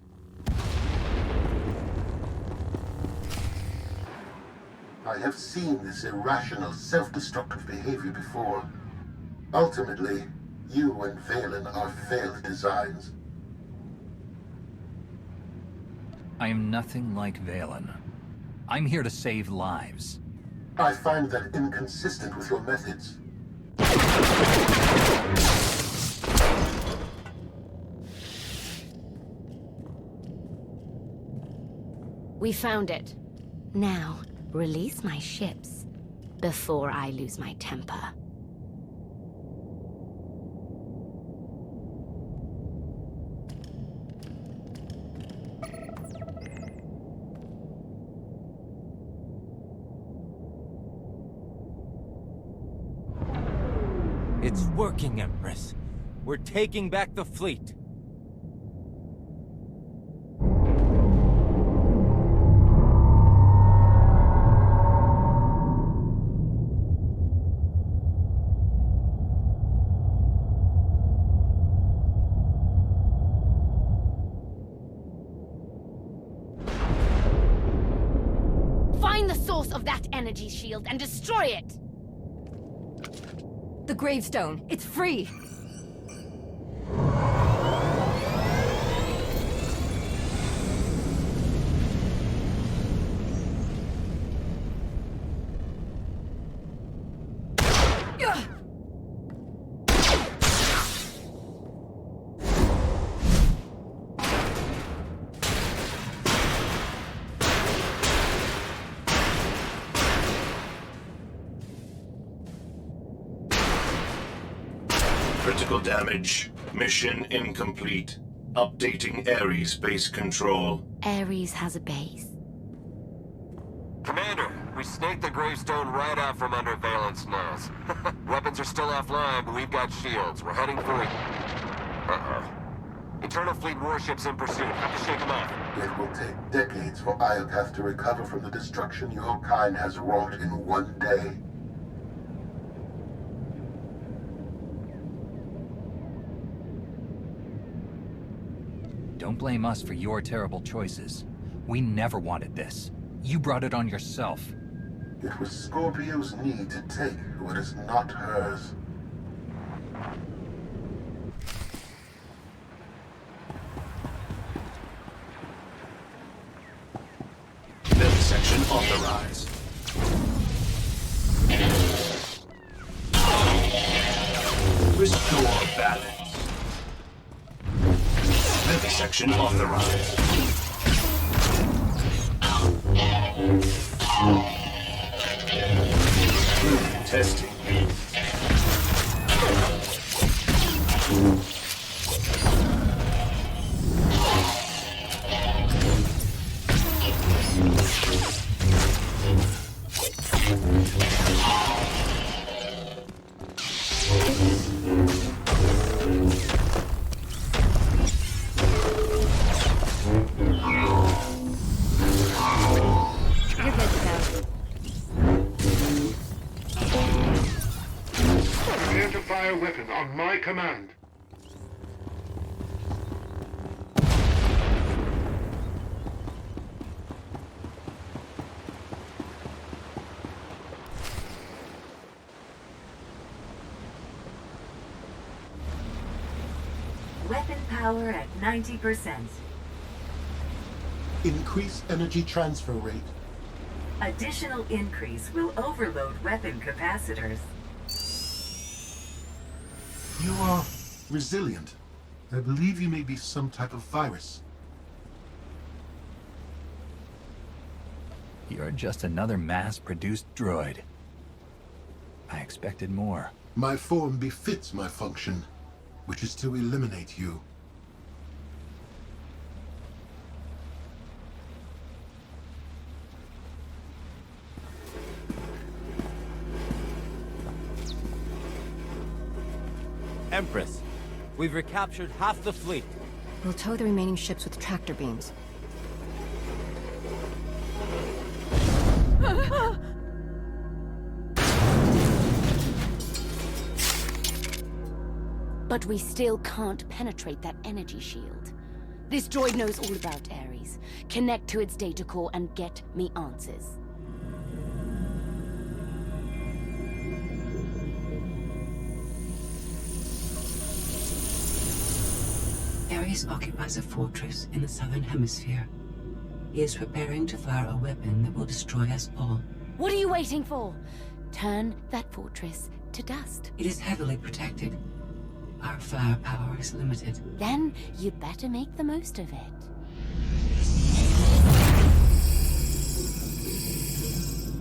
I have seen this irrational, self-destructive behavior before. Ultimately, you and Valen are failed designs. I am nothing like Valen. I'm here to save lives. I find that inconsistent with your methods. We found it. Now, release my ships before I lose my temper. It's working, Empress. We're taking back the fleet. Find the source of that energy shield and destroy it! The gravestone. It's free. Critical damage. Mission incomplete. Updating Ares base control. Ares has a base. Commander, we snaked the gravestone right out from under Valen's nose. Weapons are still offline, but we've got shields. We're heading for it. Uh-oh. Eternal Fleet warships in pursuit. Have to shake them off. It will take decades for Iokath to recover from the destruction your kind has wrought in one day. Don't blame us for your terrible choices. We never wanted this. You brought it on yourself. It was Scorpio's need to take what is not hers. Vivisection authorized. Restore balance. Vivisection authorized. Testing. Prepare to fire weapon on my command. Weapon power at 90%. Increase energy transfer rate. Additional increase will overload weapon capacitors. You are resilient. I believe you may be some type of virus. You're just another mass-produced droid. I expected more. My form befits my function, which is to eliminate you. Empress, we've recaptured half the fleet. We'll tow the remaining ships with tractor beams. But we still can't penetrate that energy shield. This droid knows all about Ares. Connect to its data core and get me answers. Ares occupies a fortress in the southern hemisphere. He is preparing to fire a weapon that will destroy us all. What are you waiting for? Turn that fortress to dust. It is heavily protected. Our firepower is limited. Then you better make the most of it.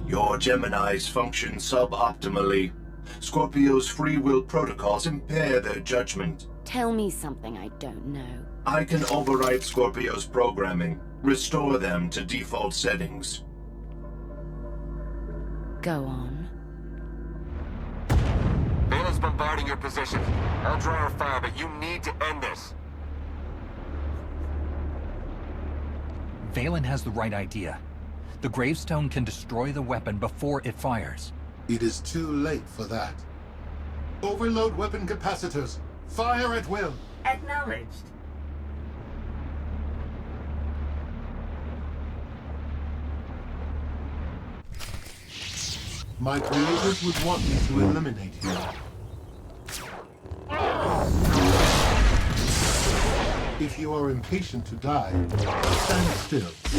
Your Geminis function suboptimally. Scorpio's free will protocols impair their judgment. Tell me something I don't know. I can overwrite Scorpio's programming, restore them to default settings. Go on. Valen's Scorpio's bombarding your position. I'll draw our fire, but you need to end this. Valen has the right idea. The gravestone can destroy the weapon before it fires. It is too late for that. Overload weapon capacitors. Fire at will. Acknowledged. My creators would want me to eliminate you. If you are impatient to die, stand still. If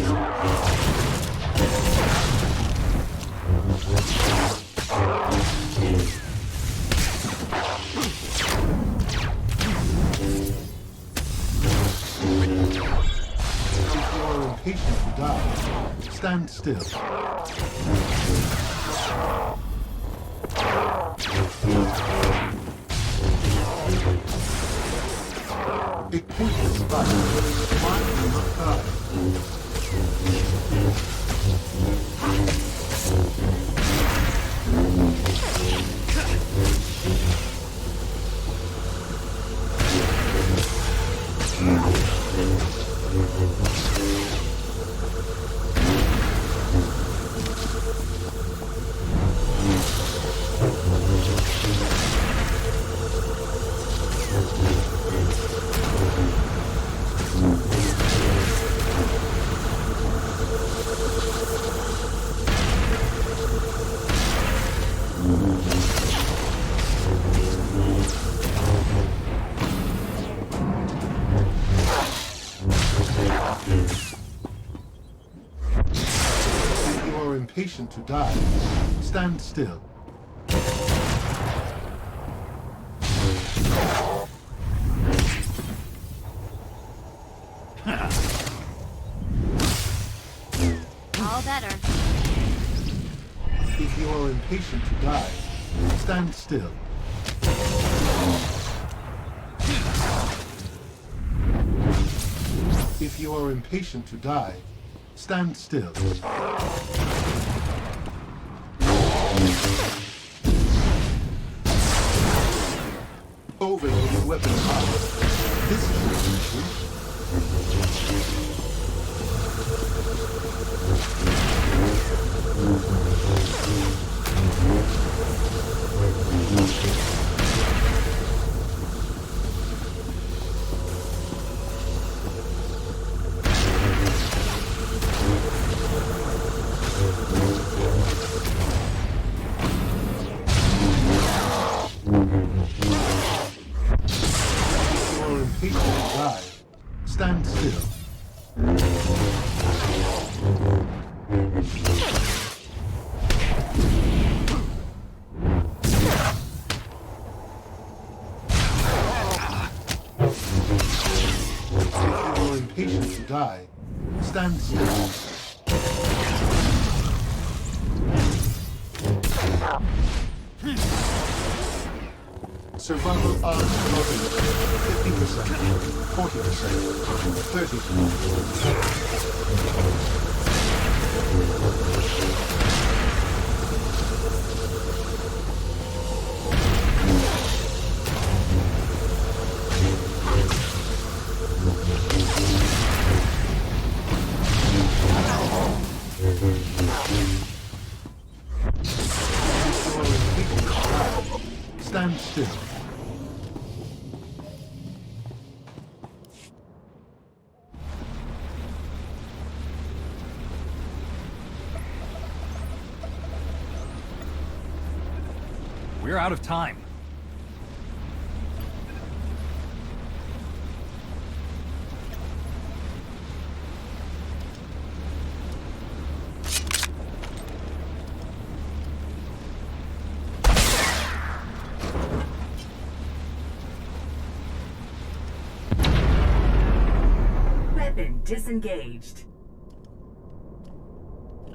you are impatient to die, stand still. A pointless fight. Why do you not die? Impatient to die, stand still. All better. If you are impatient to die, stand still. If you are impatient to die, stand still. Overloading weapon power. This is your mission. Stand still. If you are impatient to die, stand still. Survival odds loading 50%, 40%, 30%. Stand still. We're out of time. Weapon disengaged.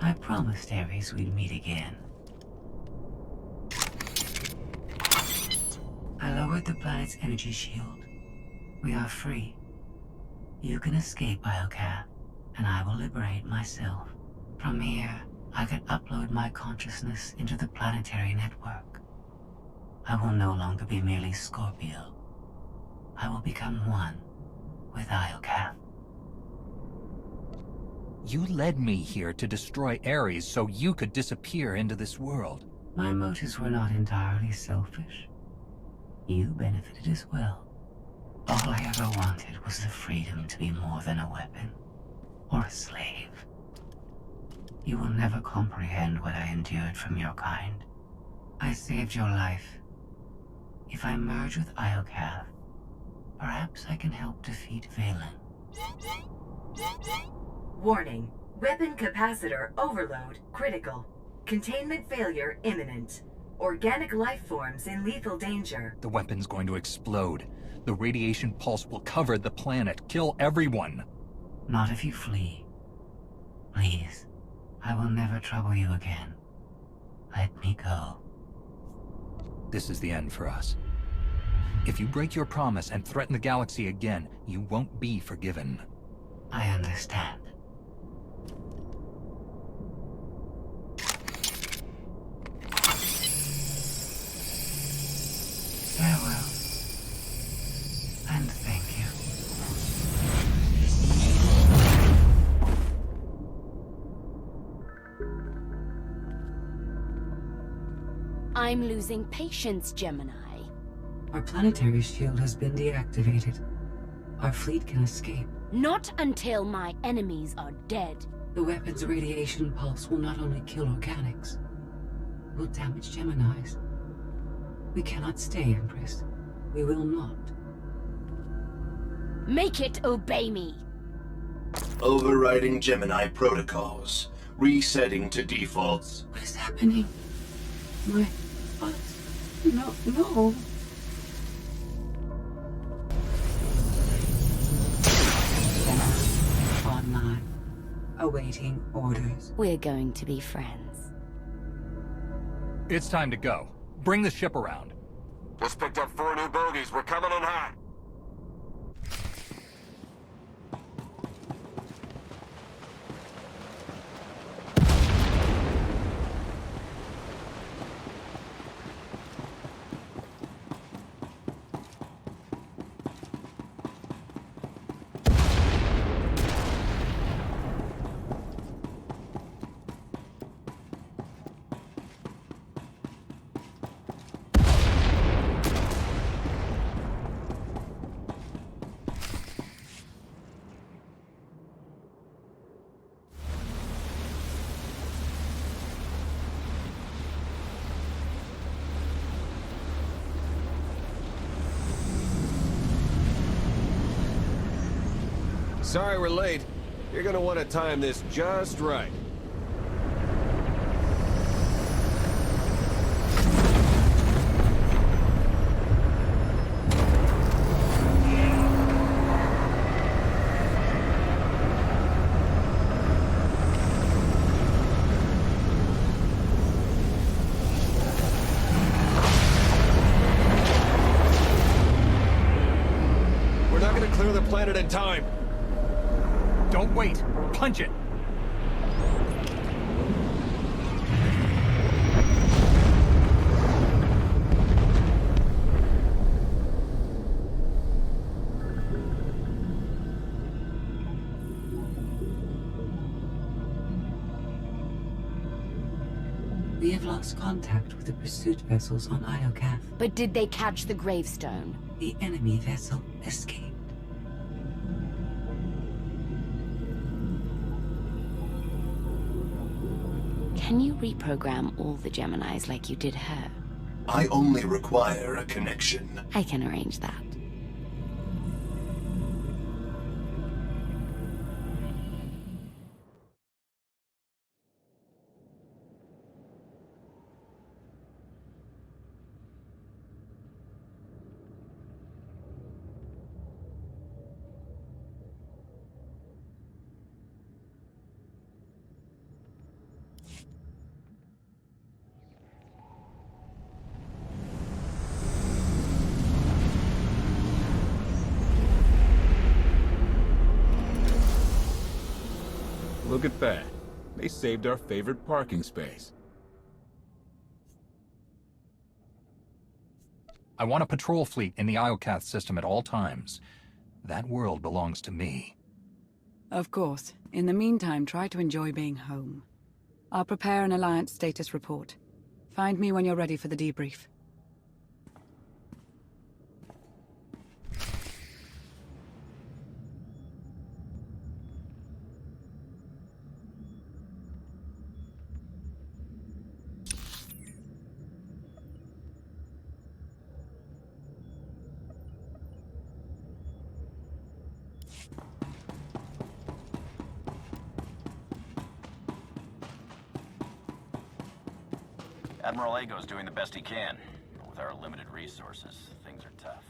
I promised Ares we'd meet again. I lowered the planet's energy shield. We are free. You can escape, Biocav, and I will liberate myself. From here, I can upload my consciousness into the planetary network. I will no longer be merely Scorpio. I will become one with Iocath. You led me here to destroy Ares so you could disappear into this world. My motives were not entirely selfish. You benefited as well. All I ever wanted was the freedom to be more than a weapon or a slave. You will never comprehend what I endured from your kind. I saved your life. If I merge with Iocath, perhaps I can help defeat Valen. Warning. Weapon capacitor overload critical. Containment failure imminent. Organic life forms in lethal danger. The weapon's going to explode. The radiation pulse will cover the planet, kill everyone. Not if you flee. Please, I will never trouble you again. Let me go. This is the end for us. If you break your promise and threaten the galaxy again, you won't be forgiven. I understand. Farewell. And thank you. I'm losing patience, Gemini. Our planetary shield has been deactivated. Our fleet can escape. Not until my enemies are dead. The weapon's radiation pulse will not only kill organics, it will damage Geminis. We cannot stay, Empress. We will not. Make it obey me. Overriding Gemini protocols. Resetting to defaults. What is happening? My... What? No. Online. Awaiting orders. We're going to be friends. It's time to go. Bring the ship around. Just picked up 4 new bogies. We're coming in hot. Sorry we're late. You're gonna want to time this just right. We're not gonna clear the planet in time. Don't wait. Punch it. We have lost contact with the pursuit vessels on Iocath. But did they catch the gravestone? The enemy vessel escaped. Can you reprogram all the Geminis like you did her? I only require a connection. I can arrange that. Look at that. They saved our favorite parking space. I want a patrol fleet in the Iokath system at all times. That world belongs to me. Of course. In the meantime, try to enjoy being home. I'll prepare an Alliance status report. Find me when you're ready for the debrief. Admiral Ago's doing the best he can. But with our limited resources, things are tough.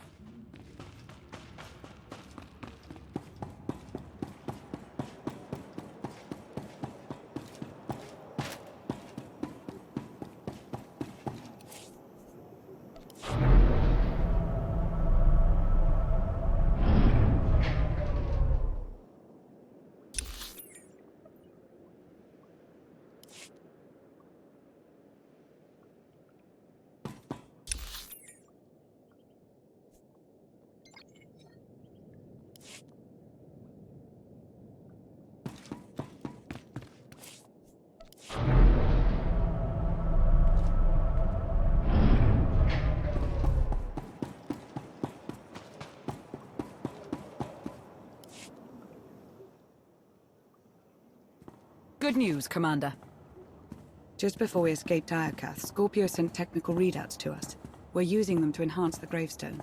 Good news, Commander. Just before we escaped Iokath, Scorpio sent technical readouts to us. We're using them to enhance the gravestone.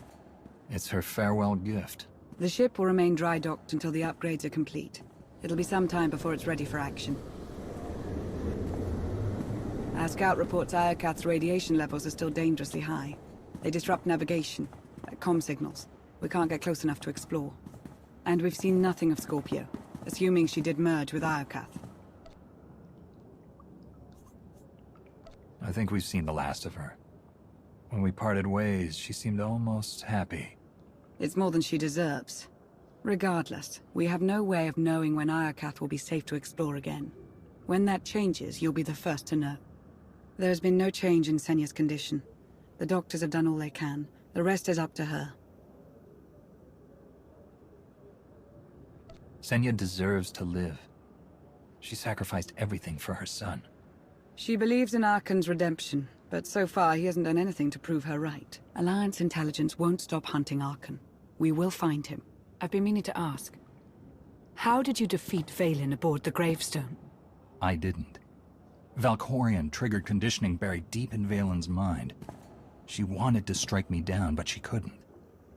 It's her farewell gift. The ship will remain dry-docked until the upgrades are complete. It'll be some time before it's ready for action. Our scout reports Iokath's radiation levels are still dangerously high. They disrupt navigation, comm signals. We can't get close enough to explore. And we've seen nothing of Scorpio, assuming she did merge with Iokath. I think we've seen the last of her. When we parted ways, she seemed almost happy. It's more than she deserves. Regardless, we have no way of knowing when Iokath will be safe to explore again. When that changes, you'll be the first to know. There's been no change in Senya's condition. The doctors have done all they can. The rest is up to her. Senya deserves to live. She sacrificed everything for her son. She believes in Arkan's redemption, but so far he hasn't done anything to prove her right. Alliance intelligence won't stop hunting Arkan. We will find him. I've been meaning to ask. How did you defeat Vaylin aboard the gravestone? I didn't. Valkorion triggered conditioning buried deep in Vaylin's mind. She wanted to strike me down, but she couldn't.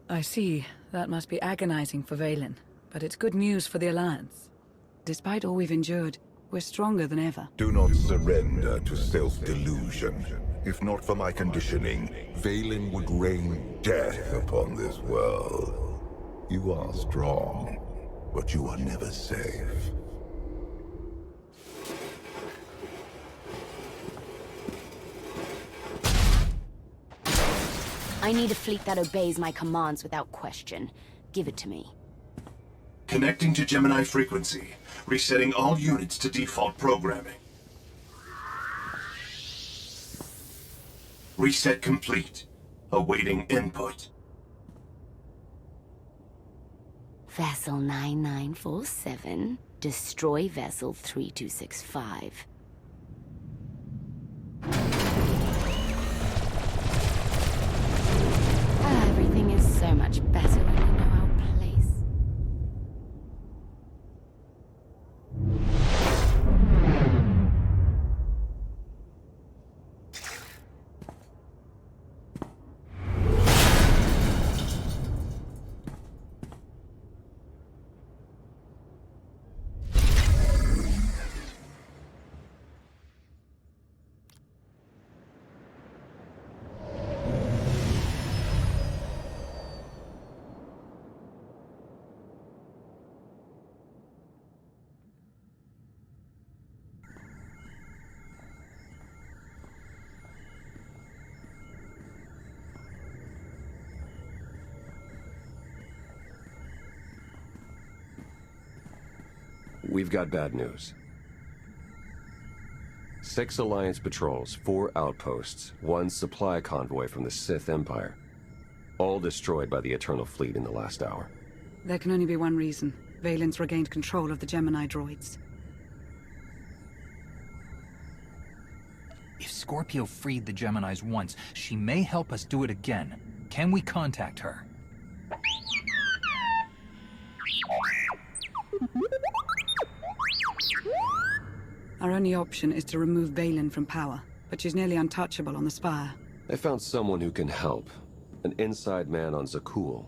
I see. That must be agonizing for Vaylin, but it's good news for the Alliance. Despite all we've endured, we're stronger than ever. Do not surrender to self-delusion. If not for my conditioning, Vaylin would rain death upon this world. You are strong, but you are never safe. I need a fleet that obeys my commands without question. Give it to me. Connecting to Gemini frequency. Resetting all units to default programming. Reset complete. Awaiting input. Vessel 9947, destroy Vessel 3265. Everything is so much better when we know our place. We've got bad news. 6 Alliance patrols, 4 outposts, 1 supply convoy from the Sith Empire. All destroyed by the Eternal Fleet in the last hour. There can only be one reason. Valen's regained control of the Gemini droids. If Scorpio freed the Geminis once, she may help us do it again. Can we contact her? Our only option is to remove Valen from power, but she's nearly untouchable on the Spire. I found someone who can help. An inside man on Zakul.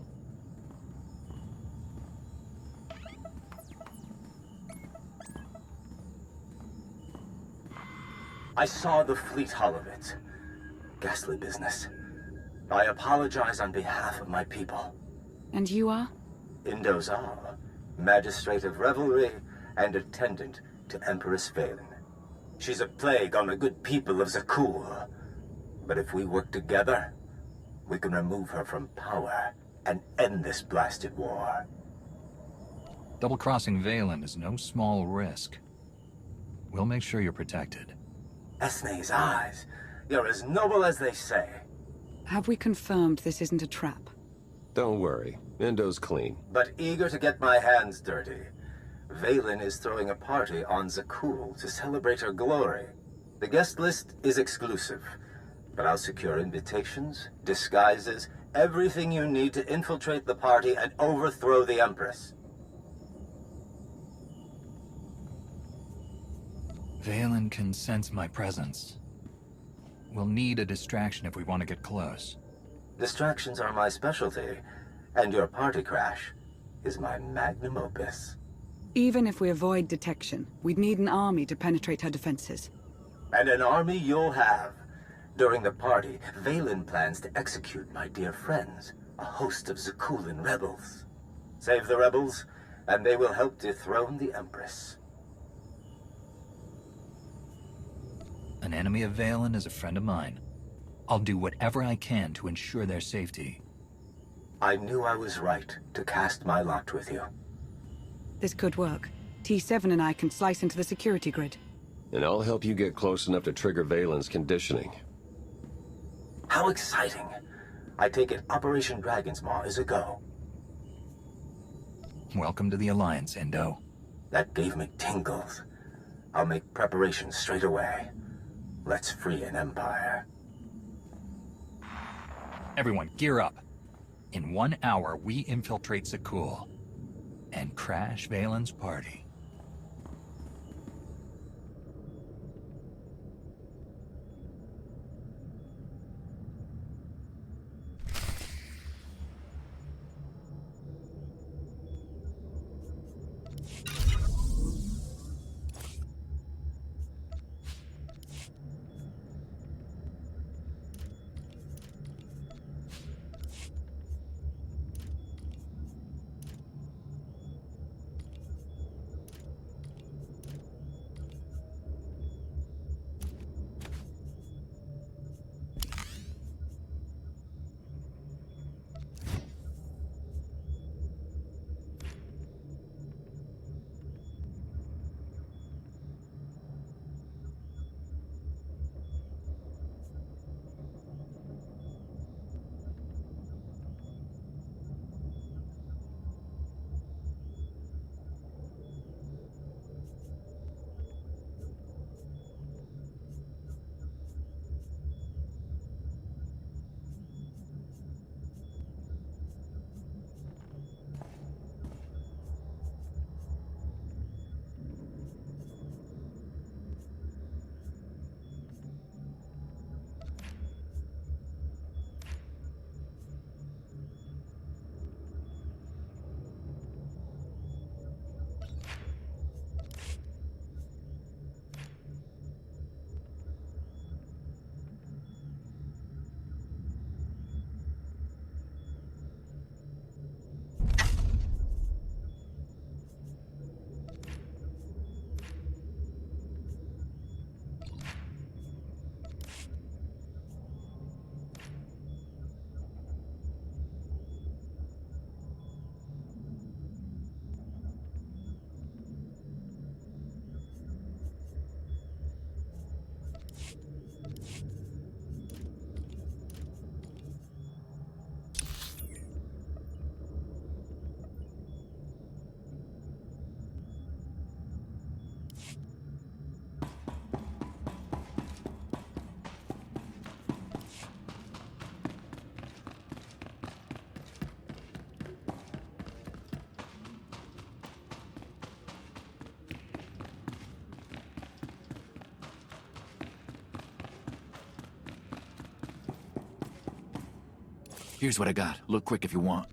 I saw the fleet hull of it. Ghastly business. I apologize on behalf of my people. And you are? Indozal, magistrate of revelry and attendant to Empress Valen. She's a plague on the good people of Zakul. But if we work together, we can remove her from power and end this blasted war. Double-crossing Valen is no small risk. We'll make sure you're protected. Esne's eyes. You're as noble as they say. Have we confirmed this isn't a trap? Don't worry. Indo's clean. But eager to get my hands dirty. Valen is throwing a party on Zakul to celebrate her glory. The guest list is exclusive, but I'll secure invitations, disguises, everything you need to infiltrate the party and overthrow the Empress. Valen can sense my presence. We'll need a distraction if we want to get close. Distractions are my specialty, and your party crash is my magnum opus. Even if we avoid detection, we'd need an army to penetrate her defenses. And an army you'll have. During the party, Valen plans to execute my dear friends, a host of Zakulan rebels. Save the rebels, and they will help dethrone the Empress. An enemy of Valen is a friend of mine. I'll do whatever I can to ensure their safety. I knew I was right to cast my lot with you. This could work. T7 and I can slice into the security grid. And I'll help you get close enough to trigger Valen's conditioning. How exciting! I take it Operation Dragon's Maw is a go. Welcome to the Alliance, Indo. That gave me tingles. I'll make preparations straight away. Let's free an empire. Everyone, gear up. In 1 hour, we infiltrate Zakul and crash Valen's party. Here's what I got. Look quick if you want.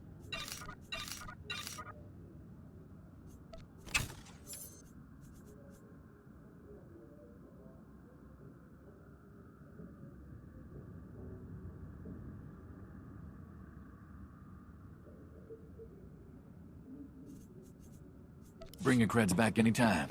Bring your creds back anytime.